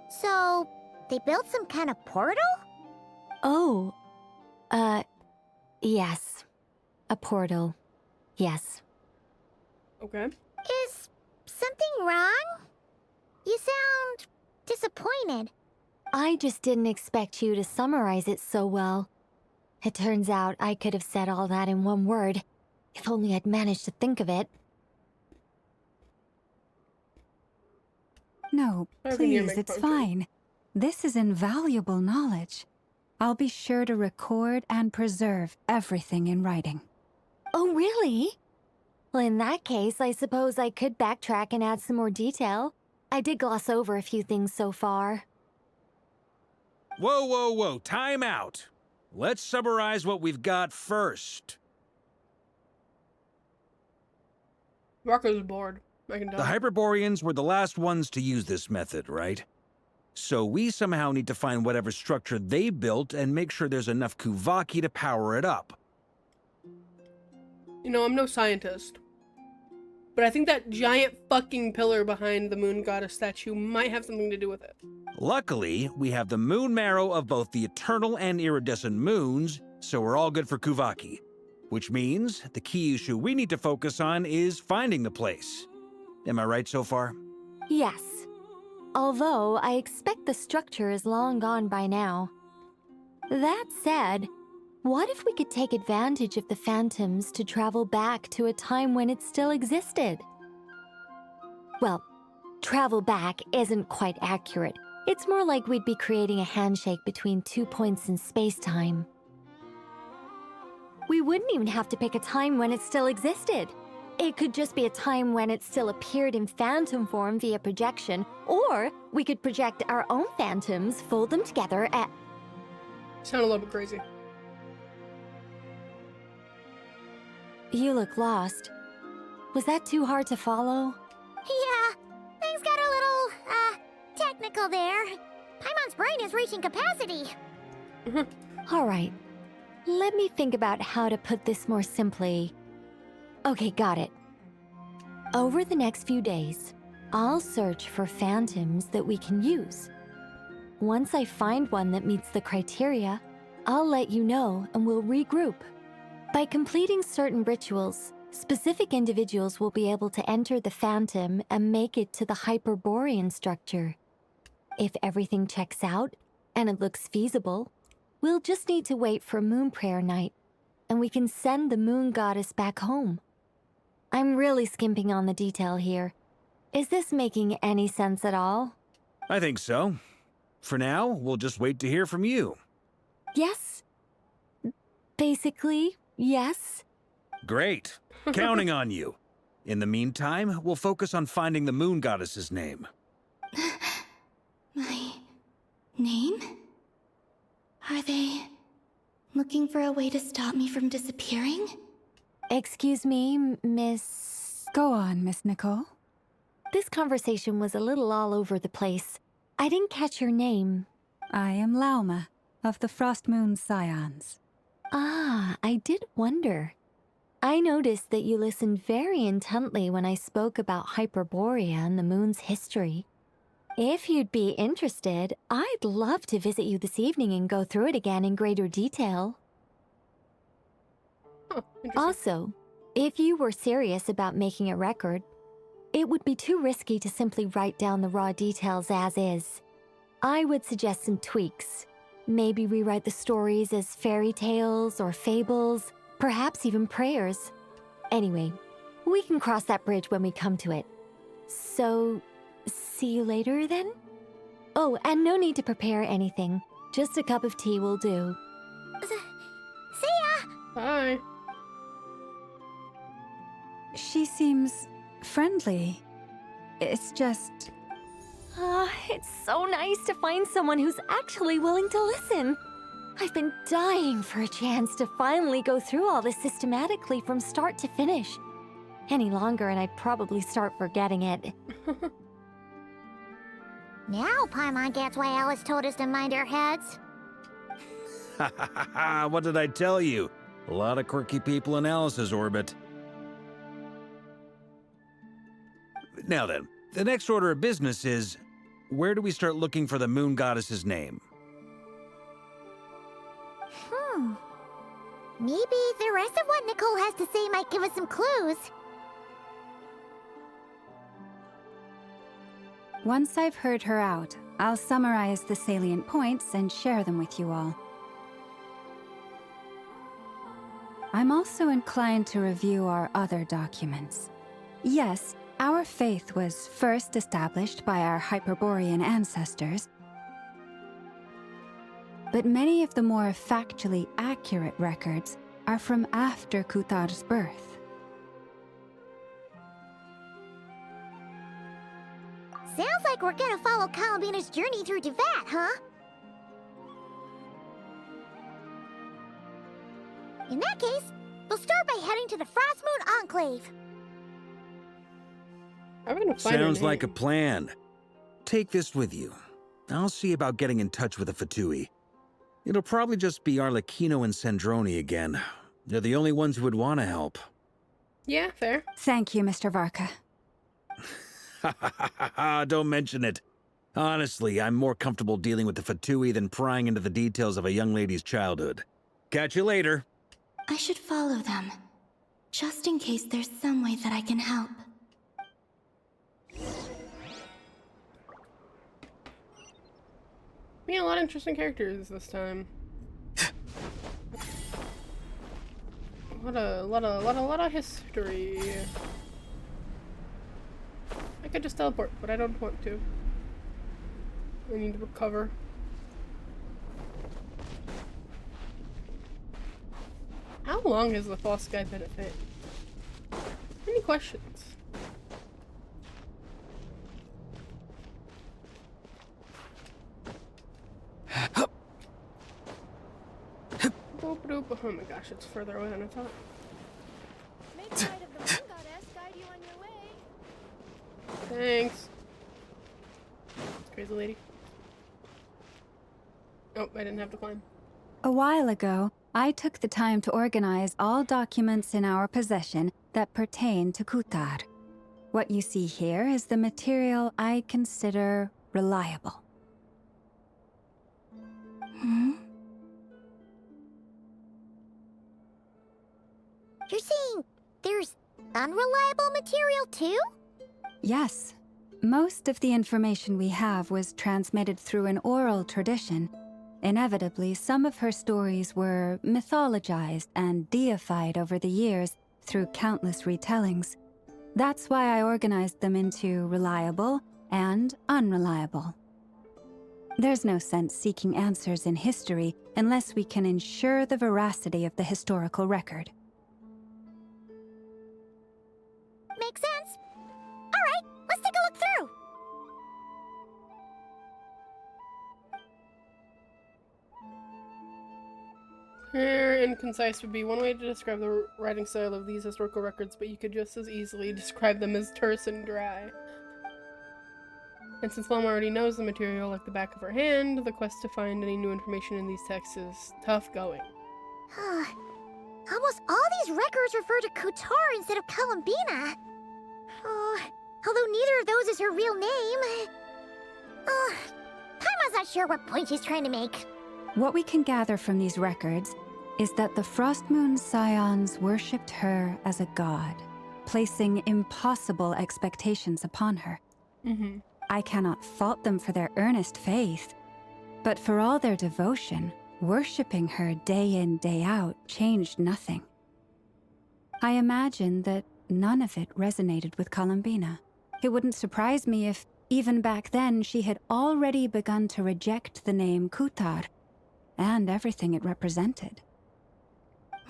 so they built some kind of portal? Oh, yes. A portal. Yes. Okay. Is something wrong? You sound disappointed. I just didn't expect you to summarize it so well. It turns out I could have said all that in one word, if only I'd managed to think of it. No, please, it's fine. This is invaluable knowledge. I'll be sure to record and preserve everything in writing. Oh, really? Well, in that case, I suppose I could backtrack and add some more detail. I did gloss over a few things so far. Whoa, whoa, whoa, time out. Let's summarize what we've got first. Rocco's bored. I can tell. The Hyperboreans were the last ones to use this method, right? So we somehow need to find whatever structure they built and make sure there's enough Kuvaki to power it up. You know, I'm no scientist, but I think that giant fucking pillar behind the moon goddess statue might have something to do with it. Luckily, we have the moon marrow of both the eternal and iridescent moons, so we're all good for Kuvaki. Which means the key issue we need to focus on is finding the place. Am I right so far? Yes. Although I expect the structure is long gone by now. That said, what if we could take advantage of the phantoms to travel back to a time when it still existed? Well, travel back isn't quite accurate. It's more like we'd be creating a handshake between 2 points in space-time. We wouldn't even have to pick a time when it still existed. It could just be a time when it still appeared in phantom form via projection, or we could project our own phantoms, fold them together at... Sound a little bit crazy. You look lost. Was that too hard to follow? Yeah, things got a little, technical there. Paimon's brain is reaching capacity. All right. Let me think about how to put this more simply. Okay, got it. Over the next few days, I'll search for phantoms that we can use. Once I find one that meets the criteria, I'll let you know and we'll regroup. By completing certain rituals, specific individuals will be able to enter the phantom and make it to the Hyperborean structure. If everything checks out and it looks feasible, we'll just need to wait for Moon Prayer Night, and we can send the Moon Goddess back home. I'm really skimping on the detail here. Is this making any sense at all? I think so. For now, we'll just wait to hear from you. Yes. Basically, yes. Great. Counting on you. In the meantime, we'll focus on finding the Moon Goddess's name. My name? Are they looking for a way to stop me from disappearing? Excuse me, Miss... Go on, Miss Nicole. This conversation was a little all over the place. I didn't catch your name. I am Lauma, of the Frost Moon Scions. Ah, I did wonder. I noticed that you listened very intently when I spoke about Hyperborea and the moon's history. If you'd be interested, I'd love to visit you this evening and go through it again in greater detail. Also, if you were serious about making a record, it would be too risky to simply write down the raw details as is. I would suggest some tweaks. Maybe rewrite the stories as fairy tales or fables, perhaps even prayers. Anyway, we can cross that bridge when we come to it. So, see you later then? Oh, and no need to prepare anything. Just a cup of tea will do. Hi. She seems friendly. It's just... It's so nice to find someone who's actually willing to listen. I've been dying for a chance to finally go through all this systematically from start to finish. Any longer and I'd probably start forgetting it. Now Paimon gets why Alice told us to mind our heads. Ha ha ha ha! What did I tell you? A lot of quirky people in Alice's orbit. Now then, the next order of business is, where do we start looking for the moon goddess's name? Maybe the rest of what Nicole has to say might give us some clues. Once I've heard her out, I'll summarize the salient points and share them with you all. I'm also inclined to review our other documents. Yes, our faith was first established by our Hyperborean ancestors, but many of the more factually accurate records are from after Kutar's birth. Sounds like we're gonna follow Columbina's journey through Teyvat, huh? In that case, we'll start by heading to the Frostmoon Enclave. I'm gonna find Sounds like a plan. Take this with you. I'll see about getting in touch with the Fatui. It'll probably just be Arlecchino and Sandroni again. They're the only ones who would want to help. Yeah, fair. Thank you, Mr. Varka. Ha ha ha ha ha! Don't mention it. Honestly, I'm more comfortable dealing with the Fatui than prying into the details of a young lady's childhood. Catch you later. I should follow them, just in case there's some way that I can help. Meeting a lot of interesting characters this time. A lot of history. I could just teleport, but I don't want to. I need to recover. How long has the False Sky been a thing? Any questions? Oh my gosh, it's further away than I thought. Make light of the moon goddess guide you on your way. Thanks. Crazy lady. Oh, I didn't have to climb. A while ago, I took the time to organize all documents in our possession that pertain to Kutar. What you see here is the material I consider reliable. You're saying there's unreliable material too? Yes. Most of the information we have was transmitted through an oral tradition. Inevitably, some of her stories were mythologized and deified over the years through countless retellings. That's why I organized them into reliable and unreliable. There's no sense seeking answers in history unless we can ensure the veracity of the historical record. Makes sense. Alright, let's take a look through. Clear and concise would be one way to describe the writing style of these historical records, but you could just as easily describe them as terse and dry. And since Mom already knows the material like the back of her hand, the quest to find any new information in these texts is tough going. Almost all these records refer to Kutar instead of Columbina. Although neither of those is her real name. Paimon's not sure what point she's trying to make. What we can gather from these records is that the Frostmoon Scions worshipped her as a god, placing impossible expectations upon her. I cannot fault them for their earnest faith, but for all their devotion, worshipping her day in, day out changed nothing. I imagine that none of it resonated with Columbina. It wouldn't surprise me if, even back then, she had already begun to reject the name Kutar and everything it represented.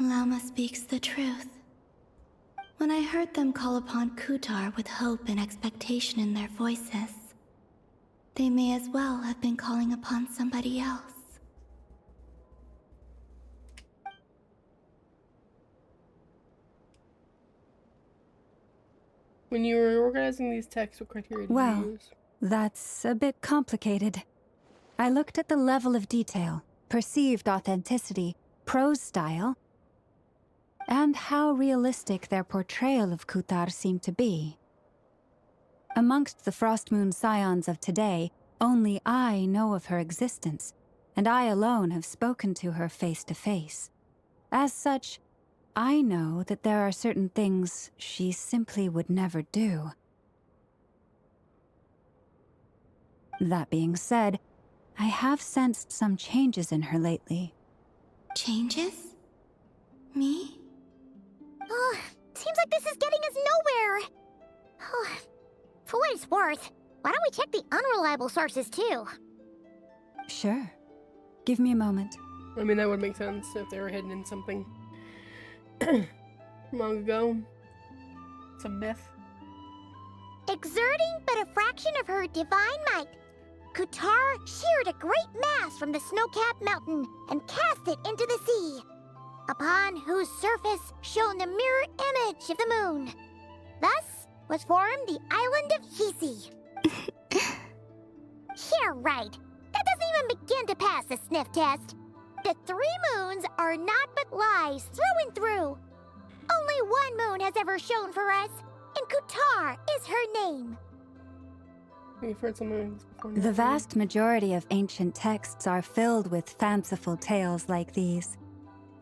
Lama speaks the truth. When I heard them call upon Kutar with hope and expectation in their voices, they may as well have been calling upon somebody else. When you were organizing these texts, what criteria did you use? That's a bit complicated. I looked at the level of detail, perceived authenticity, prose style, and how realistic their portrayal of Kutar seemed to be. Amongst the Frostmoon Scions of today, only I know of her existence, and I alone have spoken to her face to face. As such, I know that there are certain things she simply would never do. That being said, I have sensed some changes in her lately. Changes? Me? Oh, seems like this is getting us nowhere. Oh, for what it's worth, why don't we check the unreliable sources too? Sure. Give me a moment. I mean, that would make sense if they were hidden in something long ago. It's a myth. Exerting but a fraction of her divine might, Kutar sheared a great mass from the snow-capped mountain and cast it into the sea, upon whose surface shone the mirror image of the moon. Thus was formed the island of Hisi. Yeah, right. That doesn't even begin to pass the sniff test. The 3 moons are not but lies through and through. Only one moon has ever shone for us, and Kutar is her name. We've heard something like this before. The vast majority of ancient texts are filled with fanciful tales like these.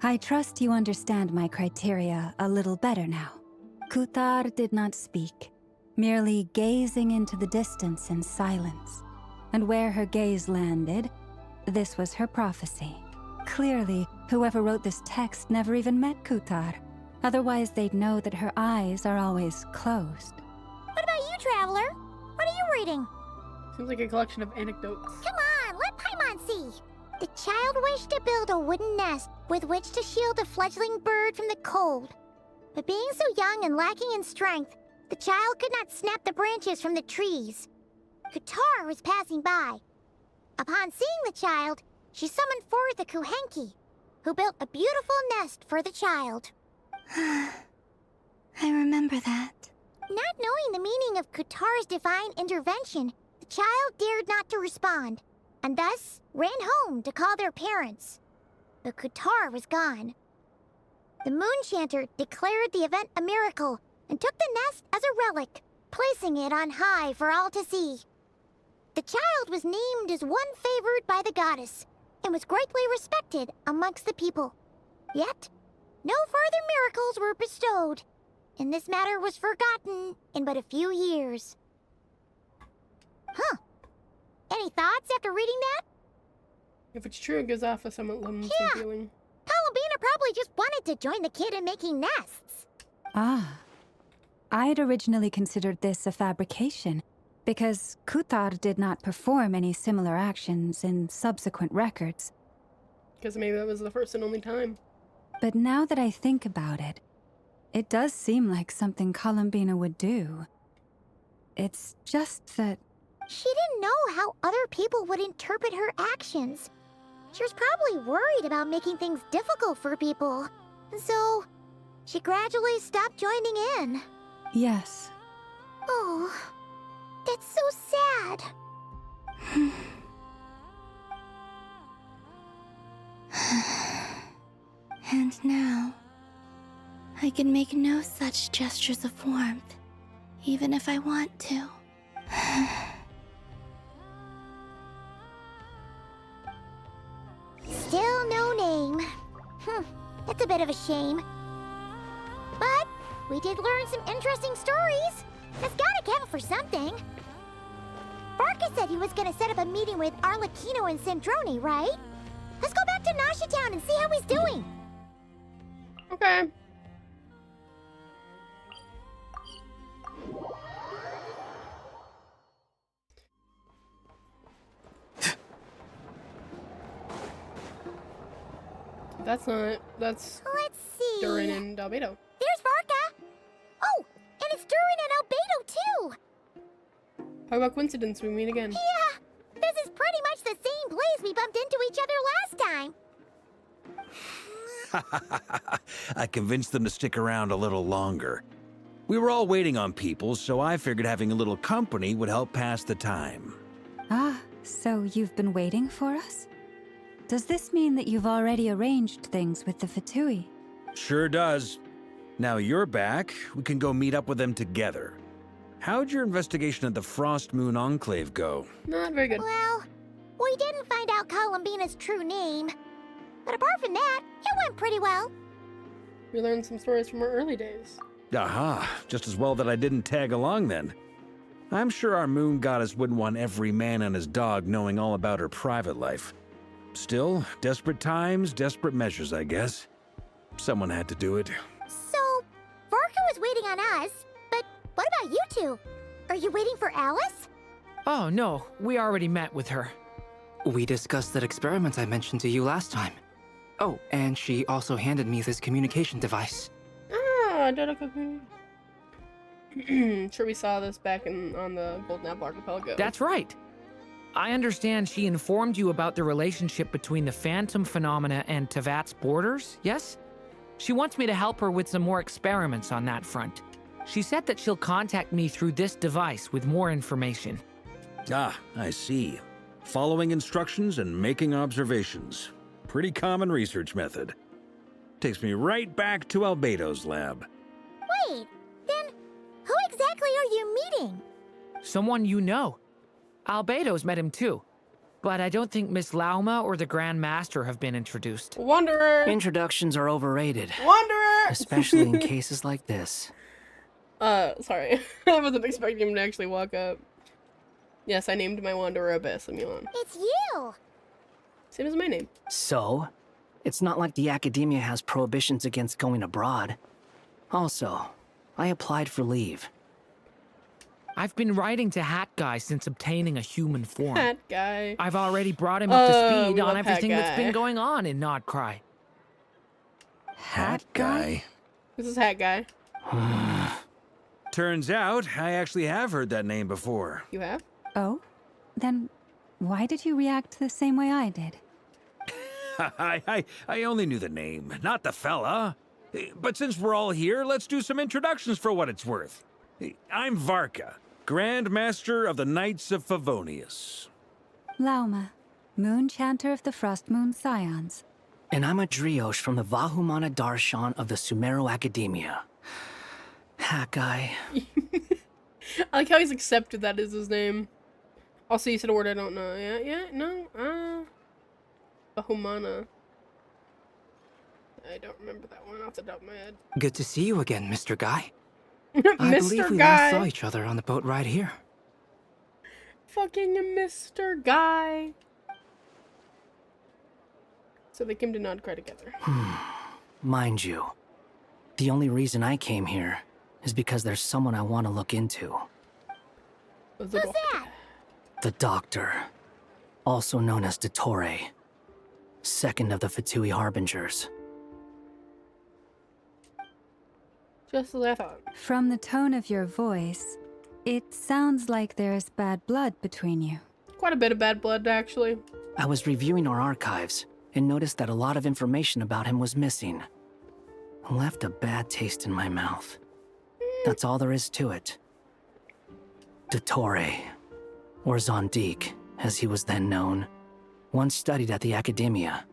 I trust you understand my criteria a little better now. Kutar did not speak, merely gazing into the distance in silence. And where her gaze landed, this was her prophecy. Clearly, whoever wrote this text never even met Kutar. Otherwise, they'd know that her eyes are always closed. What about you, Traveler? What are you reading? Seems like a collection of anecdotes. Come on, let Paimon see. The child wished to build a wooden nest with which to shield a fledgling bird from the cold. But being so young and lacking in strength, the child could not snap the branches from the trees. Kutar was passing by. Upon seeing the child, she summoned forth a Kuhenki, who built a beautiful nest for the child. I remember that. Not knowing the meaning of Kutar's divine intervention, the child dared not to respond, and thus ran home to call their parents. But Kutar was gone. The moon chanter declared the event a miracle and took the nest as a relic, placing it on high for all to see. The child was named as one favored by the goddess and was greatly respected amongst the people. Yet, no further miracles were bestowed, and this matter was forgotten in but a few years. Huh. Any thoughts after reading that? If it's true, it gives off a somewhat lonesome feeling. Columbina probably just wanted to join the kid in making nests. Ah. I'd originally considered this a fabrication, because Kutar did not perform any similar actions in subsequent records. Because maybe that was the first and only time. But now that I think about it, it does seem like something Columbina would do. It's just that... She didn't know how other people would interpret her actions. She was probably worried about making things difficult for people. So, she gradually stopped joining in. Yes. Oh, that's so sad. And now, I can make no such gestures of warmth, even if I want to. Still no name. That's a bit of a shame. But we did learn some interesting stories. That's gotta count for something. Barca said he was gonna set up a meeting with Arlecchino and Sandrone, right? Let's go back to Nasha Town and see how he's doing. Okay. Let's Durin and Albedo. There's Varka. Oh, and it's Durin and Albedo too. How about coincidence? We meet again. Yeah, this is pretty much the same place we bumped into each other last time. I convinced them to stick around a little longer. We were all waiting on people, so I figured having a little company would help pass the time. Ah, so you've been waiting for us? Does this mean that you've already arranged things with the Fatui? Sure does. Now you're back, we can go meet up with them together. How'd your investigation at the Frost Moon Enclave go? Not very good. Well, we didn't find out Columbina's true name. But apart from that, it went pretty well. We learned some stories from our early days. Aha, just as well that I didn't tag along then. I'm sure our moon goddess wouldn't want every man and his dog knowing all about her private life. Still, desperate times, desperate measures, I guess. Someone had to do it. So, Varka was waiting on us, but what about you two? Are you waiting for Alice? Oh, no. We already met with her. We discussed that experiment I mentioned to you last time. Oh, and she also handed me this communication device. Ah, sure we saw this back on the Golden Apple Archipelago. That's right. I understand she informed you about the relationship between the Phantom phenomena and Tevat's borders, yes? She wants me to help her with some more experiments on that front. She said that she'll contact me through this device with more information. Ah, I see. Following instructions and making observations. Pretty common research method. Takes me right back to Albedo's lab. Wait, then who exactly are you meeting? Someone you know. Albedo's met him too. But I don't think Miss Lauma or the Grand Master have been introduced. Wanderer! Introductions are overrated. Wanderer! Especially in cases like this. Sorry. I wasn't expecting him to actually walk up. Yes, I named my Wanderer Abyss, Milan. It's you! Same as my name. So, it's not like the academia has prohibitions against going abroad. Also, I applied for leave. I've been writing to Hat Guy since obtaining a human form. Hat Guy. I've already brought him up to speed on everything Hat that's Guy. been going on in Nodcry. Hat Guy? This is Hat Guy. Turns out, I actually have heard that name before. You have? Oh? Then why did you react the same way I did? I only knew the name, not the fella. But since we're all here, let's do some introductions for what it's worth. I'm Varka, Grand Master of the Knights of Favonius. Lauma, Moon Chanter of the Frost Moon Scions. And I'm a Driosh from the Vahumana Darshan of the Sumero Academia. Hat Guy. I like how he's accepted that is his name. Also, you said a word I don't know. No, Bahumana. I don't remember that one off the top of my head. Good to see you again, Mr. Guy. Mr. I believe we Guy. last saw each other on the boat right here. Fucking Mr. Guy. So they came to Nodcry together. Mind you, the only reason I came here is because there's someone I want to look into. Who's that? The Doctor, also known as Dottore, second of the Fatui Harbingers. Just as I thought. From the tone of your voice, it sounds like there's bad blood between you. Quite a bit of bad blood, actually. I was reviewing our archives and noticed that a lot of information about him was missing. Left a bad taste in my mouth. That's all there is to it. Dottore, or Zondique, as he was then known, once studied at the Academia,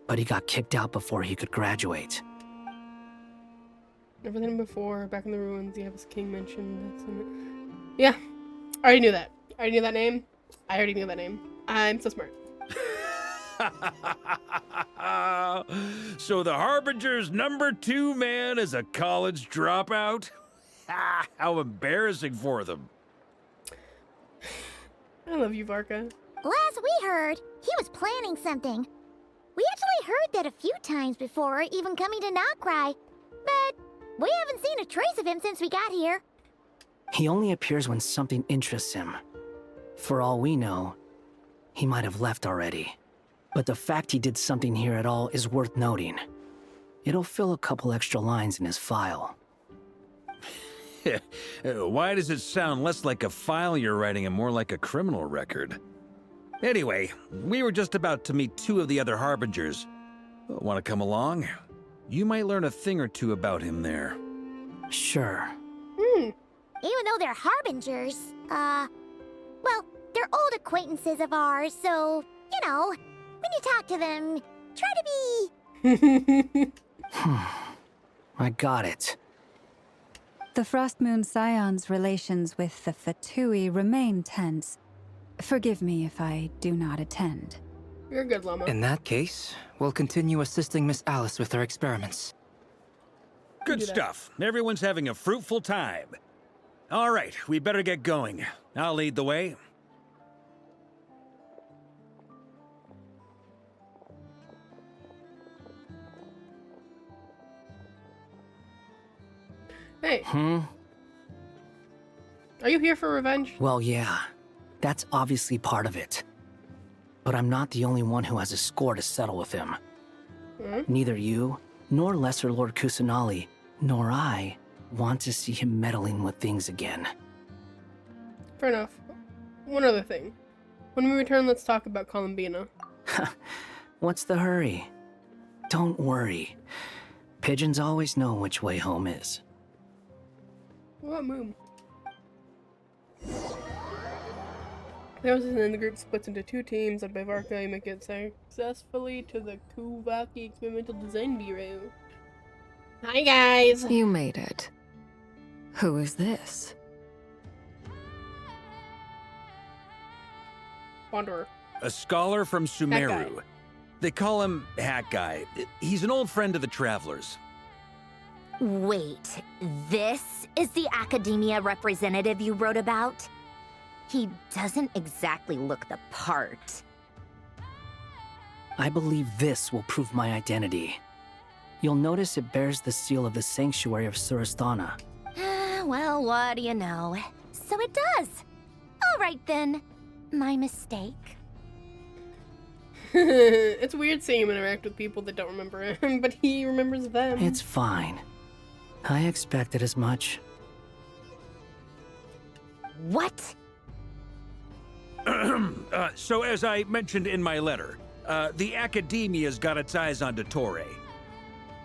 but he got kicked out before he could graduate. Everything before, back in the ruins, the Abyss King mentioned. That's in it. Yeah, I already knew that. I already knew that name. I'm so smart. So the Harbinger's #2 man is a college dropout? How embarrassing for them. I love you, Varka. Last we heard, he was planning something. We actually heard that a few times before, even coming to Noctry, but we haven't seen a trace of him since we got here. He only appears when something interests him. For all we know, he might have left already. But the fact he did something here at all is worth noting. It'll fill a couple extra lines in his file. Why does it sound less like a file you're writing and more like a criminal record? Anyway, we were just about to meet 2 of the other Harbingers. Want to come along? You might learn a thing or two about him there. Sure. Even though they're Harbingers, well, they're old acquaintances of ours, so, you know, when you talk to them, try to be... I got it. The Frost Moon Scion's relations with the Fatui remain tense. Forgive me if I do not attend. You're good, Llama. In that case, we'll continue assisting Miss Alice with her experiments. Good stuff. Everyone's having a fruitful time. All right, we better get going. I'll lead the way. Hey. Are you here for revenge? Well, yeah. That's obviously part of it. But I'm not the only one who has a score to settle with him. Neither you, nor Lesser Lord Kusanali, nor I want to see him meddling with things again. Fair enough. One other thing. When we return, let's talk about Columbina. What's the hurry? Don't worry. Pigeons always know which way home is. What moon? And the group splits into 2 teams, and by Varka, you make it successfully to the Kuvaki Experimental Design Bureau. Hi, guys! You made it. Who is this? Wanderer. A scholar from Sumeru. They call him Hat Guy. He's an old friend of the Travelers. Wait, this is the academia representative you wrote about? He doesn't exactly look the part. I believe this will prove my identity. You'll notice it bears the seal of the Sanctuary of Surasthana. Well, what do you know? So it does. All right then. My mistake. It's weird seeing him interact with people that don't remember him, but he remembers them. It's fine. I expected as much. What? So as I mentioned in my letter, the Academia's got its eyes on Dottore.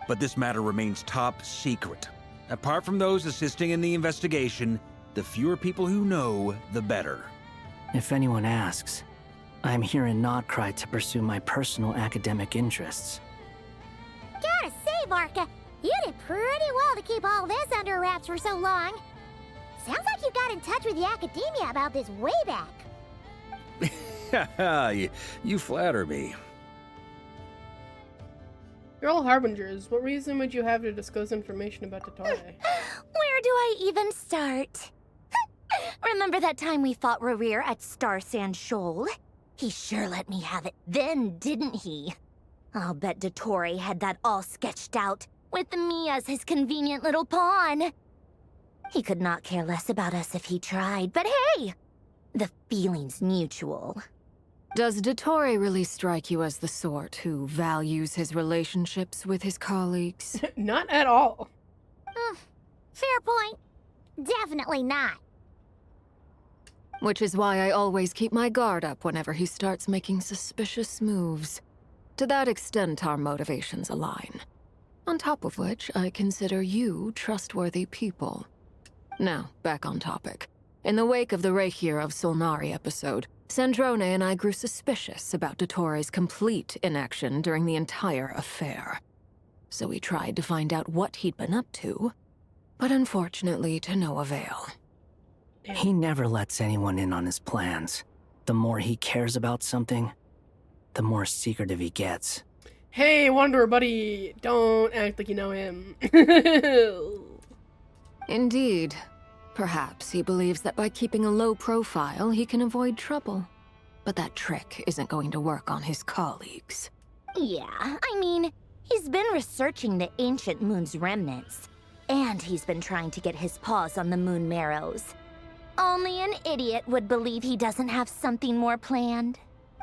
But this matter remains top secret. Apart from those assisting in the investigation, the fewer people who know, the better. If anyone asks, I'm here in Nocturne to pursue my personal academic interests. Gotta say, Varka, you did pretty well to keep all this under wraps for so long. Sounds like you got in touch with the academia about this way back. You flatter me. You're all Harbingers. What reason would you have to disclose information about Dottore? Where do I even start? Remember that time we fought Rerir at Star Sand Shoal? He sure let me have it then, didn't he? I'll bet Dottore had that all sketched out, with me as his convenient little pawn. He could not care less about us if he tried, but hey! The feeling's mutual. Does Dottore really strike you as the sort who values his relationships with his colleagues? Not at all. Fair point. Definitely not. Which is why I always keep my guard up whenever he starts making suspicious moves. To that extent, our motivations align. On top of which, I consider you trustworthy people. Now, back on topic. In the wake of the Reikir of Solnari episode, Sandrone and I grew suspicious about Dottore's complete inaction during the entire affair. So we tried to find out what he'd been up to, but unfortunately to no avail. He never lets anyone in on his plans. The more he cares about something, the more secretive he gets. Hey, Wanderer buddy, don't act like you know him. Indeed. Perhaps he believes that by keeping a low profile, he can avoid trouble. But that trick isn't going to work on his colleagues. Yeah, I mean, he's been researching the ancient moon's remnants. And he's been trying to get his paws on the moon marrows. Only an idiot would believe he doesn't have something more planned.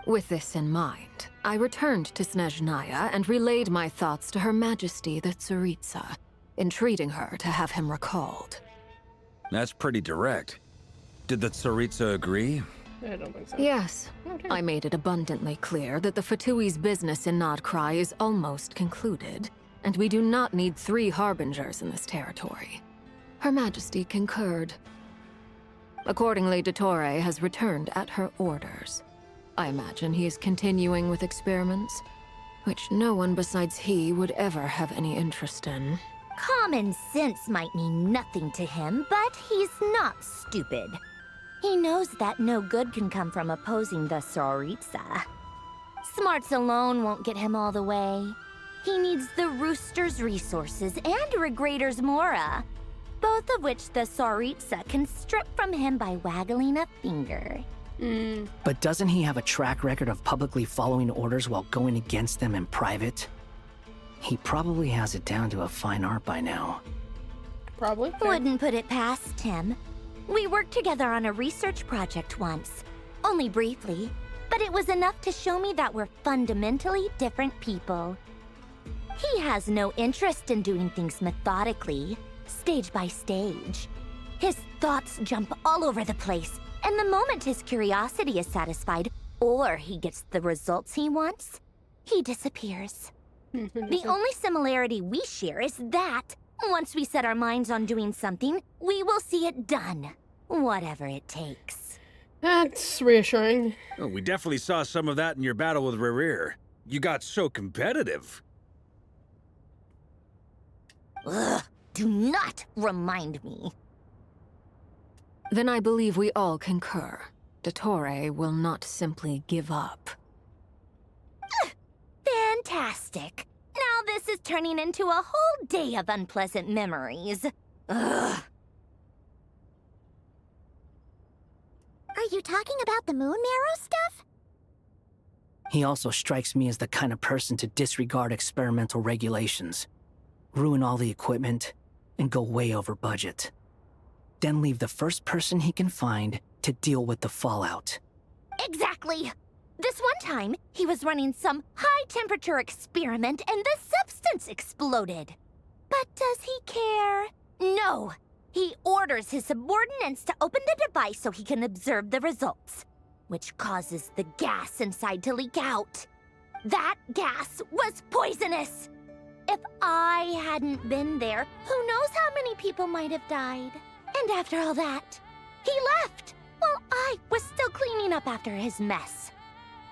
With this in mind, I returned to Snezhnaya and relayed my thoughts to Her Majesty the Tsaritsa, entreating her to have him recalled. That's pretty direct. Did the Tsaritsa agree? I don't think so. Yes. Okay. I made it abundantly clear that the Fatui's business in Nodcry is almost concluded, and we do not need 3 harbingers in this territory. Her Majesty concurred. Accordingly, Dottore has returned at her orders. I imagine he is continuing with experiments, which no one besides he would ever have any interest in. Common sense might mean nothing to him, but he's not stupid. He knows that no good can come from opposing the Tsaritsa. Smarts alone won't get him all the way. He needs the Rooster's resources and Regrator's Mora, both of which the Tsaritsa can strip from him by waggling a finger. But doesn't he have a track record of publicly following orders while going against them in private? He probably has it down to a fine art by now. Probably. Wouldn't put it past him. We worked together on a research project once. Only briefly, but it was enough to show me that we're fundamentally different people. He has no interest in doing things methodically, stage by stage. His thoughts jump all over the place, and the moment his curiosity is satisfied, or he gets the results he wants, he disappears. The only similarity we share is that, once we set our minds on doing something, we will see it done, whatever it takes. That's reassuring. Oh, we definitely saw some of that in your battle with Rerir. You got so competitive. Ugh, do not remind me. Then I believe we all concur. Dottore will not simply give up. Fantastic. Now this is turning into a whole day of unpleasant memories. Ugh. Are you talking about the moon marrow stuff? He also strikes me as the kind of person to disregard experimental regulations, ruin all the equipment, and go way over budget. Then leave the first person he can find to deal with the fallout. Exactly. This one time, he was running some high-temperature experiment and the substance exploded. But does he care? No. He orders his subordinates to open the device so he can observe the results, which causes the gas inside to leak out. That gas was poisonous. If I hadn't been there, who knows how many people might have died. And after all that, he left while I was still cleaning up after his mess.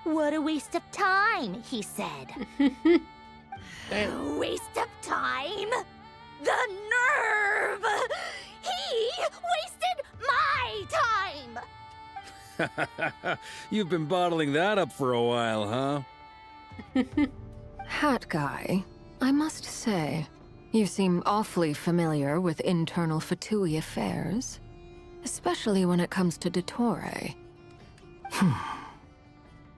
What a waste of time, he said. A waste of time? The nerve! He wasted my time! You've been bottling that up for a while, huh? Hat guy, I must say, you seem awfully familiar with internal Fatui affairs, especially when it comes to Dottore.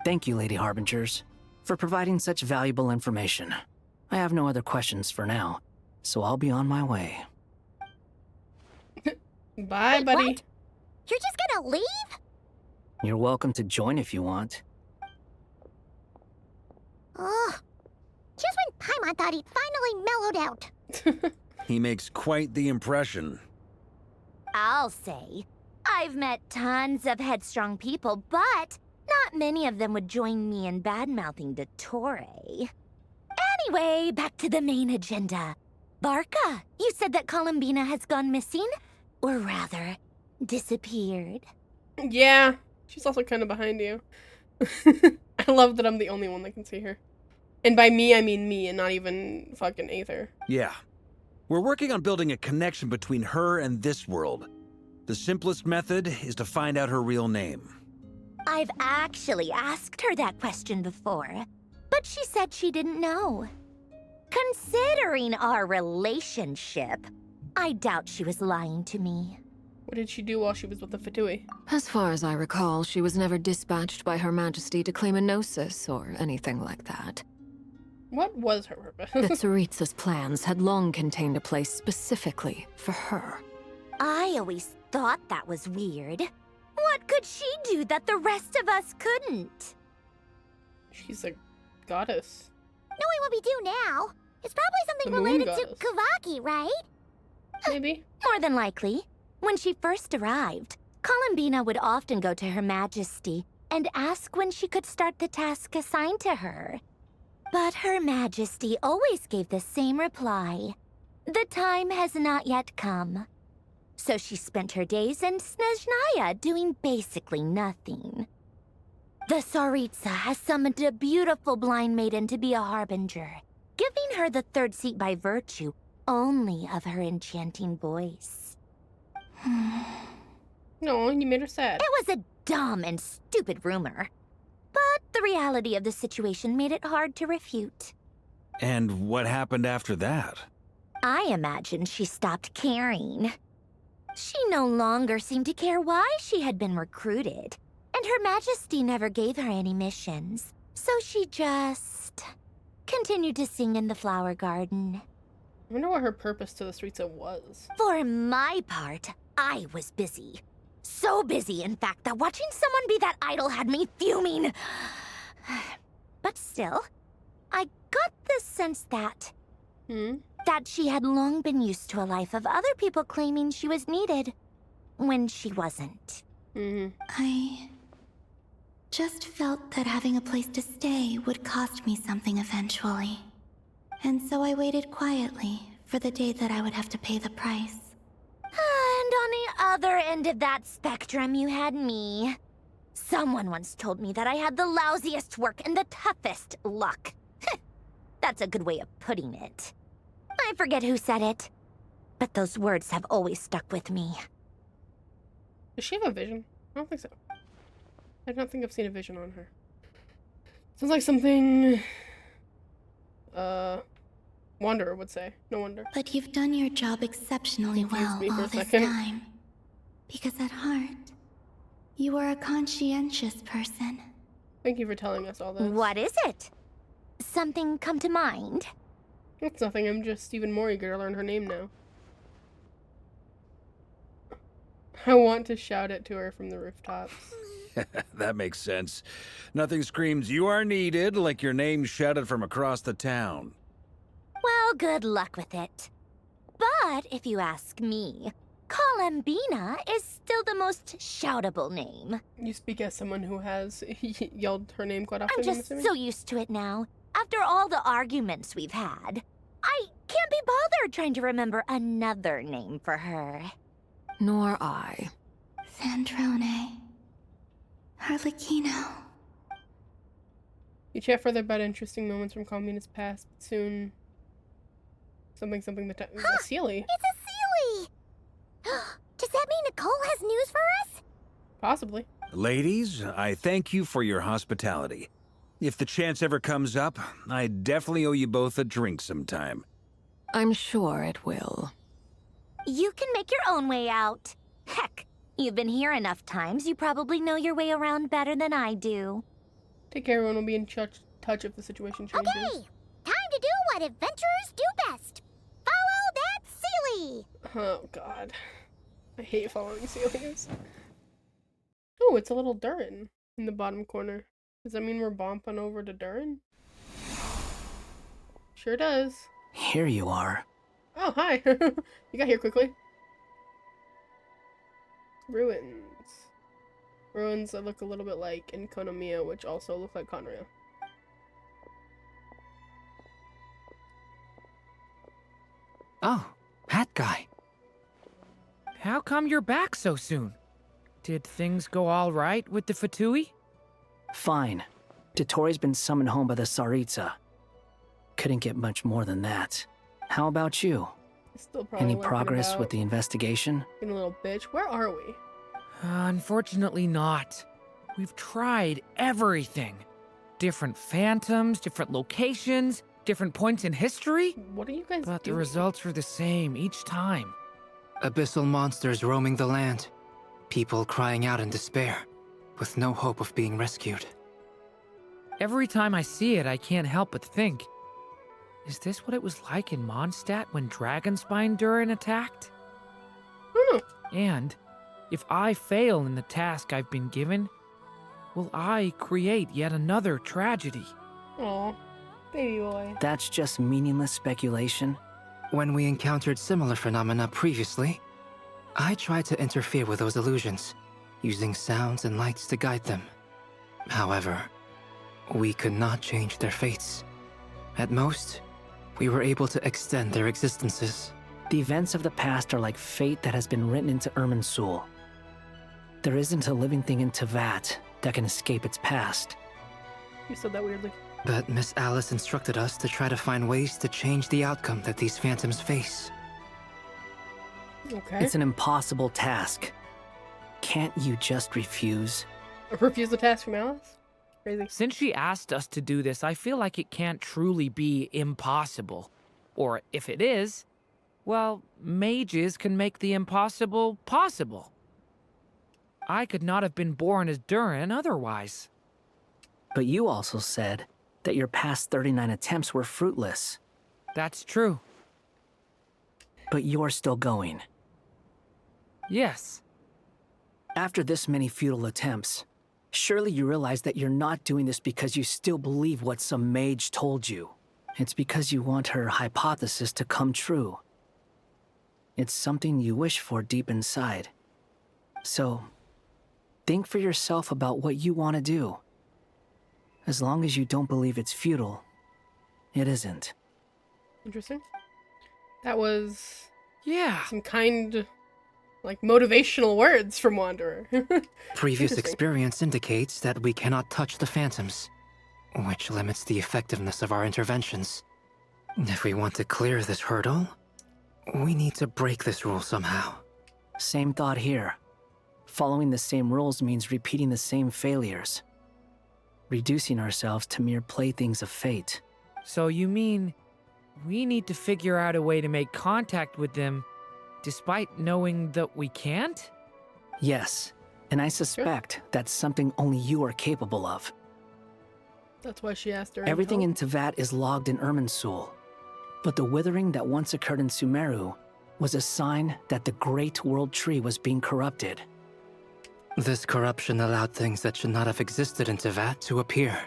Thank you, Lady Harbingers, for providing such valuable information. I have no other questions for now, so I'll be on my way. Bye, Wait, buddy. what? You're just gonna leave? You're welcome to join if you want. Ugh. Just when Paimon thought he'd finally mellowed out. He makes quite the impression. I'll say, I've met tons of headstrong people, but not many of them would join me in bad-mouthing Dottore. Anyway, back to the main agenda. Barca, you said that Columbina has gone missing? Or rather, disappeared. Yeah, she's also kind of behind you. I love that I'm the only one that can see her. And by me, I mean me and not even fucking Aether. Yeah. We're working on building a connection between her and this world. The simplest method is to find out her real name. I've actually asked her that question before, but she said she didn't know. Considering our relationship, I doubt she was lying to me. What did she do while she was with the Fatui? As far as I recall, she was never dispatched by Her Majesty to claim a gnosis or anything like that. What was her purpose? The Tsaritsa's plans had long contained a place specifically for her. I always thought that was weird. What could she do that the rest of us couldn't? She's a goddess. Knowing what we do now, it's probably something The moon related goddess. to Kavaki, right? Maybe. More than likely. When she first arrived, Columbina would often go to Her Majesty and ask when she could start the task assigned to her. But Her Majesty always gave the same reply. The time has not yet come. So she spent her days in Snezhnaya doing basically nothing. The Tsaritsa has summoned a beautiful blind maiden to be a harbinger, giving her the third seat by virtue only of her enchanting voice. No, you made her sad. It was a dumb and stupid rumor. But the reality of the situation made it hard to refute. And what happened after that? I imagine she stopped caring. She no longer seemed to care why she had been recruited, and Her Majesty never gave her any missions. So she just continued to sing in the flower garden. I wonder what her purpose to the streets was. For my part, I was busy. So busy, in fact, that watching someone be that idol had me fuming. But still, I got the sense that... that she had long been used to a life of other people claiming she was needed when she wasn't. I just felt that having a place to stay would cost me something eventually. And so I waited quietly for the day that I would have to pay the price. And on the other end of that spectrum, you had me. Someone once told me that I had the lousiest work and the toughest luck. That's a good way of putting it. I forget who said it, but those words have always stuck with me. Does she have a vision? I don't think so. I don't think I've seen a vision on her. Sounds like something... Wanderer would say. No wonder. But you've done your job exceptionally well all this time. Because at heart, you are a conscientious person. Thank you for telling us all this. What is it? Something come to mind? It's nothing, I'm just even more eager to learn her name now. I want to shout it to her from the rooftops. That makes sense. Nothing screams, "You are needed," like your name shouted from across the town. Well, good luck with it. But if you ask me, Columbina is still the most shoutable name. You speak as someone who has yelled her name quite often. I'm just so used to it now. After all the arguments we've had, I can't be bothered trying to remember another name for her. Nor I. Sandrone. Harlequino. You chat further about interesting moments from Columbina's past, but soon... Something the Sealy. It's a Sealy! Does that mean Nicole has news for us? Possibly. Ladies, I thank you for your hospitality. If the chance ever comes up, I definitely owe you both a drink sometime. I'm sure it will. You can make your own way out. Heck, you've been here enough times, you probably know your way around better than I do. Take care, everyone will be in touch if the situation changes. Okay, time to do what adventurers do best. Follow that Sealy! Oh, God. I hate following Sealies. Oh, it's a little Durin in the bottom corner. Does that mean we're bumping over to Durin? Sure does. Here you are. Oh, hi. You got here quickly. Ruins. Ruins that look a little bit like Enkonomiya, which also look like Conrail. Oh, that guy. How come you're back so soon? Did things go all right with the Fatui? Fine. Tottori's been summoned home by the Tsaritsa. Couldn't get much more than that. How about you? Still probably Any progress with the investigation? Being a little bitch. Where are we? Unfortunately not. We've tried everything. Different phantoms, different locations, different points in history. What are you guys But the doing? results are the same each time. Abyssal monsters roaming the land. People crying out in despair, with no hope of being rescued. Every time I see it, I can't help but think, is this what it was like in Mondstadt when Dragonspine Durin attacked? And if I fail in the task I've been given, will I create yet another tragedy? Aw, baby boy. That's just meaningless speculation. When we encountered similar phenomena previously, I tried to interfere with those illusions, using sounds and lights to guide them. However, we could not change their fates. At most, we were able to extend their existences. The events of the past are like fate that has been written into Irminsul. There isn't a living thing in Tevat that can escape its past. You said that weirdly. But Miss Alice instructed us to try to find ways to change the outcome that these phantoms face. Okay. It's an impossible task. Can't you just refuse? Refuse the task from Alice? Crazy. Since she asked us to do this, I feel like it can't truly be impossible. Or if it is, well, mages can make the impossible possible. I could not have been born as Durin otherwise. But you also said that your past 39 attempts were fruitless. That's true. But you're still going. Yes. After this many futile attempts, surely you realize that you're not doing this because you still believe what some mage told you. It's because you want her hypothesis to come true. It's something you wish for deep inside. So, think for yourself about what you want to do. As long as you don't believe it's futile, it isn't. Interesting. That was... yeah. Some kind... like motivational words from Wanderer. Previous experience indicates that we cannot touch the phantoms, which limits the effectiveness of our interventions. If we want to clear this hurdle, we need to break this rule somehow. Same thought here. Following the same rules means repeating the same failures. Reducing ourselves to mere playthings of fate. So you mean we need to figure out a way to make contact with them despite knowing that we can't? Yes, and I suspect that's something only you are capable of. That's why she asked her. Everything in Tevat is logged in Irminsul, but the withering that once occurred in Sumeru was a sign that the Great World Tree was being corrupted. This corruption allowed things that should not have existed in Tevat to appear.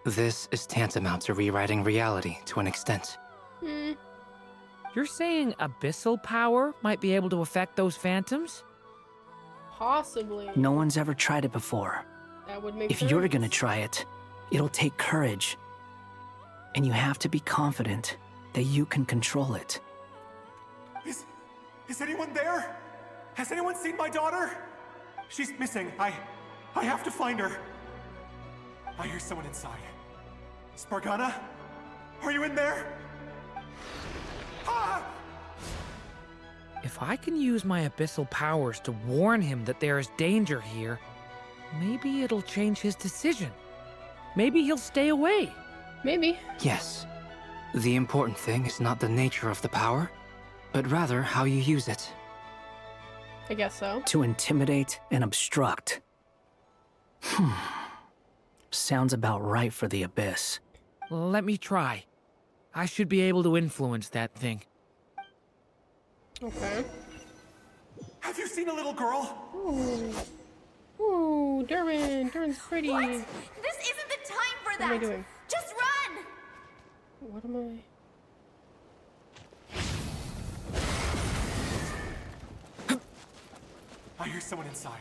This is tantamount to rewriting reality to an extent. You're saying abyssal power might be able to affect those phantoms? Possibly. No one's ever tried it before. That would make If sense. you're gonna try it, it'll take courage. And you have to be confident that you can control it. Is anyone there? Has anyone seen my daughter? She's missing. I have to find her. I hear someone inside. Spargana? Are you in there? Ah! If I can use my abyssal powers to warn him that there is danger here, maybe it'll change his decision. Maybe he'll stay away. Maybe. Yes. The important thing is not the nature of the power, but rather how you use it. I guess so. To intimidate and obstruct. Sounds about right for the Abyss. Let me try. I should be able to influence that thing. Okay. Have you seen a little girl? Ooh, Durin. Durin's pretty. What? This isn't the time for that. What am I doing? Just run. What am I? I hear someone inside.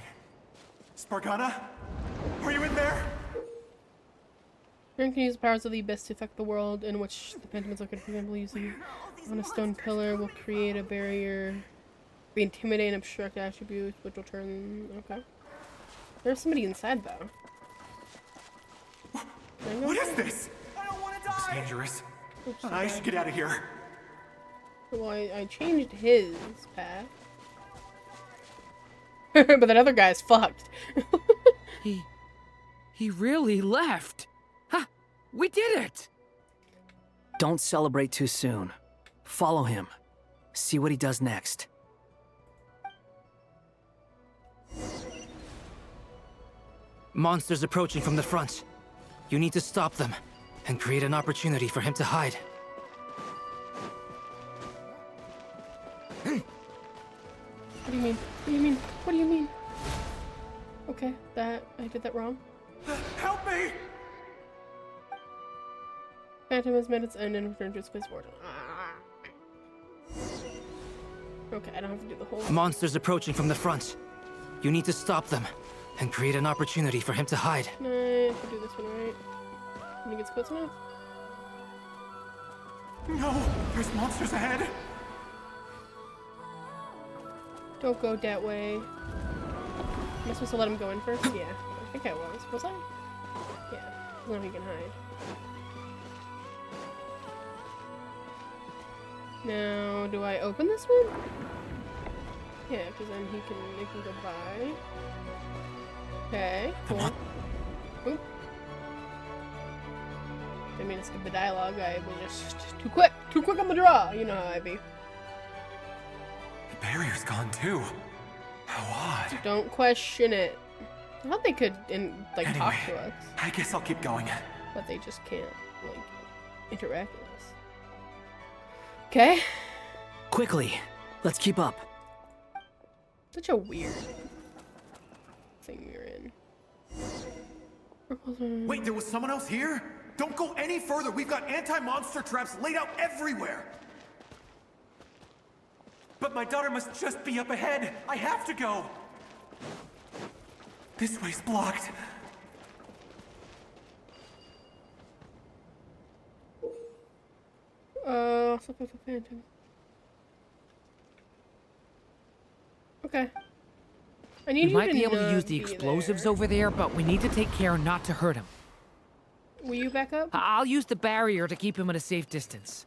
Spargana? Are you in there? Durin can use the powers of the Abyss to affect the world in which the Phantom is located. For example, using on a stone pillar will create a barrier. We intimidate and obstruct attributes, which will turn... Okay. There's somebody inside, though. What is this? I don't want to die! It's dangerous. Oops, I should get out of here. Well, I changed his path. But that other guy's fucked. He really left. Ha! We did it! Don't celebrate too soon. Follow him. See what he does next. Monsters approaching from the front. You need to stop them and create an opportunity for him to hide. What do you mean? What do you mean? What do you mean? Okay, I did that wrong. Help me! Phantom has met its end and returned to its place of origin. Okay, I don't have to do the whole... Monsters approaching from the front. You need to stop them and create an opportunity for him to hide. Can I do this one right? I think it's close enough. No! There's monsters ahead! Don't go that way. Am I supposed to let him go in first? Yeah, I think I was. Was I? Yeah, as long as he can hide. Now, do I open this one? Yeah, because then it can go by. Okay, cool. Oop. Didn't mean to skip the dialogue. I was just too quick on the draw. You know how I be. The barrier's gone too. How odd. Don't question it. I thought they could, like, anyway, talk to us. I guess I'll keep going. But they just can't, like, interact with us. Okay. Quickly, let's keep up. Such a weird thing we're in. Wait, there was someone else here? Don't go any further. We've got anti-monster traps laid out everywhere. But my daughter must just be up ahead. I have to go. This way's blocked. Something for Phantom. Okay. I need we you might to be able to not use the be explosives there. over there, but we need to take care not to hurt him. Will you back up? I'll use the barrier to keep him at a safe distance.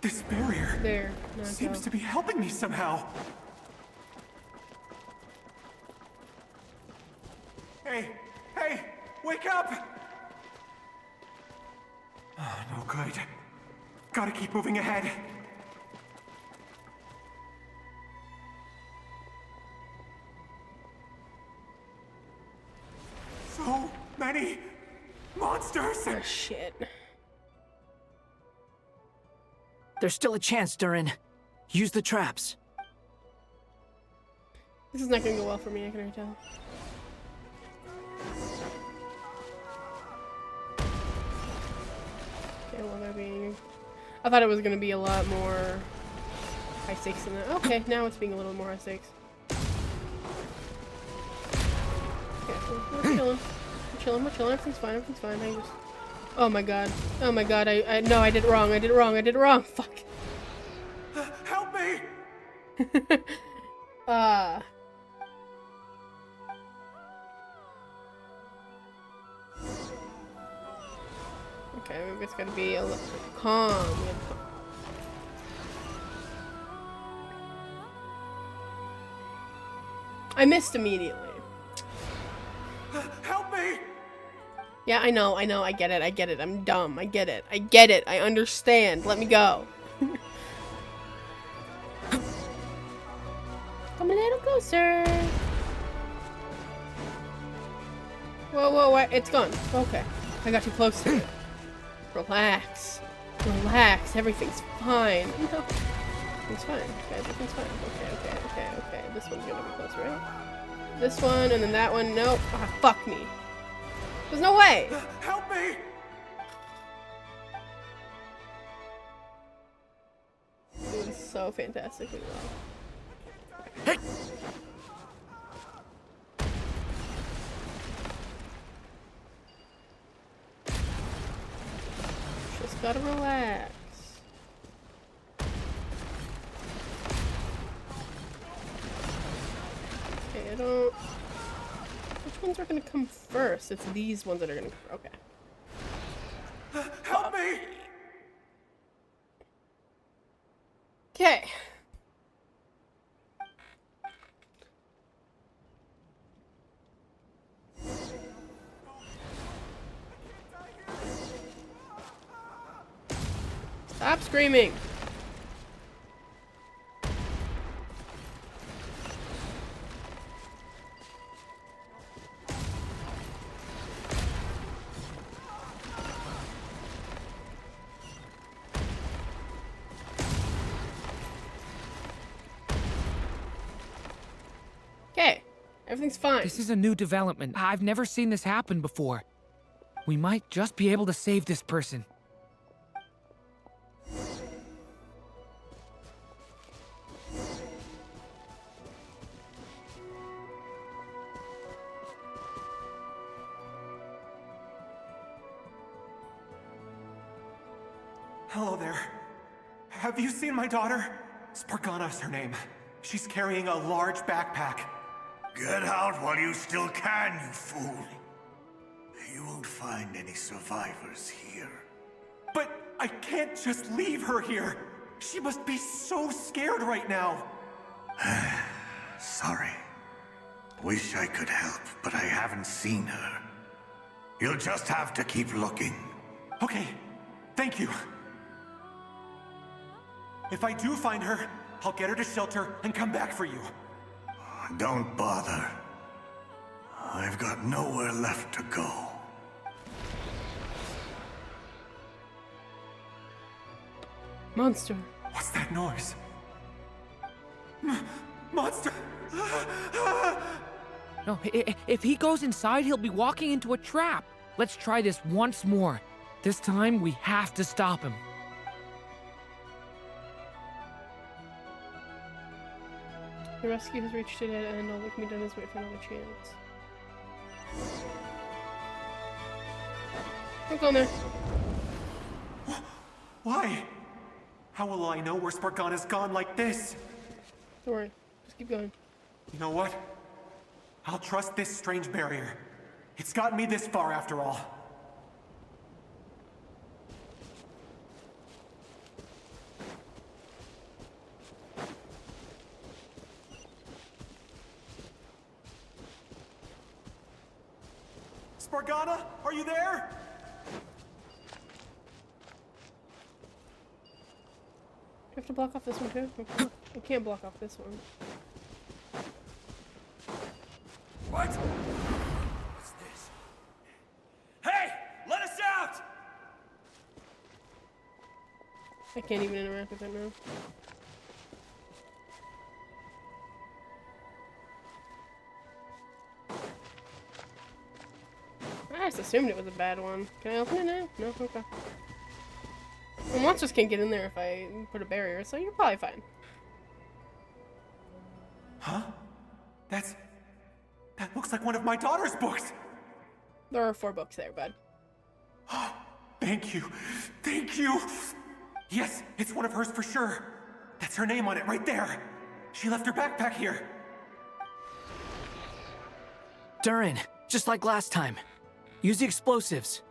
This barrier there seems to be helping me somehow. Hey, wake up! Oh, no good. Gotta keep moving ahead. So many monsters! Oh, shit. There's still a chance, Durin. Use the traps. This is not gonna go well for me, I can already tell. Okay, well, they're being... I thought it was gonna be a lot more high stakes than that. Okay, now it's being a little more high stakes. Okay, we're chilling. We're chilling, everything's fine, I just... Oh my god, no, I did it wrong, fuck. Help me! Okay, we just gotta be a little calm. I missed immediately. Help me! Yeah, I know, I get it, I'm dumb, I get it, I understand, let me go. Come a little closer. Whoa, it's gone. Okay, I got too close to it. Relax, everything's fine. No. Everything's fine, guys, everything's fine. Okay, this one's gonna be close, right? This one, and then that one, nope. Ah, fuck me. There's no way! Help me! Doing so fantastically well. Hey! Just gotta relax. Okay, I don't... Which ones are gonna come first? It's these ones that are gonna... Okay. Help me! Okay. Stop screaming! Everything's fine. This is a new development. I've never seen this happen before. We might just be able to save this person. Hello there. Have you seen my daughter? Spargana is her name. She's carrying a large backpack. Get out while you still can, you fool. You won't find any survivors here. But I can't just leave her here. She must be so scared right now. Sorry. Wish I could help, but I haven't seen her. You'll just have to keep looking. Okay, thank you. If I do find her, I'll get her to shelter and come back for you. Don't bother. I've got nowhere left to go. Monster. What's that noise? Monster! No, if he goes inside, he'll be walking into a trap. Let's try this once more. This time, we have to stop him. The rescue has reached its end. All that can be done is wait for another chance. Don't go in there. Why? How will I know where Spargana's gone like this? Don't worry. Just keep going. You know what? I'll trust this strange barrier. It's gotten me this far after all. Spargana, are you there? You have to block off this one too? You can't block off this one. What? What's this? Hey! Let us out! I can't even interact with it now. I just assumed it was a bad one. Can I open it now? No? Okay. Well, monsters can't get in there if I put a barrier, so you're probably fine. Huh? That looks like one of my daughter's books! There are 4 books there, bud. Thank you. Thank you! Yes, it's one of hers for sure. That's her name on it right there. She left her backpack here. Durin, just like last time. Use the explosives.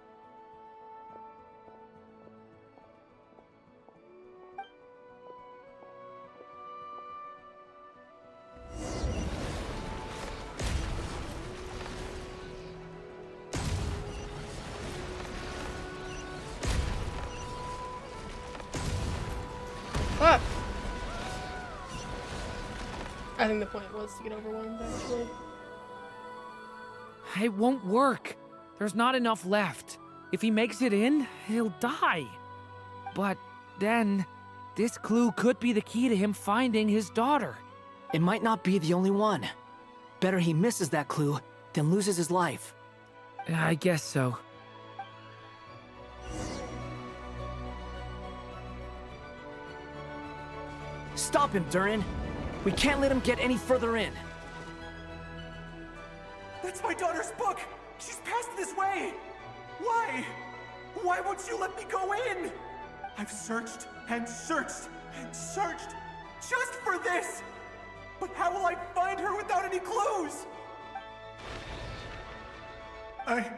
Fuck! I think the point was to get over one, actually. It won't work. There's not enough left. If he makes it in, he'll die. But then, this clue could be the key to him finding his daughter. It might not be the only one. Better he misses that clue than loses his life. I guess so. Stop him, Durin. We can't let him get any further in. That's my daughter's book! She's passed this way! Why? Why won't you let me go in? I've searched and searched and searched just for this! But how will I find her without any clues? I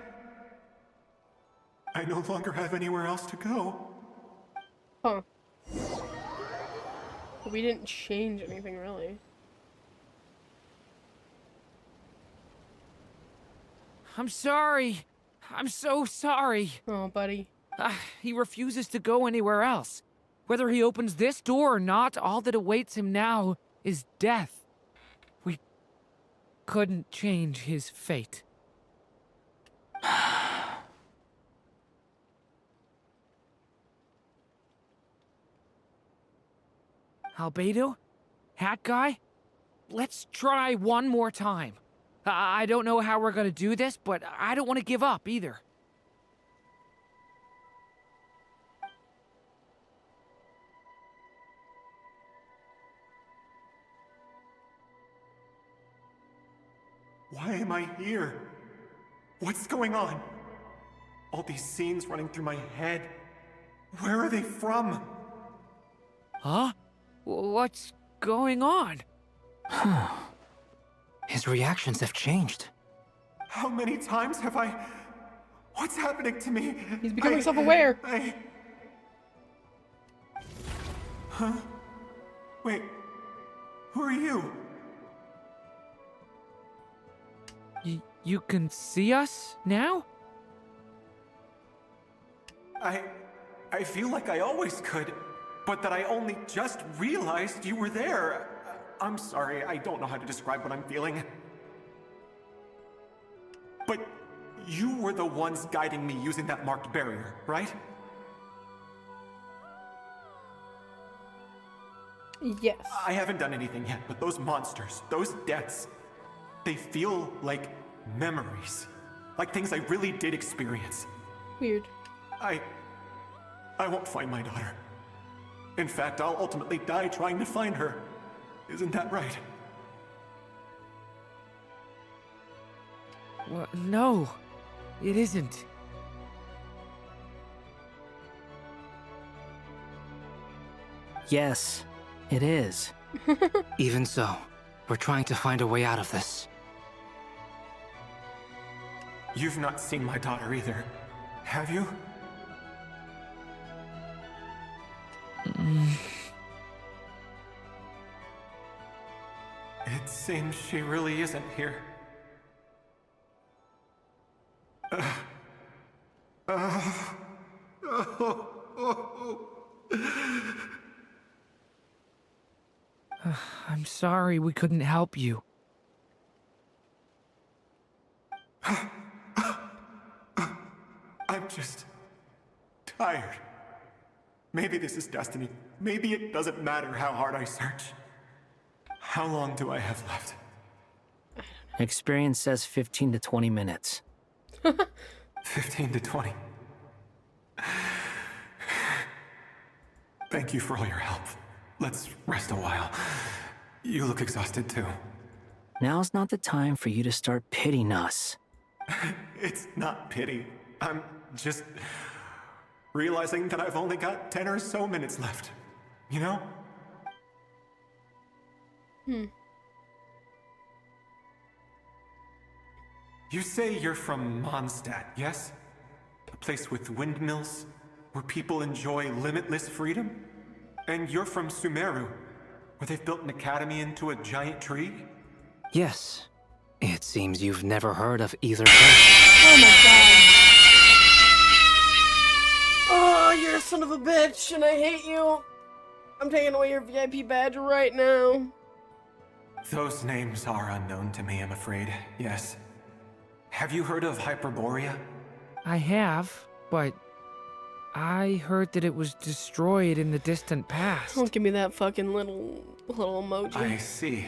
no longer have anywhere else to go. Huh. We didn't change anything, really. I'm sorry. I'm so sorry. Oh, buddy. He refuses to go anywhere else. Whether he opens this door or not, all that awaits him now is death. We couldn't change his fate. Albedo? Hat guy? Let's try one more time. I don't know how we're gonna do this, but I don't want to give up either. Why am I here? What's going on? All these scenes running through my head. Where are they from? Huh? What's going on? His reactions have changed. How many times have I... What's happening to me? He's becoming self-aware. Huh? Wait. Who are you? You can see us now? I feel like I always could, but that I only just realized you were there. I'm sorry, I don't know how to describe what I'm feeling. But you were the ones guiding me using that marked barrier, right? Yes. I haven't done anything yet, but those monsters, those deaths, they feel like memories. Like things I really did experience. Weird. I won't find my daughter. In fact, I'll ultimately die trying to find her. Isn't that right? Well, no, it isn't. Yes, it is. Even so, we're trying to find a way out of this. You've not seen my daughter either, have you? It seems she really isn't here. I'm sorry we couldn't help you. I'm just tired. Maybe this is destiny. Maybe it doesn't matter how hard I search. How long do I have left? Experience says 15 to 20 minutes. 15 to 20. Thank you for all your help. Let's rest a while. You look exhausted too. Now's not the time for you to start pitying us. It's not pity. I'm just realizing that I've only got 10 or so minutes left. You know? You say you're from Mondstadt, yes? A place with windmills, where people enjoy limitless freedom? And you're from Sumeru, where they've built an academy into a giant tree? Yes. It seems you've never heard of either place. Oh my god. Oh, you're a son of a bitch, and I hate you. I'm taking away your VIP badge right now. Those names are unknown to me, I'm afraid. Yes. Have you heard of Hyperborea? I have, but I heard that it was destroyed in the distant past. Don't give me that fucking little emoji. I see.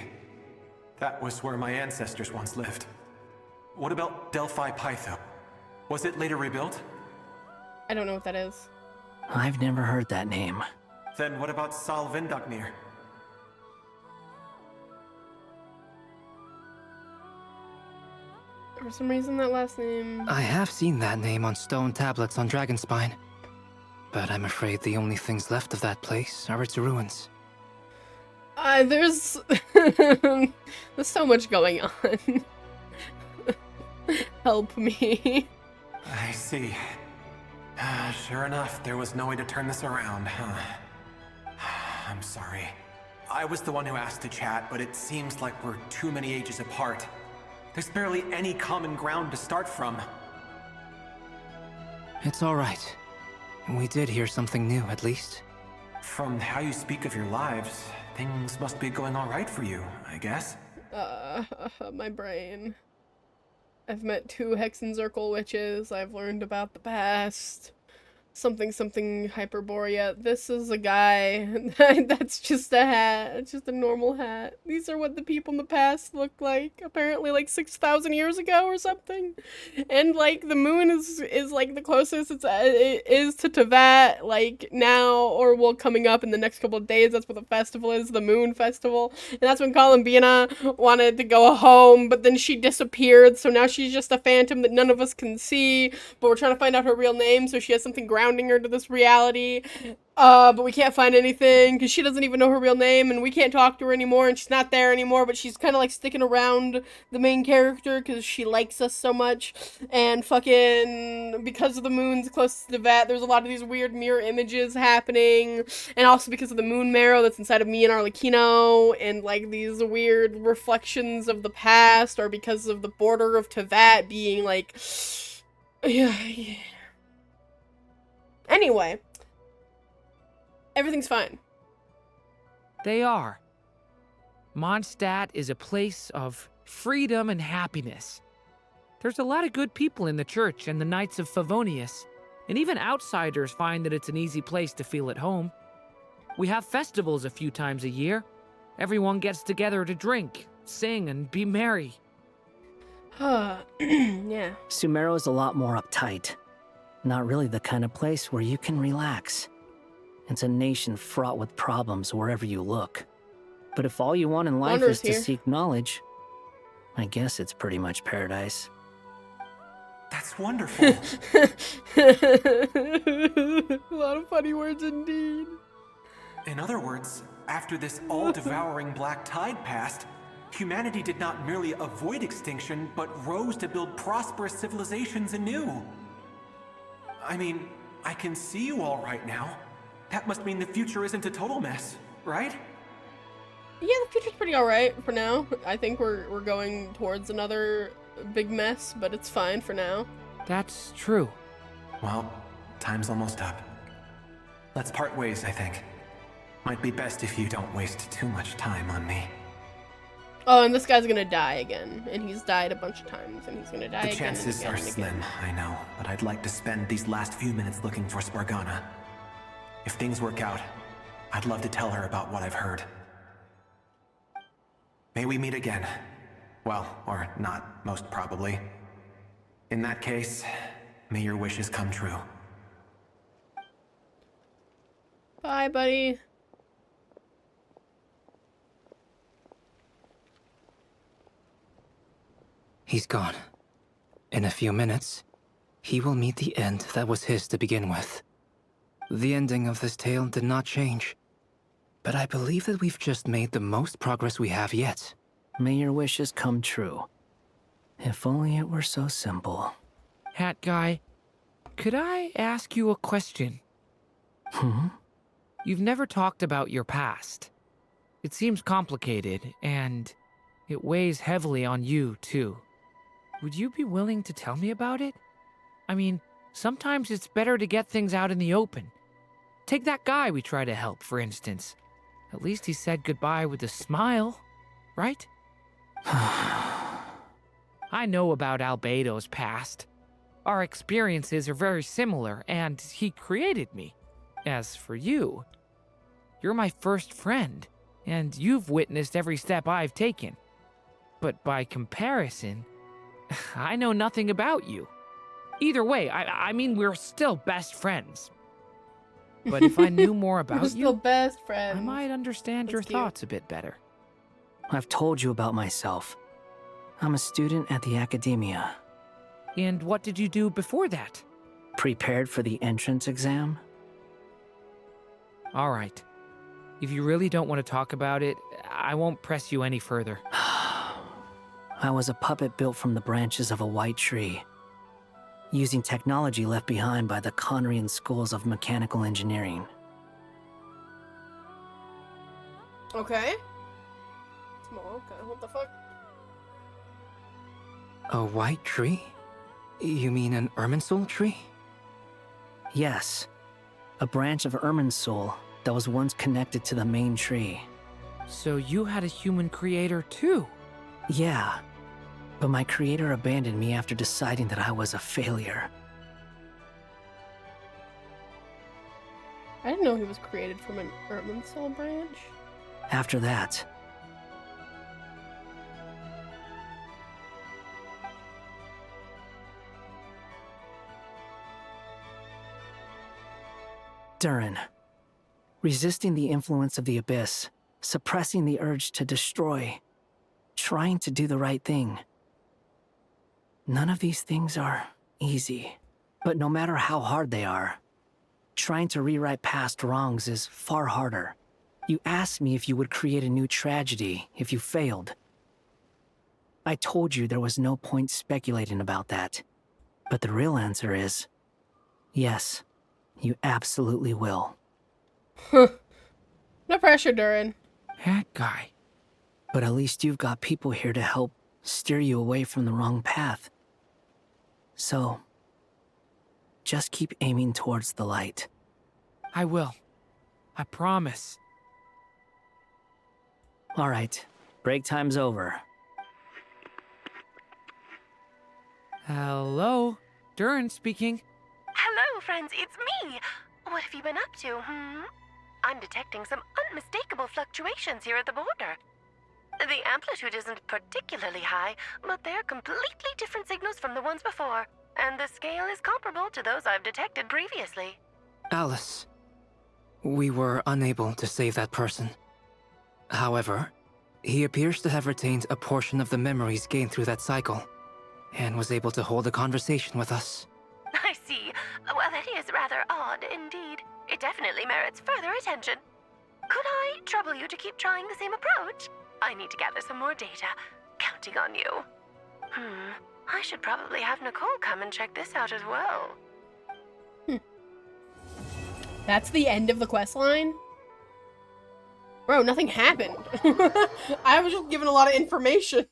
That was where my ancestors once lived. What about Delphi Pytho? Was it later rebuilt? I don't know what that is. I've never heard that name. Then what about Sal Vindagnir? For some reason, that last name... I have seen that name on stone tablets on Dragonspine. But I'm afraid the only things left of that place are its ruins. There's... there's so much going on. Help me. I see. Sure enough, there was no way to turn this around, huh? I'm sorry. I was the one who asked to chat, but it seems like we're too many ages apart. There's barely any common ground to start from. It's all right. We did hear something new, at least. From how you speak of your lives, things must be going all right for you, I guess. My brain. I've met 2 Hex and Zircle witches. I've learned about the past. something something Hyperborea. This is a guy that's just a hat. It's just a normal hat. These are what the people in the past looked like, apparently like 6,000 years ago or something. And like the moon is like the closest it is to Tevat, like now, or well, coming up in the next couple of days. That's what the festival is, the Moon Festival. And that's when Columbina wanted to go home, but then she disappeared, so now she's just a phantom that none of us can see, but we're trying to find out her real name, so she has something grounding her to this reality. But we can't find anything because she doesn't even know her real name, and we can't talk to her anymore, and she's not there anymore, but she's kind of like sticking around the main character because she likes us so much. And fucking because of the moon's closest to the vat, there's a lot of these weird mirror images happening, and also because of the moon marrow that's inside of me and Arlecchino, and like these weird reflections of the past, or because of the border of Tevat being like, yeah. Anyway. Everything's fine. They are. Mondstadt is a place of freedom and happiness. There's a lot of good people in the church and the Knights of Favonius, and even outsiders find that it's an easy place to feel at home. We have festivals a few times a year. Everyone gets together to drink, sing, and be merry. Yeah. Sumeru is a lot more uptight. Not really the kind of place where you can relax. It's a nation fraught with problems wherever you look. But if all you want in life is to seek knowledge, I guess it's pretty much paradise. That's wonderful. A lot of funny words indeed. In other words, after this all-devouring black tide passed, humanity did not merely avoid extinction, but rose to build prosperous civilizations anew. I mean, I can see you all right now. That must mean the future isn't a total mess, right? Yeah, the future's pretty alright for now. I think we're going towards another big mess, but it's fine for now. That's true. Well, time's almost up. Let's part ways, I think. Might be best if you don't waste too much time on me. Oh, and this guy's gonna die again, and he's died a bunch of times, and he's gonna die again. The chances are slim, I know, but I'd like to spend these last few minutes looking for Spargana. If things work out, I'd love to tell her about what I've heard. May we meet again. Well, or not, most probably. In that case, may your wishes come true. Bye, buddy. He's gone. In a few minutes, he will meet the end that was his to begin with. The ending of this tale did not change, but I believe that we've just made the most progress we have yet. May your wishes come true. If only it were so simple. Hat guy, could I ask you a question? You've never talked about your past. It seems complicated, and it weighs heavily on you, too. Would you be willing to tell me about it? I mean, sometimes it's better to get things out in the open. Take that guy we try to help, for instance. At least he said goodbye with a smile, right? I know about Albedo's past. Our experiences are very similar, and he created me. As for you, you're my first friend, and you've witnessed every step I've taken. But by comparison, I know nothing about you. Either way, I mean, we're still best friends. But if I knew more about we're still best friends. I might understand your thoughts a bit better. I've told you about myself. I'm a student at the academia. And what did you do before that? Prepared for the entrance exam. All right. If you really don't want to talk about it, I won't press you any further. I was a puppet built from the branches of a white tree, using technology left behind by the Conrian schools of mechanical engineering. Okay. Okay, what the fuck? A white tree? You mean an Irminsul tree? Yes. A branch of Irminsul that was once connected to the main tree. So you had a human creator too? Yeah. But my creator abandoned me after deciding that I was a failure. I didn't know he was created from an Cell branch. After that, Durin. Resisting the influence of the Abyss, suppressing the urge to destroy, trying to do the right thing. None of these things are easy. But no matter how hard they are, trying to rewrite past wrongs is far harder. You asked me if you would create a new tragedy if you failed. I told you there was no point speculating about that. But the real answer is, yes, you absolutely will. No pressure, Durin. That guy. But at least you've got people here to help steer you away from the wrong path. So, just keep aiming towards the light. I will. I promise. All right, break time's over. Hello? Durin speaking. Hello, friends, it's me. What have you been up to, I'm detecting some unmistakable fluctuations here at the border. The amplitude isn't particularly high, but they're completely different signals from the ones before, and the scale is comparable to those I've detected previously. Alice, we were unable to save that person. However, he appears to have retained a portion of the memories gained through that cycle, and was able to hold a conversation with us. I see. Well, that is rather odd indeed. It definitely merits further attention. Could I trouble you to keep trying the same approach? I need to gather some more data. Counting on you. I should probably have Nicole come and check this out as well. That's the end of the quest line? Bro, nothing happened. I was just given a lot of information.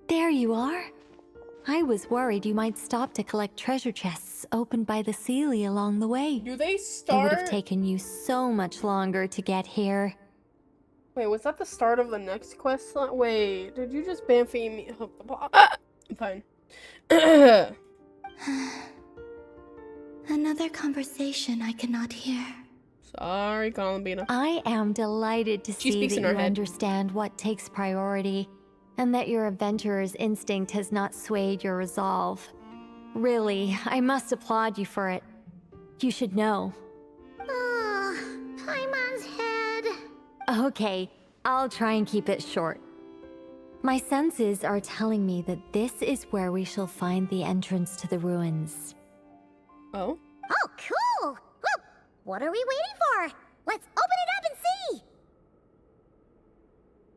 There you are. I was worried you might stop to collect treasure chests opened by the Seelie along the way. Do they It start? would have taken you so much longer to get here. Wait, was that the start of the next quest line? Wait, did you just Bamfy me? I'm fine. Another conversation I cannot hear. Sorry, Columbina. I am delighted to She see speaks that in you her head. understand what takes priority, and that your adventurer's instinct has not swayed your resolve. Really, I must applaud you for it. You should know. Paimon's head. Okay, I'll try and keep it short. My senses are telling me that this is where we shall find the entrance to the ruins. Oh? Oh, cool! Well, what are we waiting for? Let's open it up and see!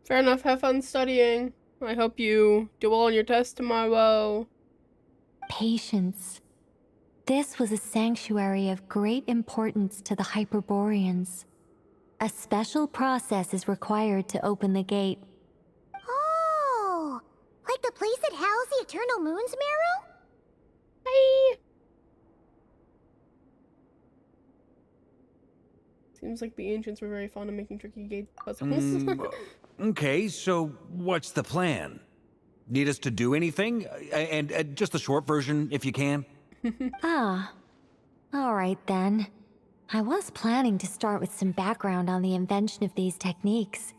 Fair enough, have fun studying. I hope you do well on your test tomorrow. Patience. This was a sanctuary of great importance to the Hyperboreans. A special process is required to open the gate. Oh! Like the place that housed the Eternal Moon's marrow? Hi! Seems like the ancients were very fond of making tricky gate puzzles. Okay, so what's the plan? Need us to do anything? And just the short version, if you can. Ah. Alright then. I was planning to start with some background on the invention of these techniques.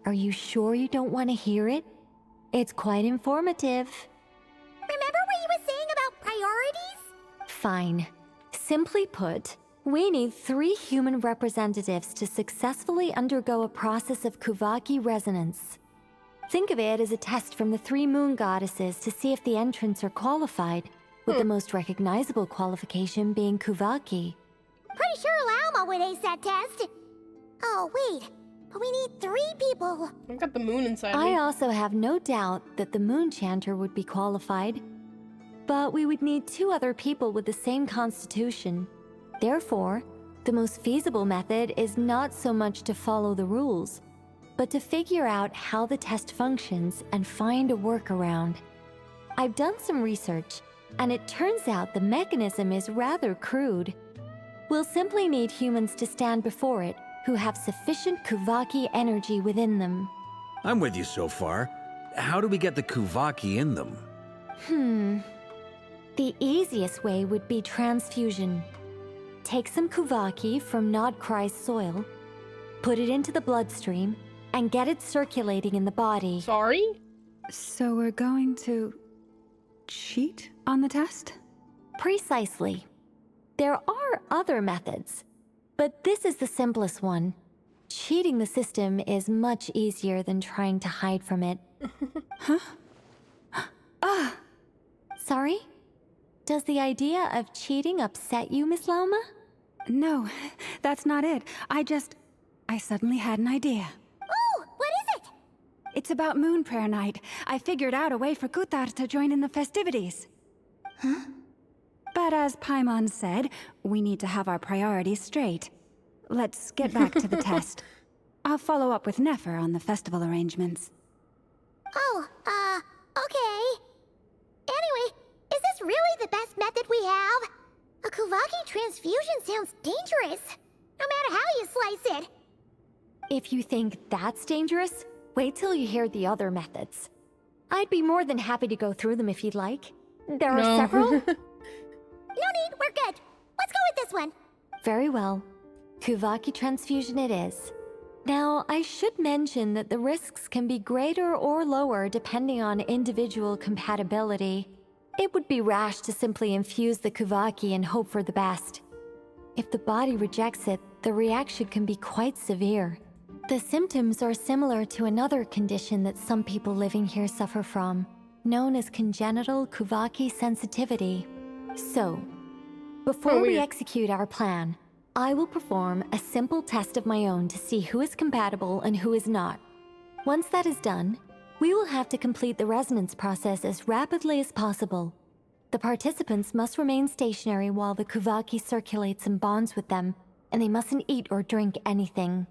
Are you sure you don't want to hear it? It's quite informative. Remember what you were saying about priorities? Fine. Simply put, we need 3 human representatives to successfully undergo a process of Kuvaki resonance. Think of it as a test from the 3 moon goddesses to see if the entrants are qualified, with the most recognizable qualification being Kuvaki. Pretty sure Lauma would ace that test. Oh, wait. But we need 3 people. I've got the moon inside I me. also have no doubt that the moon chanter would be qualified. But we would need 2 other people with the same constitution. Therefore, the most feasible method is not so much to follow the rules, but to figure out how the test functions and find a workaround. I've done some research, and it turns out the mechanism is rather crude. We'll simply need humans to stand before it who have sufficient Kuvaki energy within them. I'm with you so far. How do we get the Kuvaki in them? The easiest way would be transfusion. Take some Kuvaki from Nodcry's soil, put it into the bloodstream, and get it circulating in the body. Sorry? So we're going to cheat on the test? Precisely. There are other methods, but this is the simplest one. Cheating the system is much easier than trying to hide from it. Sorry? Does the idea of cheating upset you, Miss Lauma? No, that's not it. I suddenly had an idea. Ooh, what is it? It's about Moon Prayer Night. I figured out a way for Kuthar to join in the festivities. Huh? But as Paimon said, we need to have our priorities straight. Let's get back to the test. I'll follow up with Nefer on the festival arrangements. Oh, okay. Anyway, is this really the best method we have? A Kuvaki transfusion sounds dangerous, no matter how you slice it. If you think that's dangerous, wait till you hear the other methods. I'd be more than happy to go through them if you'd like. There are several. No need, we're good. Let's go with this one. Very well. Kuvaki transfusion it is. Now, I should mention that the risks can be greater or lower depending on individual compatibility. It would be rash to simply infuse the Kuvaki and hope for the best. If the body rejects it, the reaction can be quite severe. The symptoms are similar to another condition that some people living here suffer from, known as congenital Kuvaki sensitivity. So, before we execute our plan, I will perform a simple test of my own to see who is compatible and who is not. Once that is done, we will have to complete the resonance process as rapidly as possible. The participants must remain stationary while the Kuvaki circulates and bonds with them, and they mustn't eat or drink anything.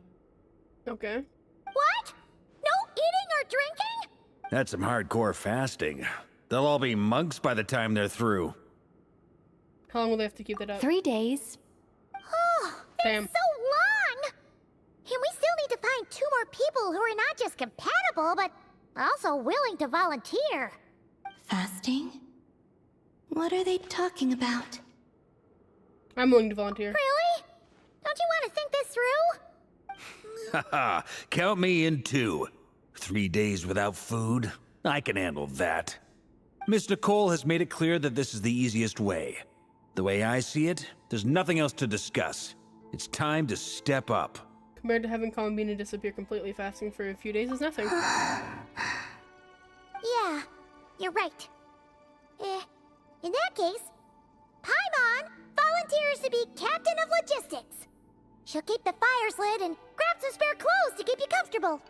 Okay. What? No eating or drinking? That's some hardcore fasting. They'll all be monks by the time they're through. How long will they have to keep that up? 3 days. Oh, Damn. that's so long! And we still need to find 2 more people who are not just compatible, but also willing to volunteer. Fasting? What are they talking about? I'm willing to volunteer. Really? Don't you want to think this through? Haha, count me in too. 3 days without food? I can handle that. Miss Nicole has made it clear that this is the easiest way. The way I see it, there's nothing else to discuss. It's time to step up. Compared to having Columbina disappear completely, fasting for a few days is nothing. Yeah, you're right. In that case, Paimon volunteers to be captain of logistics. She'll keep the fires lit and grab some spare clothes to keep you comfortable.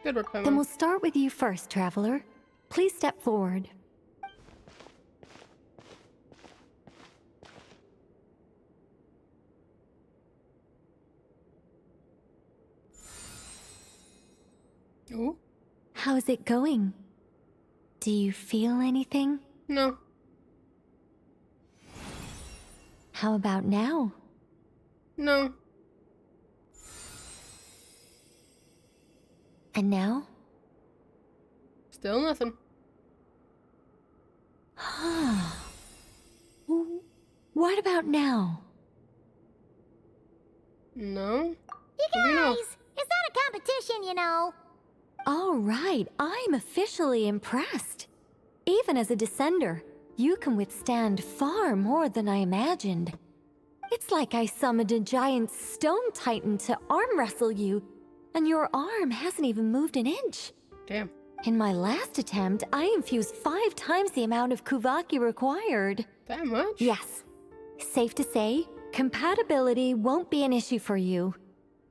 Good work, Paimon. Then we'll start with you first, Traveler. Please step forward. Ooh. How's it going? Do you feel anything? No. How about now? No. And now? Still nothing. What about now? No. You guys, it's not a competition, you know. All right, I'm officially impressed. Even as a descender, you can withstand far more than I imagined. It's like I summoned a giant stone titan to arm wrestle you, and your arm hasn't even moved an inch. Damn. In my last attempt, I infused 5 times the amount of Kuvaki required. That much? Yes. Safe to say, compatibility won't be an issue for you.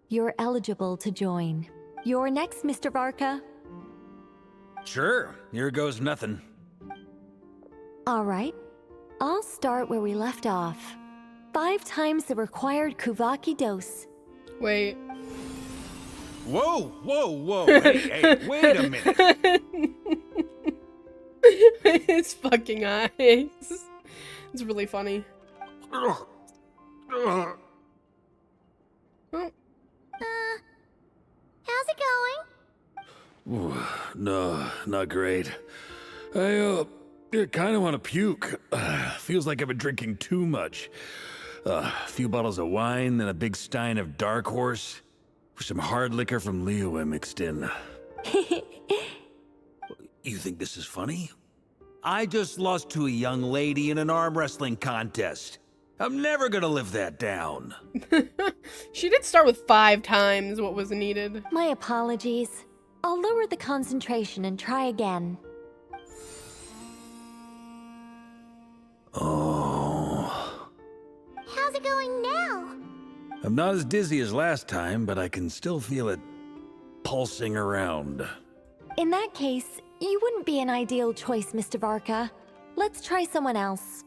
You're eligible to join. You're next, Mr. Varka. Sure, here goes nothing. All right. I'll start where we left off. 5 times the required Kuvaki dose. Wait. Whoa, whoa, whoa. Hey, wait a minute. His fucking eyes. It's really funny. Oh. How's it going? Ooh, no, not great. I kind of want to puke. feels like I've been drinking too much. A few bottles of wine, then a big stein of Dark Horse. With some hard liquor from Liyue mixed in. You think this is funny? I just lost to a young lady in an arm wrestling contest. I'm never gonna live that down. She did start with 5 times what was needed. My apologies. I'll lower the concentration and try again. Oh. How's it going now? I'm not as dizzy as last time, but I can still feel it pulsing around. In that case, you wouldn't be an ideal choice, Mr. Varka. Let's try someone else.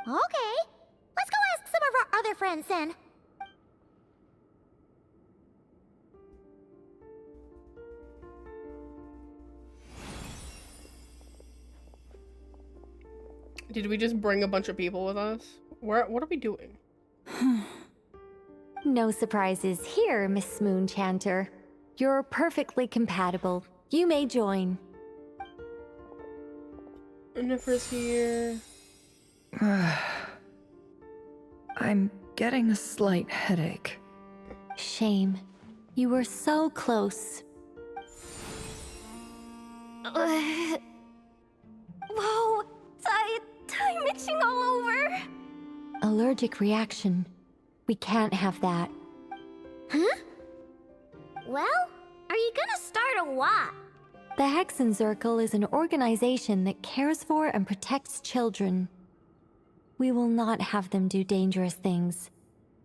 Okay. Let's go ask some of our other friends then. Did we just bring a bunch of people with us? What are we doing? No surprises here, Miss Moonchanter. You're perfectly compatible. You may join. Yennefer's here. I'm getting a slight headache. Shame. You were so close. Whoa! I'm itching all over! Allergic reaction. We can't have that. Huh? Well, are you gonna start a what? The Hexenzirkel is an organization that cares for and protects children. We will not have them do dangerous things.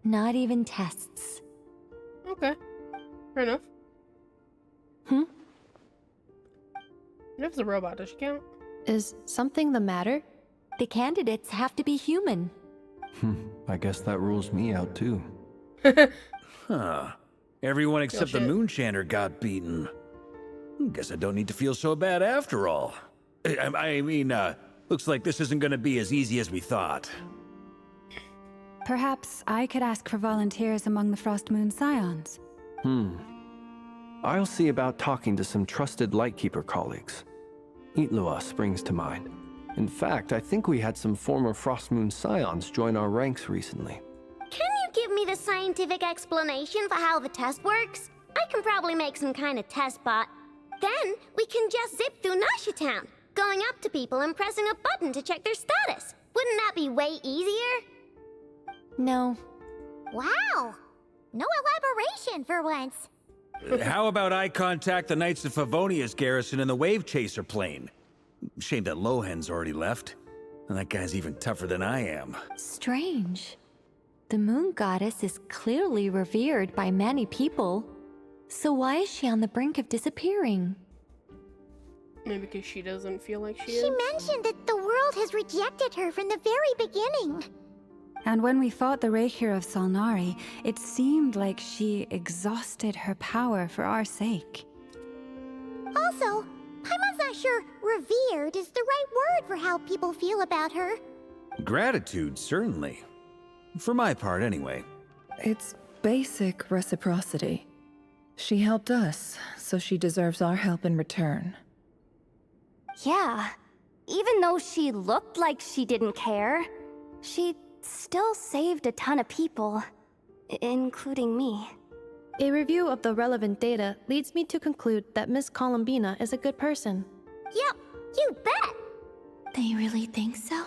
Not even tests. Okay. Fair enough. Neff's a robot, does she count? Is something the matter? The candidates have to be human. I guess that rules me out too. Huh. Everyone except the Moonchanter got beaten. Guess I don't need to feel so bad after all. I mean, looks like this isn't gonna be as easy as we thought. Perhaps I could ask for volunteers among the Frost Moon Scions. I'll see about talking to some trusted Lightkeeper colleagues. Itlua springs to mind. In fact, I think we had some former Frostmoon Scions join our ranks recently. Can you give me the scientific explanation for how the test works? I can probably make some kind of test bot. Then we can just zip through Nasha Town, going up to people and pressing a button to check their status. Wouldn't that be way easier? No. Wow! No elaboration for once. How about I contact the Knights of Favonia's garrison in the Wave Chaser plane? Shame that Lohan's already left. And that guy's even tougher than I am. Strange. The moon goddess is clearly revered by many people. So why is she on the brink of disappearing? Maybe because she doesn't feel like she is? She mentioned that the world has rejected her from the very beginning. And when we fought the Reikir of Salnari, it seemed like she exhausted her power for our sake. Also, Paimon's not sure revered is the right word for how people feel about her. Gratitude, certainly. For my part, anyway. It's basic reciprocity. She helped us, so she deserves our help in return. Yeah. Even though she looked like she didn't care, she still saved a ton of people, including me. A review of the relevant data leads me to conclude that Miss Columbina is a good person. Yep, you bet! They really think so?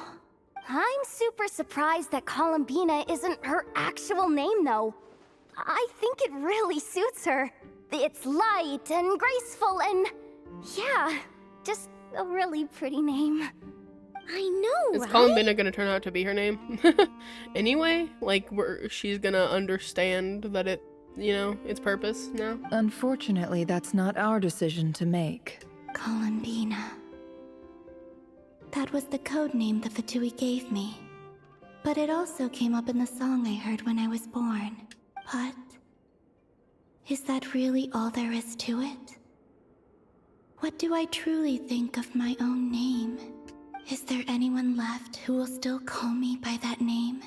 I'm super surprised that Columbina isn't her actual name, though. I think it really suits her. It's light and graceful and... yeah, just a really pretty name. I know, Is Columbina gonna turn out to be her name? Anyway? Like, she's gonna understand that it, you know, its purpose now? Unfortunately, that's not our decision to make. Columbina. That was the code name the Fatui gave me. But it also came up in the song I heard when I was born. But is that really all there is to it? What do I truly think of my own name? Is there anyone left who will still call me by that name?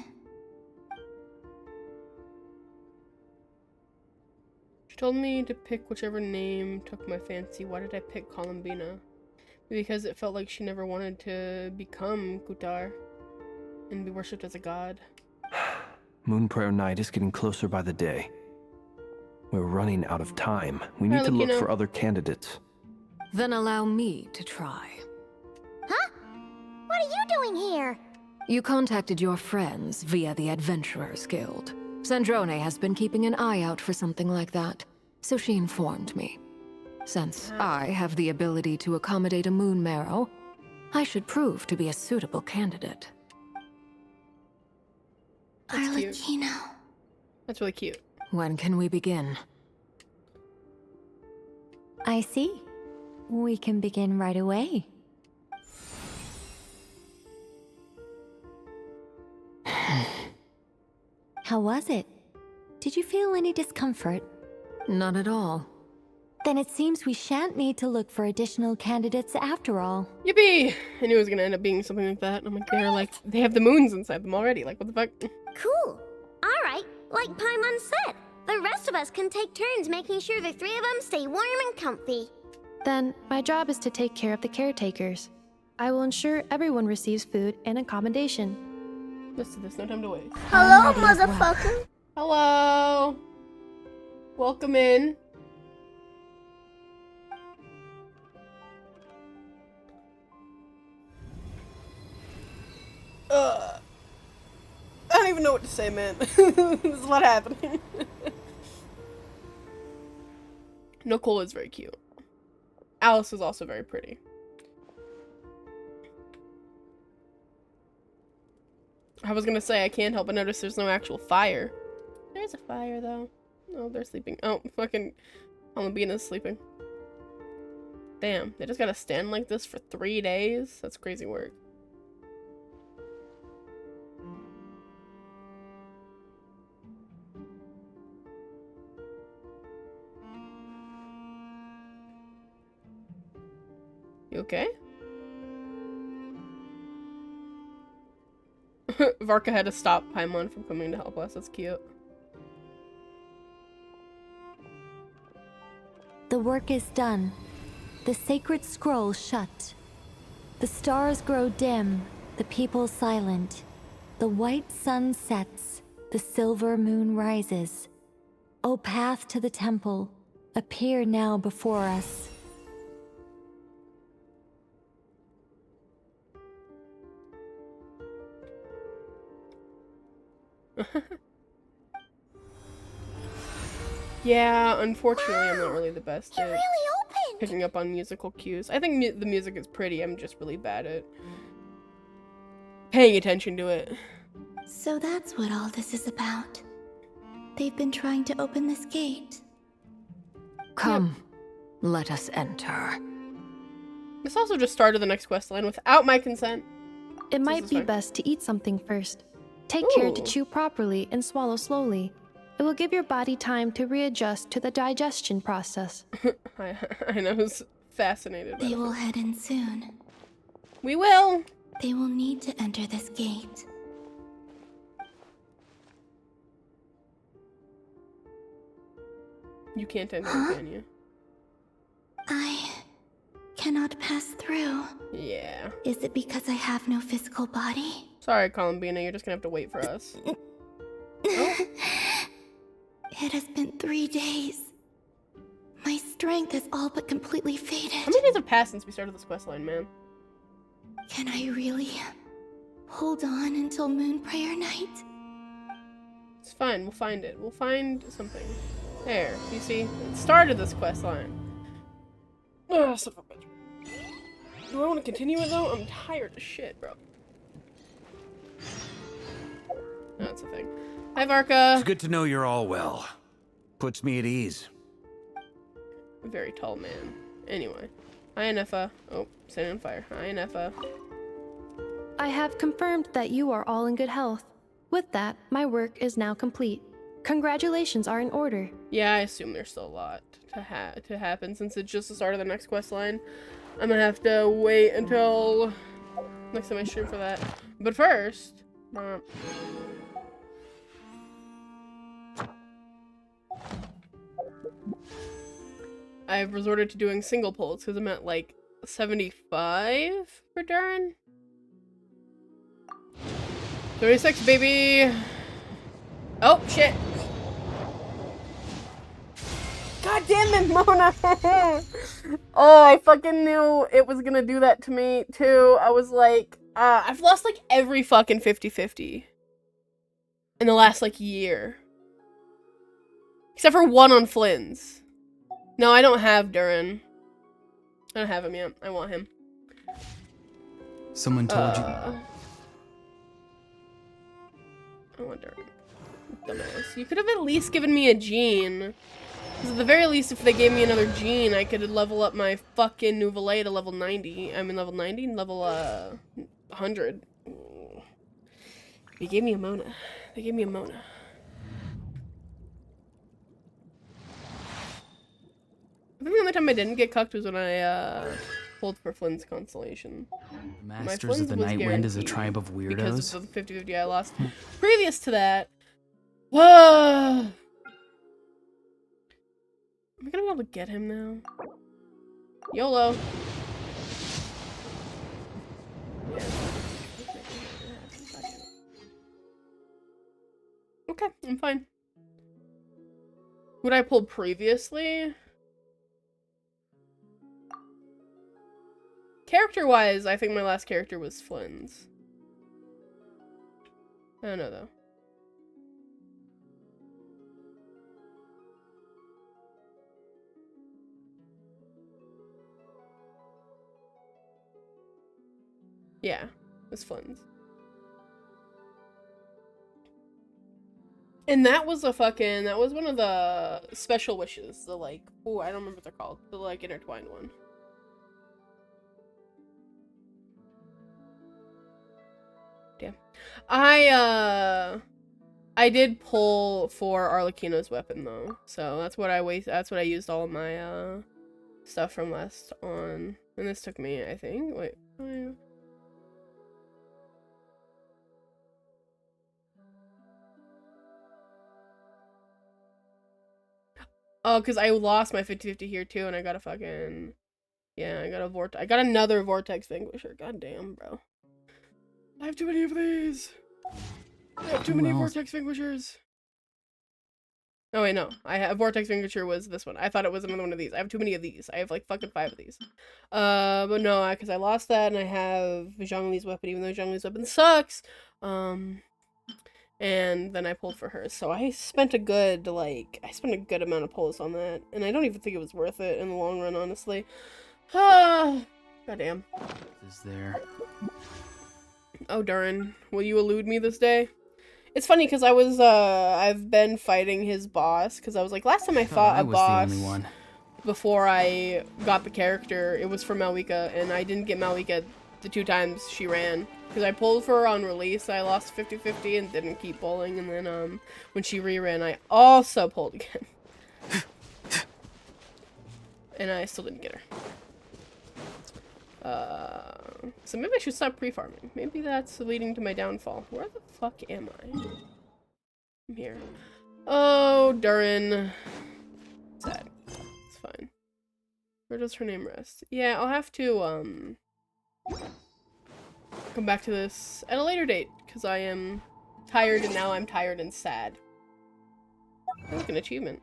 She told me to pick whichever name took my fancy. Why did I pick Columbina? Because it felt like she never wanted to become Kutar. and be worshipped as a god. Moon Prayer Night is getting closer by the day. We're running out of time. We need to look for other candidates. Then allow me to try. Huh? What are you doing here? You contacted your friends via the Adventurers Guild. Sandrone has been keeping an eye out for something like that, so she informed me. Since I have the ability to accommodate a moon marrow, I should prove to be a suitable candidate. Arlecchino. That's really cute. When can we begin? I see. We can begin right away. How was it? Did you feel any discomfort? Not at all. Then it seems we shan't need to look for additional candidates after all. Yippee! I knew it was gonna end up being something like that. I'm like, they have the moons inside them already. Like, what the fuck? Cool. All right, like Paimon said, the rest of us can take turns making sure the three of them stay warm and comfy. Then, my job is to take care of the caretakers. I will ensure everyone receives food and accommodation. There's no time to waste. Hello, motherfucker. Hello. Welcome in. I don't even know what to say, man. There's a lot happening. Nicole is very cute. Alice is also very pretty. I was gonna say, I can't help but notice there's no actual fire. There's a fire, though. Oh, they're sleeping. Oh, fucking Columbina's sleeping. Damn, they just gotta stand like this for 3 days? That's crazy work. You okay? Varka had to stop Paimon from coming to help us. That's cute. The work is done. The sacred scroll shut. The stars grow dim, the people silent. The white sun sets, the silver moon rises. O path to the temple, appear now before us. Yeah, unfortunately, I'm not really the best at really opened. picking up on musical cues. I think the music is pretty. I'm just really bad at paying attention to it. So that's what all this is about. They've been trying to open this gate. Come, let us enter. This also just started the next quest line without my consent. It might be best to eat something first. Take care to chew properly and swallow slowly. It will give your body time to readjust to the digestion process. I know who's fascinated by They will head in soon. We will! They will need to enter this gate. You can't enter it, can you? I cannot pass through. Yeah. Is it because I have no physical body? Sorry, Columbina, you're just gonna have to wait for us. It has been 3 days. My strength is all but completely faded. How many days have passed since we started this quest line, man? Can I really hold on until Moon Prayer Night? It's fine, we'll find it. We'll find something. There, you see? It started this quest line. Ugh, son of a bitch. Do I want to continue it though? I'm tired as shit, bro. That's the thing. Hi, Varka. It's good to know you're all well. Puts me at ease. Very tall man. Anyway. Hi, Anefa. Oh, setting on fire. Hi, Anefa. I have confirmed that you are all in good health. With that, my work is now complete. Congratulations are in order. Yeah, I assume there's still a lot to happen since it's just the start of the next quest line. I'm gonna have to wait until next time I stream for that. But first, I've resorted to doing single pulls because I'm at like 75 for Durin. 36, baby. Oh, shit. God damn it, Mona. Oh, I fucking knew it was gonna do that to me, too. I was like, I've lost, like, every fucking 50-50 in the last, like, year. Except for one on Flynn's. No, I don't have Durin. I don't have him yet. I want him. Someone told you. I want Durin. Dumbass. You could have at least given me a gene. Because at the very least, if they gave me another gene, I could level up my fucking Nouvelet to level 90. I mean, level 90 and level, 100. They gave me a Mona. They gave me a Mona. I think the only time I didn't get cucked was when I, pulled for Flynn's constellation. Masters of the Night Wind is a tribe of weirdos. Because of the 50-50 I lost. Previous to that, whoa! Am I gonna be able to get him now? YOLO. Yeah. Okay, I'm fine. What I pulled previously? Character-wise, I think my last character was Flynn's. I don't know, though. Yeah, it was Flynn's. And that was that was one of the special wishes. The, like, oh, I don't remember what they're called. The, like, intertwined one. Yeah. I did pull for Arlecchino's weapon, though. So that's what I used all of my, stuff from last on. And this took me, I think, wait. Oh, because I lost my 50-50 here, too, and I got a fucking... Yeah, I got another Vortex Vanquisher. God damn, bro. I have too many of these! I have too many Vortex Vanquishers! Oh, wait, no. Vortex Vanquisher was this one. I thought it was another one of these. I have too many of these. I have, like, fucking 5 of these. But no, because I lost that, and I have Zhongli's weapon, even though Zhongli's weapon sucks. And then I pulled for her. So I spent a good, amount of pulls on that. And I don't even think it was worth it in the long run, honestly. Ah, goddamn. Is there? Oh, darn. Will you elude me this day? It's funny, because I've been fighting his boss, because I was like, last time I fought a boss before I got the character, it was for Malwika, and I didn't get Malwika the 2 times she ran. Because I pulled for her on release, I lost 50-50 and didn't keep pulling, and then, when she re-ran, I also pulled again. And I still didn't get her. So maybe I should stop pre-farming. Maybe that's leading to my downfall. Where the fuck am I? I'm here. Oh, Durin. Sad. It's fine. Where does her name rest? Yeah, I'll have to, come back to this at a later date, because I am tired, and now I'm tired and sad. Look, an achievement.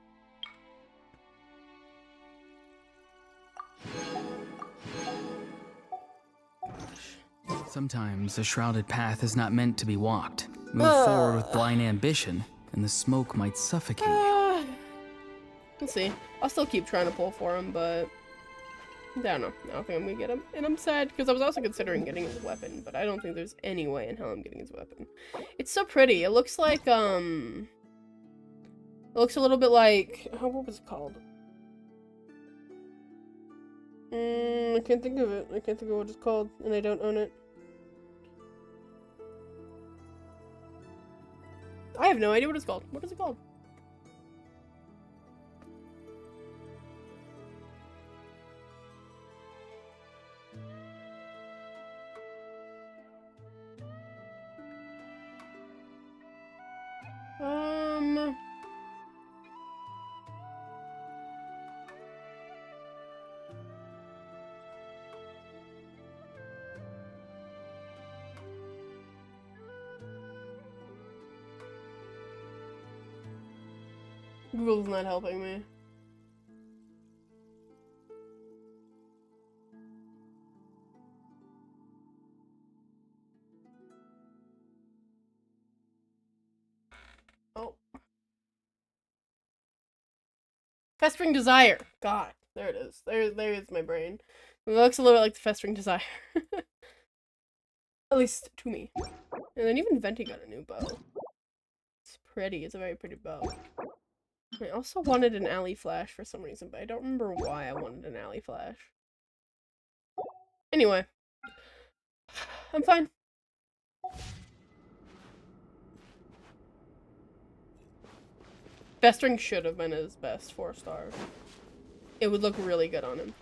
Sometimes a shrouded path is not meant to be walked. Move forward with blind ambition, and the smoke might suffocate you. We'll see. I'll still keep trying to pull for him, but I don't know. I don't think I'm gonna get him. And I'm sad, because I was also considering getting his weapon, but I don't think there's any way in hell I'm getting his weapon. It's so pretty. It looks like, it looks a little bit like, oh, what was it called? I can't think of it. I can't think of what it's called, and I don't own it. I have no idea what it's called. What is it called? Google's not helping me. Oh. Festering Desire. God, there it is. There is my brain. It looks a little bit like the Festering Desire. At least to me. And then even Venti got a new bow. It's pretty. It's a very pretty bow. I also wanted an alley flash for some reason, but I don't remember why I wanted an alley flash. Anyway. I'm fine. Festering should have been his best 4-star. It would look really good on him.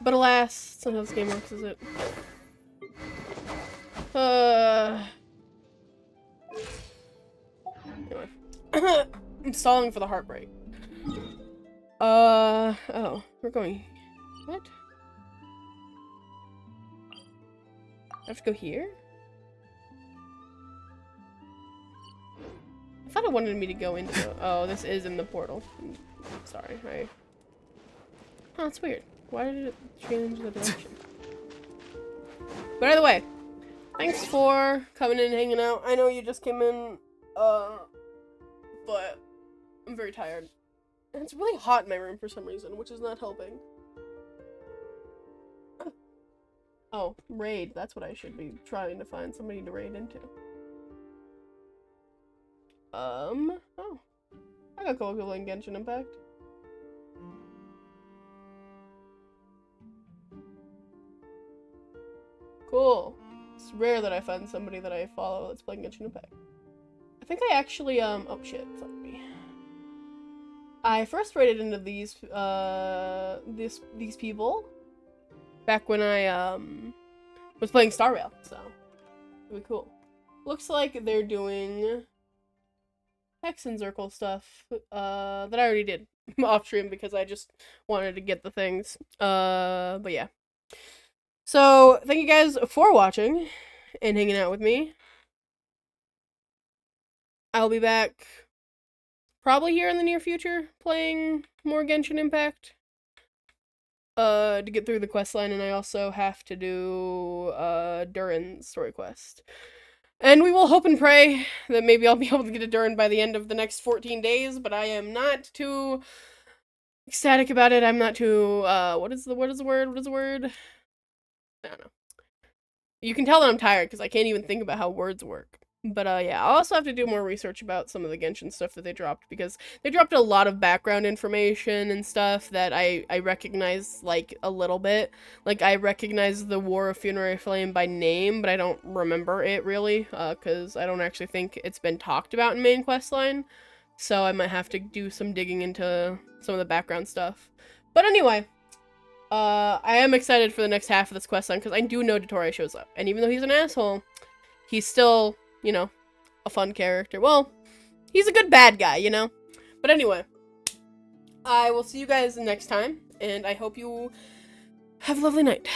But alas, that's not how this game works, is it? Anyway. I'm stalling for the heartbreak. Oh, we're going... What? I have to go here? I thought it wanted me to go into the... Oh, this is in the portal. Sorry, Oh, that's weird. Why did it change the direction? But either way, thanks for coming in and hanging out. I know you just came in, but I'm very tired. And it's really hot in my room for some reason, which is not helping. Oh, raid. That's what I should be trying to find somebody to raid into. Oh. I got cool people in Genshin Impact. Cool. It's rare that I find somebody that I follow that's playing Genshin Impact. I think I actually, oh shit, fuck me. I first raided into these people back when I, was playing Star Rail, so really cool. Looks like they're doing Hex and Circle stuff, that I already did off stream because I just wanted to get the things. But yeah. So, thank you guys for watching and hanging out with me. I'll be back probably here in the near future playing more Genshin Impact. To get through the quest line, and I also have to do Durin's story quest. And we will hope and pray that maybe I'll be able to get a Durin by the end of the next 14 days, but I am not too ecstatic about it. I'm not too what is the word? I don't know. You can tell that I'm tired because I can't even think about how words work. But yeah, I'll also have to do more research about some of the Genshin stuff that they dropped, because they dropped a lot of background information and stuff that I recognize, like, a little bit. Like, I recognize the War of Funerary Flame by name, but I don't remember it, really, because I don't actually think it's been talked about in main questline. So I might have to do some digging into some of the background stuff. But anyway, I am excited for the next half of this questline, because I do know Dottore shows up. And even though he's an asshole, he's still, you know, a fun character. Well, he's a good bad guy, you know? But anyway, I will see you guys next time, and I hope you have a lovely night.